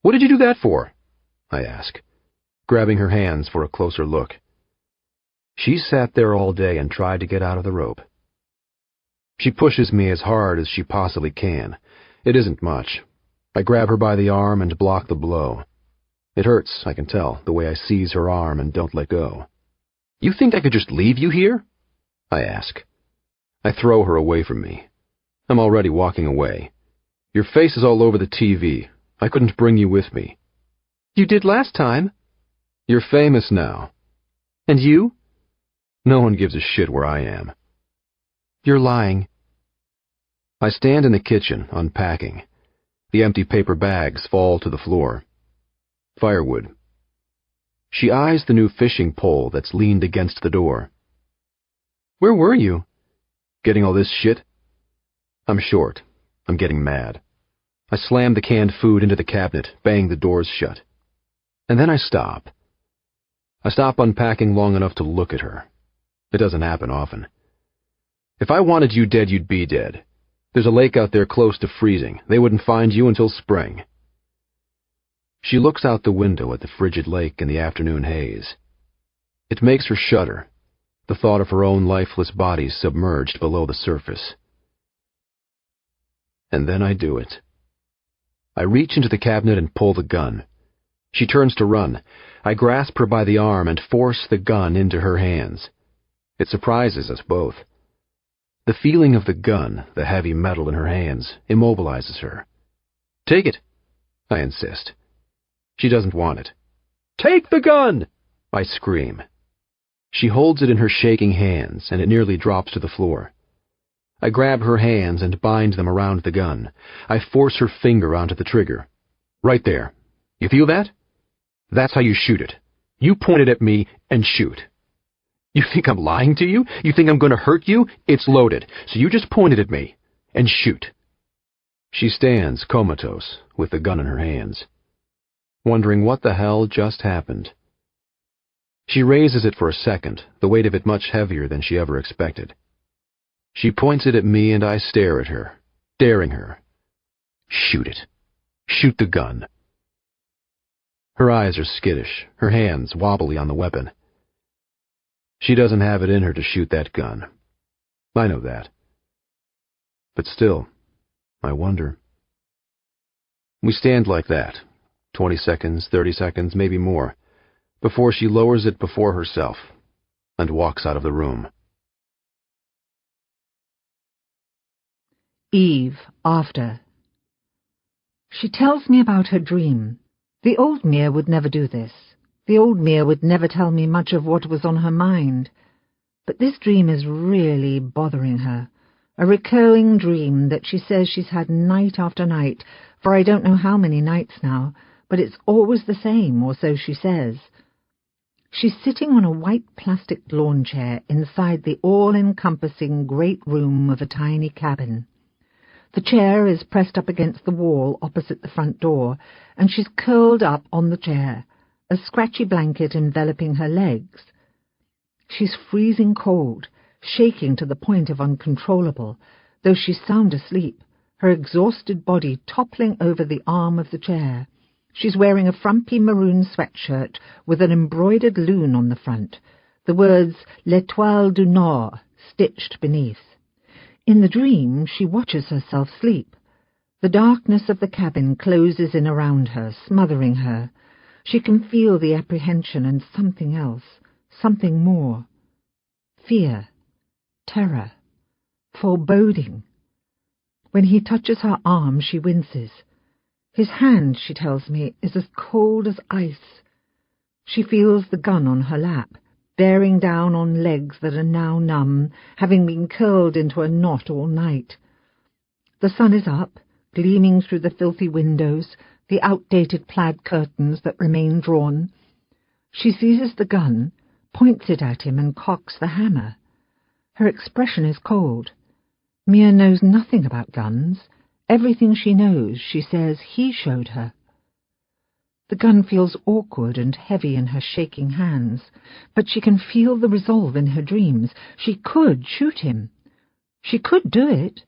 "What did you do that for?" I ask, grabbing her hands for a closer look. She sat there all day and tried to get out of the rope. She pushes me as hard as she possibly can. It isn't much. I grab her by the arm and block the blow. It hurts, I can tell, the way I seize her arm and don't let go. "You think I could just leave you here?" I ask. I throw her away from me. I'm already walking away. "Your face is all over the TV. I couldn't bring you with me." "You did last time." "You're famous now." "And you?" "No one gives a shit where I am." "You're lying." I stand in the kitchen, unpacking. The empty paper bags fall to the floor. Firewood. She eyes the new fishing pole that's leaned against the door. "Where were you?" "Getting all this shit?" I'm short. I'm getting mad. I slam the canned food into the cabinet, bang the doors shut. And then I stop. I stop unpacking long enough to look at her. It doesn't happen often. "If I wanted you dead, you'd be dead. There's a lake out there close to freezing. They wouldn't find you until spring." She looks out the window at the frigid lake in the afternoon haze. It makes her shudder, the thought of her own lifeless body submerged below the surface. And then I do it. I reach into the cabinet and pull the gun. She turns to run. I grasp her by the arm and force the gun into her hands. It surprises us both. The feeling of the gun, the heavy metal in her hands, immobilizes her. "Take it," I insist. She doesn't want it. "Take the gun!" I scream. She holds it in her shaking hands, and it nearly drops to the floor. I grab her hands and bind them around the gun. I force her finger onto the trigger. "Right there. You feel that? That's how you shoot it. You point it at me and shoot." "You think I'm lying to you? You think I'm going to hurt you? It's loaded, so you just point it at me and shoot." She stands comatose with the gun in her hands, wondering what the hell just happened. She raises it for a second, the weight of it much heavier than she ever expected. She points it at me and I stare at her, daring her. "Shoot it. Shoot the gun." Her eyes are skittish, her hands wobbly on the weapon. She doesn't have it in her to shoot that gun. I know that. But still, I wonder. We stand like that, 20 seconds, 30 seconds, maybe more, before she lowers it before herself and walks out of the room. Eve, after. She tells me about her dream. The old Mia would never do this. The old Mia would never tell me much of what was on her mind, but this dream is really bothering her, a recurring dream that she says she's had night after night, for I don't know how many nights now, but it's always the same, or so she says. She's sitting on a white plastic lawn chair inside the all-encompassing great room of a tiny cabin. The chair is pressed up against the wall opposite the front door, and she's curled up on the chair, a scratchy blanket enveloping her legs. She's freezing cold, shaking to the point of uncontrollable, though she's sound asleep, her exhausted body toppling over the arm of the chair. She's wearing a frumpy maroon sweatshirt with an embroidered loon on the front, the words L'Étoile du Nord stitched beneath. In the dream, she watches herself sleep. The darkness of the cabin closes in around her, smothering her. She can feel the apprehension and something else, something more. Fear, terror, foreboding. When he touches her arm, she winces. His hand, she tells me, is as cold as ice. She feels the gun on her lap, bearing down on legs that are now numb, having been curled into a knot all night. The sun is up, gleaming through the filthy windows, the outdated plaid curtains that remain drawn. She seizes the gun, points it at him, and cocks the hammer. Her expression is cold. Mia knows nothing about guns. Everything she knows, she says, he showed her. The gun feels awkward and heavy in her shaking hands, but she can feel the resolve in her dreams. She could shoot him. She could do it.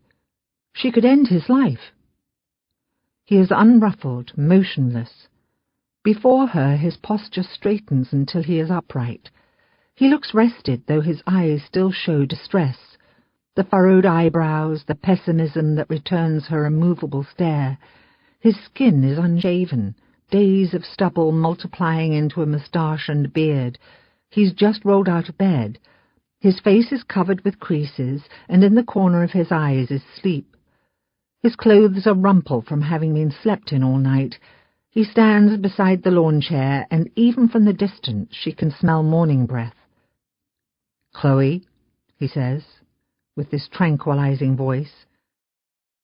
She could end his life. He is unruffled, motionless. Before her, his posture straightens until he is upright. He looks rested, though his eyes still show distress. The furrowed eyebrows, the pessimism that returns her immovable stare. His skin is unshaven, days of stubble multiplying into a moustache and beard. He's just rolled out of bed. His face is covered with creases, and in the corner of his eyes is sleep. His clothes are rumpled from having been slept in all night. He stands beside the lawn chair, and even from the distance she can smell morning breath. "Chloe," he says, with this tranquilizing voice.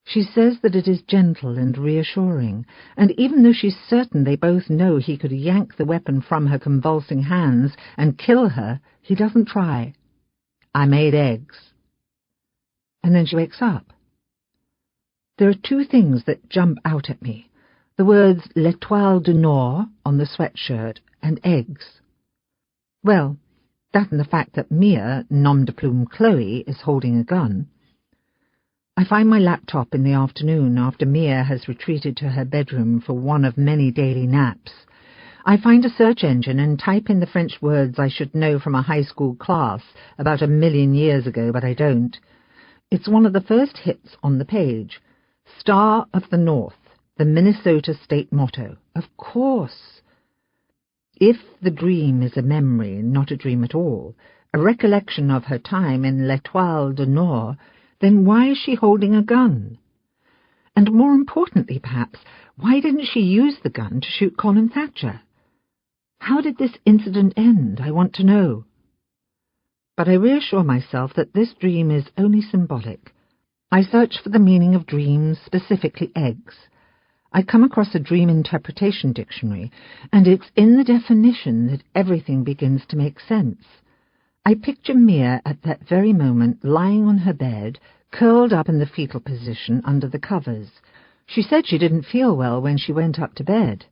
She says that it is gentle and reassuring, and even though she's certain they both know he could yank the weapon from her convulsing hands and kill her, he doesn't try. "I made eggs." And then she wakes up. There are two things that jump out at me, the words L'Étoile du Nord on the sweatshirt and eggs. Well, that and the fact that Mia, nom de plume Chloe, is holding a gun. I find my laptop in the afternoon after Mia has retreated to her bedroom for one of many daily naps. I find a search engine and type in the French words I should know from a high school class about 1,000,000 years ago, but I don't. It's one of the first hits on the page. Star of the North, the Minnesota state motto. Of course. If the dream is a memory, not a dream at all, a recollection of her time in L'Étoile du Nord, then why is she holding a gun? And more importantly, perhaps, why didn't she use the gun to shoot Colin Thatcher? How did this incident end? I want to know. But I reassure myself that this dream is only symbolic. I search for the meaning of dreams, specifically eggs. I come across a dream interpretation dictionary, and it's in the definition that everything begins to make sense. I picture Mia at that very moment lying on her bed, curled up in the fetal position under the covers. She said she didn't feel well when she went up to bed.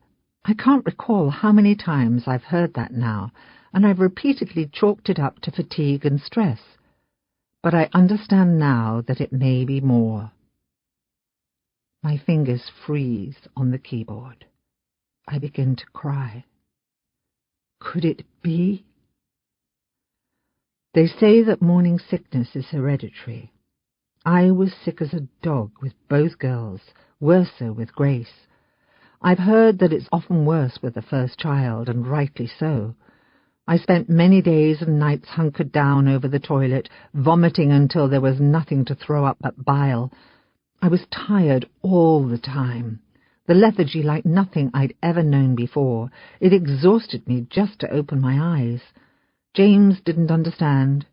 I can't recall how many times I've heard that now, and I've repeatedly chalked it up to fatigue and stress. But I understand now that it may be more. My fingers freeze on the keyboard. I begin to cry. Could it be? They say that morning sickness is hereditary. I was sick as a dog with both girls, worse so with Grace. I've heard that it's often worse with the first child, and rightly so. I spent many days and nights hunkered down over the toilet, vomiting until there was nothing to throw up but bile. I was tired all the time. the lethargy like nothing I'd ever known before. It exhausted me just to open my eyes. James didn't understand.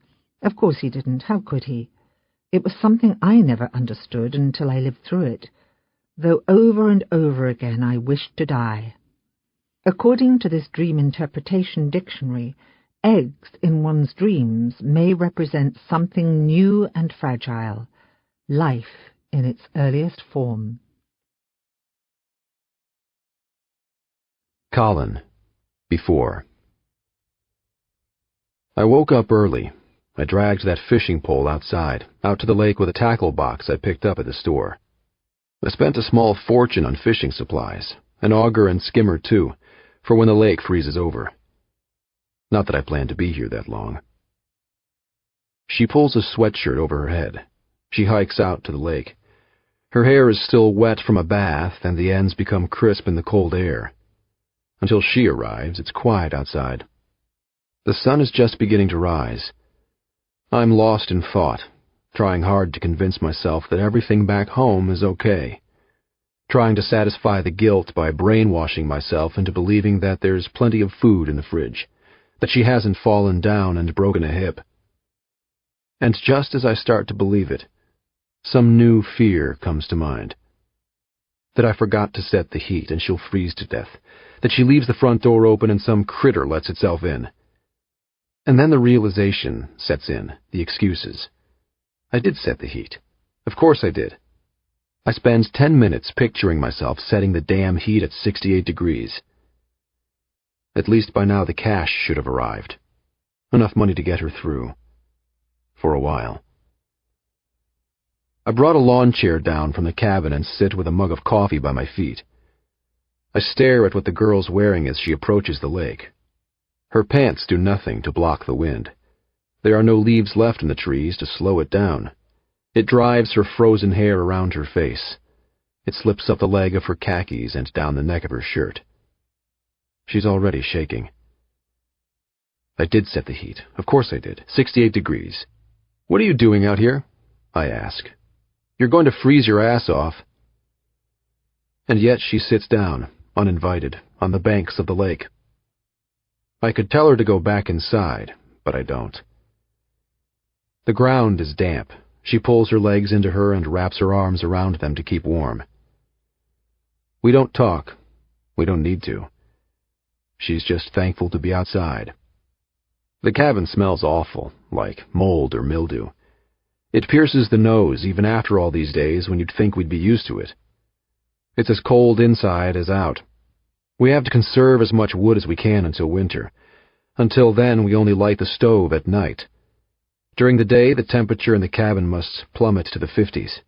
Of course he didn't. How could he? It was something I never understood until I lived through it, though over and over again I wished to die. According to this dream interpretation dictionary, eggs in one's dreams may represent something new and fragile, life in its earliest form. Colin. Before. I woke up early. I dragged that fishing pole outside, out to the lake with a tackle box I picked up at the store. I spent a small fortune on fishing supplies, an auger and skimmer too, for when the lake freezes over. Not that I plan to be here that long. She pulls a sweatshirt over her head. She hikes out to the lake. Her hair is still wet from a bath, and the ends become crisp in the cold air. Until she arrives, it's quiet outside. The sun is just beginning to rise. I'm lost in thought, trying hard to convince myself that everything back home is okay. Trying to satisfy the guilt by brainwashing myself into believing that there's plenty of food in the fridge, that she hasn't fallen down and broken a hip. And just as I start to believe it, some new fear comes to mind. That I forgot to set the heat and she'll freeze to death, that she leaves the front door open and some critter lets itself in. And then the realization sets in, the excuses. I did set the heat. Of course I did. I spend 10 minutes picturing myself setting the damn heat at 68 degrees. At least by now the cash should have arrived. Enough money to get her through. For a while. I brought a lawn chair down from the cabin and sit with a mug of coffee by my feet. I stare at what the girl's wearing as she approaches the lake. Her pants do nothing to block the wind. There are no leaves left in the trees to slow it down. It drives her frozen hair around her face. It slips up the leg of her khakis and down the neck of her shirt. She's already shaking. I did set the heat. Of course I did. 68 degrees. What are you doing out here? I ask. You're going to freeze your ass off. And yet she sits down, uninvited, on the banks of the lake. I could tell her to go back inside, but I don't. The ground is damp. She pulls her legs into her and wraps her arms around them to keep warm. We don't talk. We don't need to. She's just thankful to be outside. The cabin smells awful, like mold or mildew. It pierces the nose even after all these days when you'd think we'd be used to it. It's as cold inside as out. We have to conserve as much wood as we can until winter. Until then, we only light the stove at night. During the day, the temperature in the cabin must plummet to the 50s.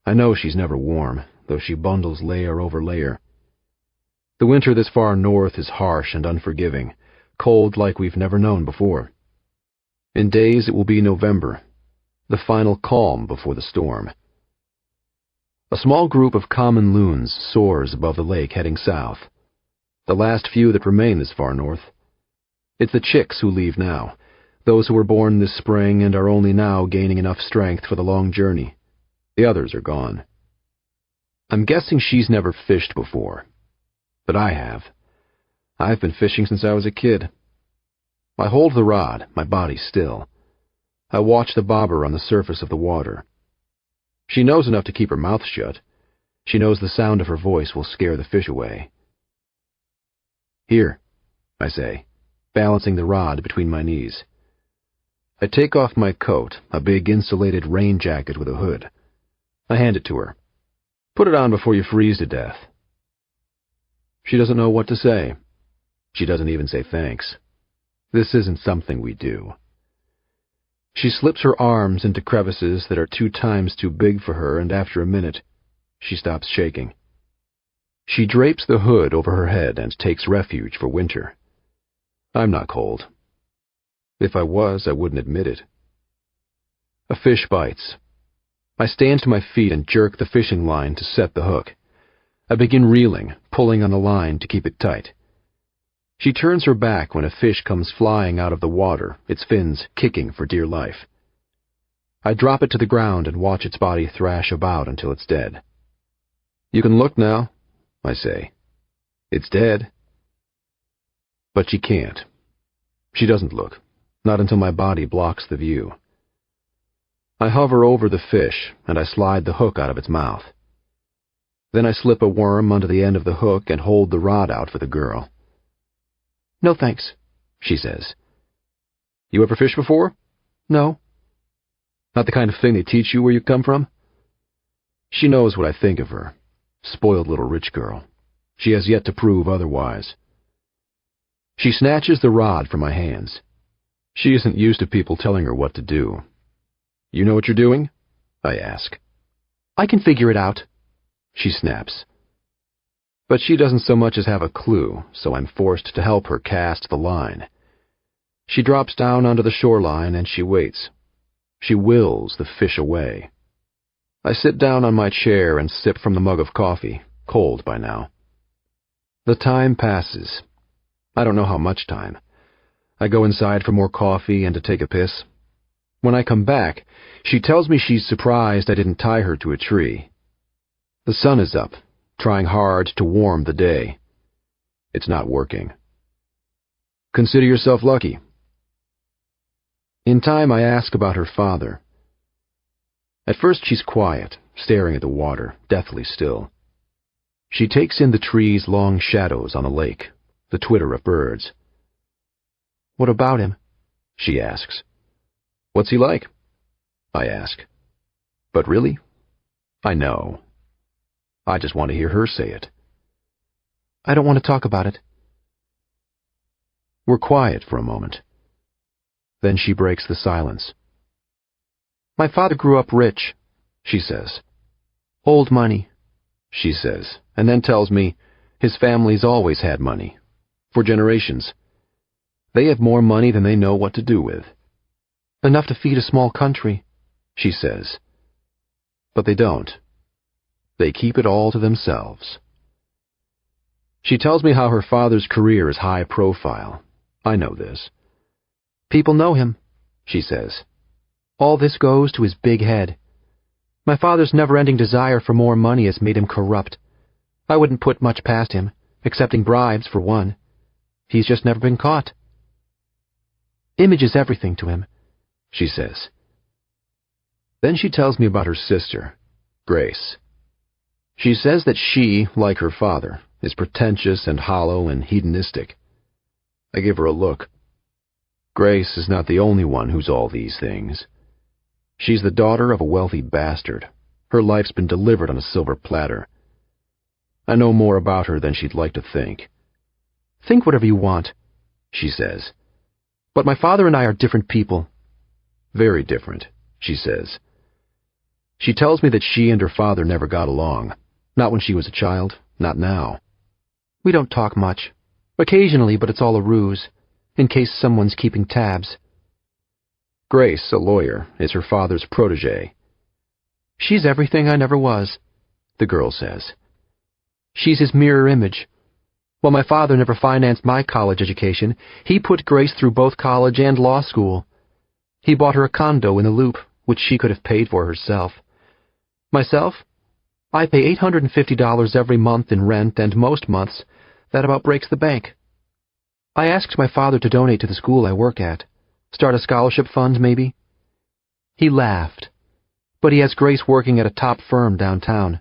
I know she's never warm, though she bundles layer over layer. The winter this far north is harsh and unforgiving, cold like we've never known before. In days it will be November, the final calm before the storm. A small group of common loons soars above the lake heading south, the last few that remain this far north. It's the chicks who leave now, those who were born this spring and are only now gaining enough strength for the long journey. The others are gone. I'm guessing she's never fished before, but I have. I've been fishing since I was a kid. I hold the rod, my body still. I watch the bobber on the surface of the water. She knows enough to keep her mouth shut. She knows the sound of her voice will scare the fish away. Here, I say, balancing the rod between my knees. I take off my coat, a big insulated rain jacket with a hood. I hand it to her. Put it on before you freeze to death. She doesn't know what to say. She doesn't even say thanks. This isn't something we do. She slips her arms into crevices that are 2 times too big for her, and after a minute, she stops shaking. She drapes the hood over her head and takes refuge for winter. I'm not cold. If I was, I wouldn't admit it. A fish bites. I stand to my feet and jerk the fishing line to set the hook. I begin reeling, pulling on the line to keep it tight. She turns her back when a fish comes flying out of the water, its fins kicking for dear life. I drop it to the ground and watch its body thrash about until it's dead. You can look now, I say. It's dead. But she can't. She doesn't look, not until my body blocks the view. I hover over the fish, and I slide the hook out of its mouth. Then I slip a worm under the end of the hook and hold the rod out for the girl. "No thanks," she says. "You ever fished before?" "No." "Not the kind of thing they teach you where you come from?" She knows what I think of her. Spoiled little rich girl. She has yet to prove otherwise. She snatches the rod from my hands. She isn't used to people telling her what to do. "You know what you're doing?" I ask. "I can figure it out," she snaps. But she doesn't so much as have a clue, so I'm forced to help her cast the line. She drops down onto the shoreline and she waits. She wills the fish away. I sit down on my chair and sip from the mug of coffee, cold by now. The time passes. I don't know how much time. I go inside for more coffee and to take a piss. When I come back, she tells me she's surprised I didn't tie her to a tree. The sun is up, trying hard to warm the day. It's not working. Consider yourself lucky. In time, I ask about her father. At first, she's quiet, staring at the water, deathly still. She takes in the trees' long shadows on the lake, the twitter of birds. "What about him?" she asks. "What's he like?" I ask. But really? I know. I just want to hear her say it. "I don't want to talk about it." We're quiet for a moment. Then she breaks the silence. "My father grew up rich," she says. "Old money," she says, and then tells me his family's always had money. For generations. They have more money than they know what to do with. "Enough to feed a small country," she says. But they don't. They keep it all to themselves. She tells me how her father's career is high profile. I know this. "People know him," she says. "All this goes to his big head. My father's never-ending desire for more money has made him corrupt. I wouldn't put much past him, accepting bribes for one. He's just never been caught. Image is everything to him," she says. Then she tells me about her sister, Grace. She says that she, like her father, is pretentious and hollow and hedonistic. I give her a look. Grace is not the only one who's all these things. She's the daughter of a wealthy bastard. Her life's been delivered on a silver platter. I know more about her than she'd like to think. "Think whatever you want," she says. "But my father and I are different people." "Very different," she says. She tells me that she and her father never got along. Not when she was a child, not now. "We don't talk much. Occasionally, but it's all a ruse, in case someone's keeping tabs." Grace, a lawyer, is her father's protégée. "She's everything I never was," the girl says. "She's his mirror image. While my father never financed my college education, he put Grace through both college and law school. He bought her a condo in the Loop, which she could have paid for herself. Myself, I pay $850 every month in rent, and most months, that about breaks the bank. I asked my father to donate to the school I work at. Start a scholarship fund, maybe. He laughed, but he has Grace working at a top firm downtown.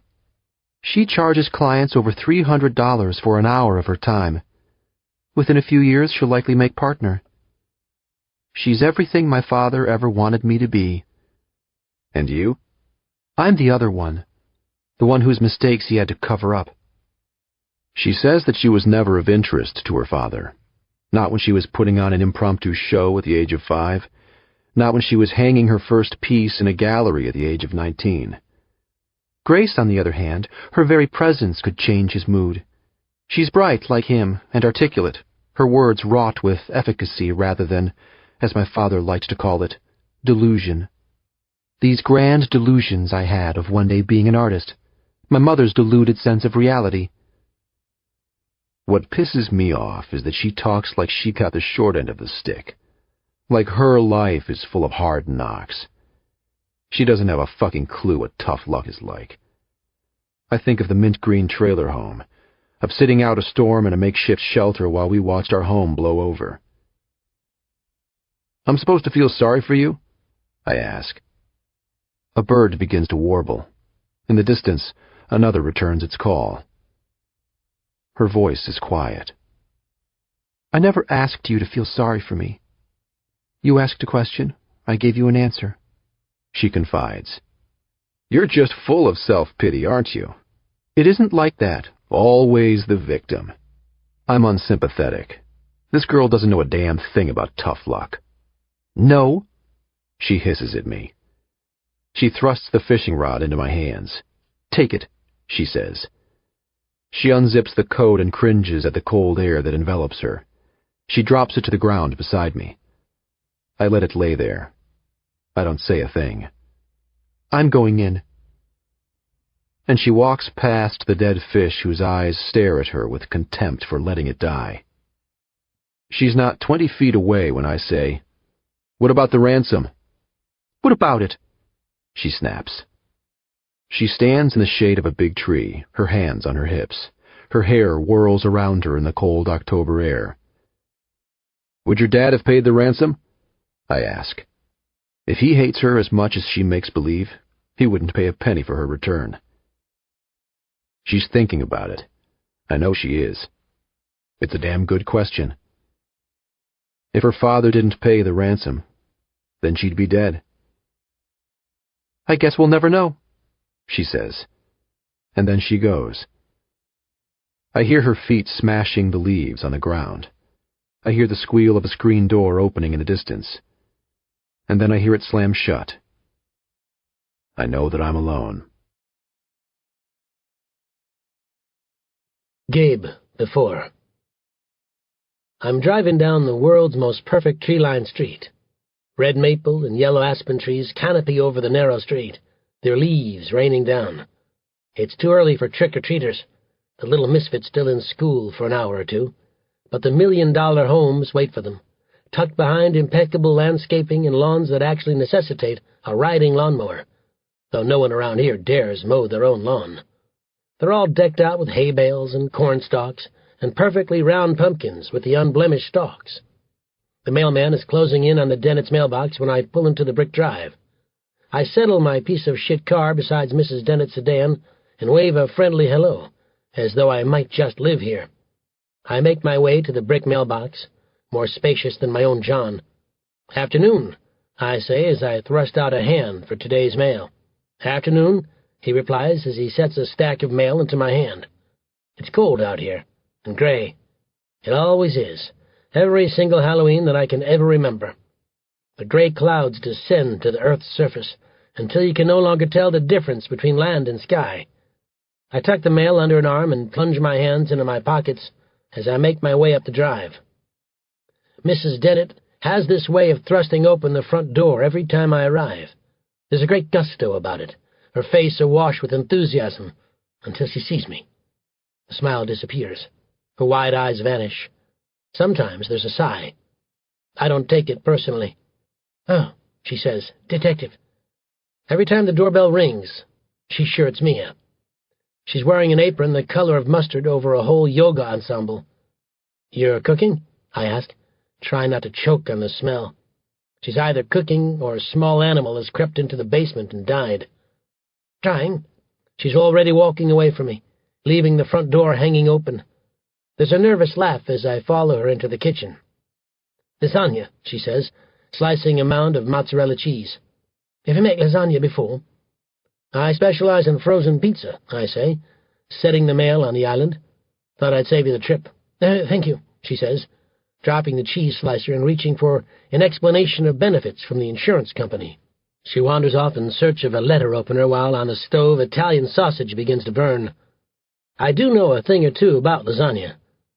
She charges clients over $300 for an hour of her time. Within a few years, she'll likely make partner. She's everything my father ever wanted me to be." "And you?" "I'm the other one, the one whose mistakes he had to cover up." She says that she was never of interest to her father. Not when she was putting on an impromptu show at the age of 5. Not when she was hanging her first piece in a gallery at the age of 19. Grace, on the other hand, her very presence could change his mood. She's bright like him and articulate, her words wrought with efficacy rather than, as my father liked to call it, delusion. These grand delusions I had of one day being an artist, my mother's deluded sense of reality. What pisses me off is that she talks like she got the short end of the stick, like her life is full of hard knocks. She doesn't have a fucking clue what tough luck is like. I think of the mint green trailer home, of sitting out a storm in a makeshift shelter while we watched our home blow over. "I'm supposed to feel sorry for you?" I ask. A bird begins to warble. In the distance, another returns its call. Her voice is quiet. "I never asked you to feel sorry for me. You asked a question, I gave you an answer," she confides. "You're just full of self-pity, aren't you? It isn't like that. Always the victim." I'm unsympathetic. This girl doesn't know a damn thing about tough luck. "No," she hisses at me. She thrusts the fishing rod into my hands. "Take it," she says. She unzips the coat and cringes at the cold air that envelops her. She drops it to the ground beside me. I let it lay there. I don't say a thing. "I'm going in." And she walks past the dead fish whose eyes stare at her with contempt for letting it die. She's not 20 feet away when I say, "What about the ransom?" "What about it?" she snaps. She stands in the shade of a big tree, her hands on her hips. Her hair whirls around her in the cold October air. "Would your dad have paid the ransom?" I ask. If he hates her as much as she makes believe, he wouldn't pay a penny for her return. She's thinking about it. I know she is. It's a damn good question. If her father didn't pay the ransom, then she'd be dead. "I guess we'll never know," she says. And then she goes. I hear her feet smashing the leaves on the ground. I hear the squeal of a screen door opening in the distance. And then I hear it slam shut. I know that I'm alone. Gabe, before. I'm driving down the world's most perfect tree-lined street. Red maple and yellow aspen trees canopy over the narrow street, their leaves raining down. It's too early for trick-or-treaters, the little misfits still in school for an hour or two, but the million-dollar homes wait for them, tucked behind impeccable landscaping and lawns that actually necessitate a riding lawnmower, though no one around here dares mow their own lawn. They're all decked out with hay bales and corn stalks and perfectly round pumpkins with the unblemished stalks. The mailman is closing in on the Dennett's mailbox when I pull into the brick drive. I settle my piece of shit car beside Mrs. Dennett's sedan and wave a friendly hello, as though I might just live here. I make my way to the brick mailbox, more spacious than my own John. "Afternoon," I say as I thrust out a hand for today's mail. "Afternoon," he replies as he sets a stack of mail into my hand. It's cold out here, and gray. It always is. Every single Halloween that I can ever remember. The gray clouds descend to the earth's surface until you can no longer tell the difference between land and sky. I tuck the mail under an arm and plunge my hands into my pockets as I make my way up the drive. Mrs. Dennett has this way of thrusting open the front door every time I arrive. There's a great gusto about it, her face awash with enthusiasm, until she sees me. The smile disappears. Her wide eyes vanish. Sometimes there's a sigh. I don't take it personally. "Oh," she says, "detective." Every time the doorbell rings, she's sure it's Mia. She's wearing an apron the color of mustard over a whole yoga ensemble. "You're cooking?" I ask, trying not to choke on the smell. She's either cooking or a small animal has crept into the basement and died. "Trying." She's already walking away from me, leaving the front door hanging open. There's a nervous laugh as I follow her into the kitchen. "Lasagna," she says, slicing a mound of mozzarella cheese. "Have you made lasagna before?" "I specialize in frozen pizza," I say, setting the mail on the island. "Thought I'd save you the trip." Thank you," she says, dropping the cheese slicer and reaching for an explanation of benefits from the insurance company. She wanders off in search of a letter opener while on the stove Italian sausage begins to burn. I do know a thing or two about lasagna.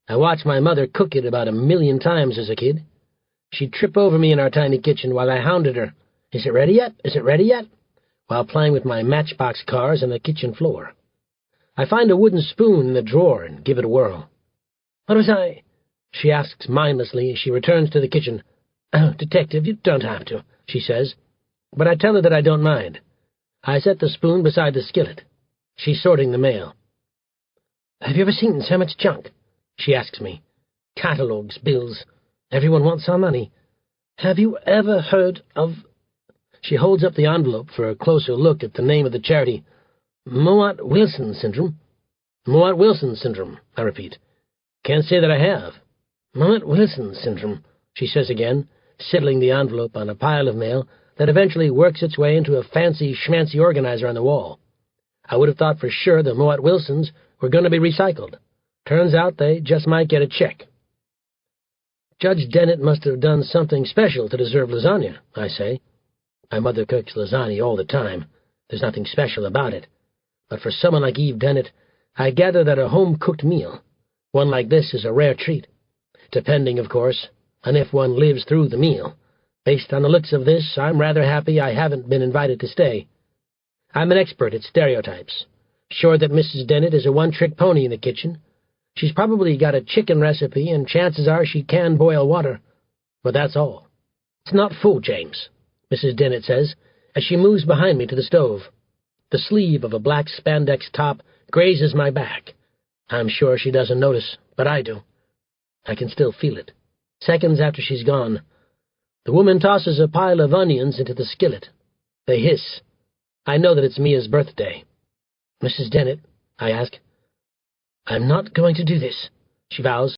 I watched my mother cook it about 1,000,000 times as a kid. She'd trip over me in our tiny kitchen while I hounded her, "Is it ready yet? Is it ready yet?" while playing with my matchbox cars on the kitchen floor. I find a wooden spoon in the drawer and give it a whirl. "What was I?" she asks mindlessly as she returns to the kitchen. "Oh, detective, you don't have to," she says, but I tell her that I don't mind. I set the spoon beside the skillet. She's sorting the mail. "Have you ever seen so much junk?" she asks me. "Catalogues, bills. Everyone wants our money. Have you ever heard of—" She holds up the envelope for a closer look at the name of the charity. "Mowat-Wilson syndrome." "Mowat-Wilson syndrome," I repeat. "Can't say that I have." "Mowat-Wilson syndrome," she says again, settling the envelope on a pile of mail that eventually works its way into a fancy-schmancy organizer on the wall. I would have thought for sure the Mowat-Wilsons were going to be recycled. Turns out they just might get a check. "Judge Dennett must have done something special to deserve lasagna," I say. "My mother cooks lasagna all the time. There's nothing special about it. But for someone like Eve Dennett, I gather that a home-cooked meal, one like this, is a rare treat. Depending, of course, on if one lives through the meal. Based on the looks of this, I'm rather happy I haven't been invited to stay. I'm an expert at stereotypes. Sure that Mrs. Dennett is a one-trick pony in the kitchen. She's probably got a chicken recipe, and chances are she can boil water. But that's all. It's not full, James," Mrs. Dennett says, as she moves behind me to the stove. The sleeve of a black spandex top grazes my back. I'm sure she doesn't notice, but I do. I can still feel it. Seconds after she's gone, the woman tosses a pile of onions into the skillet. They hiss. I know that it's Mia's birthday. "Mrs. Dennett," I ask. "I'm not going to do this," she vows.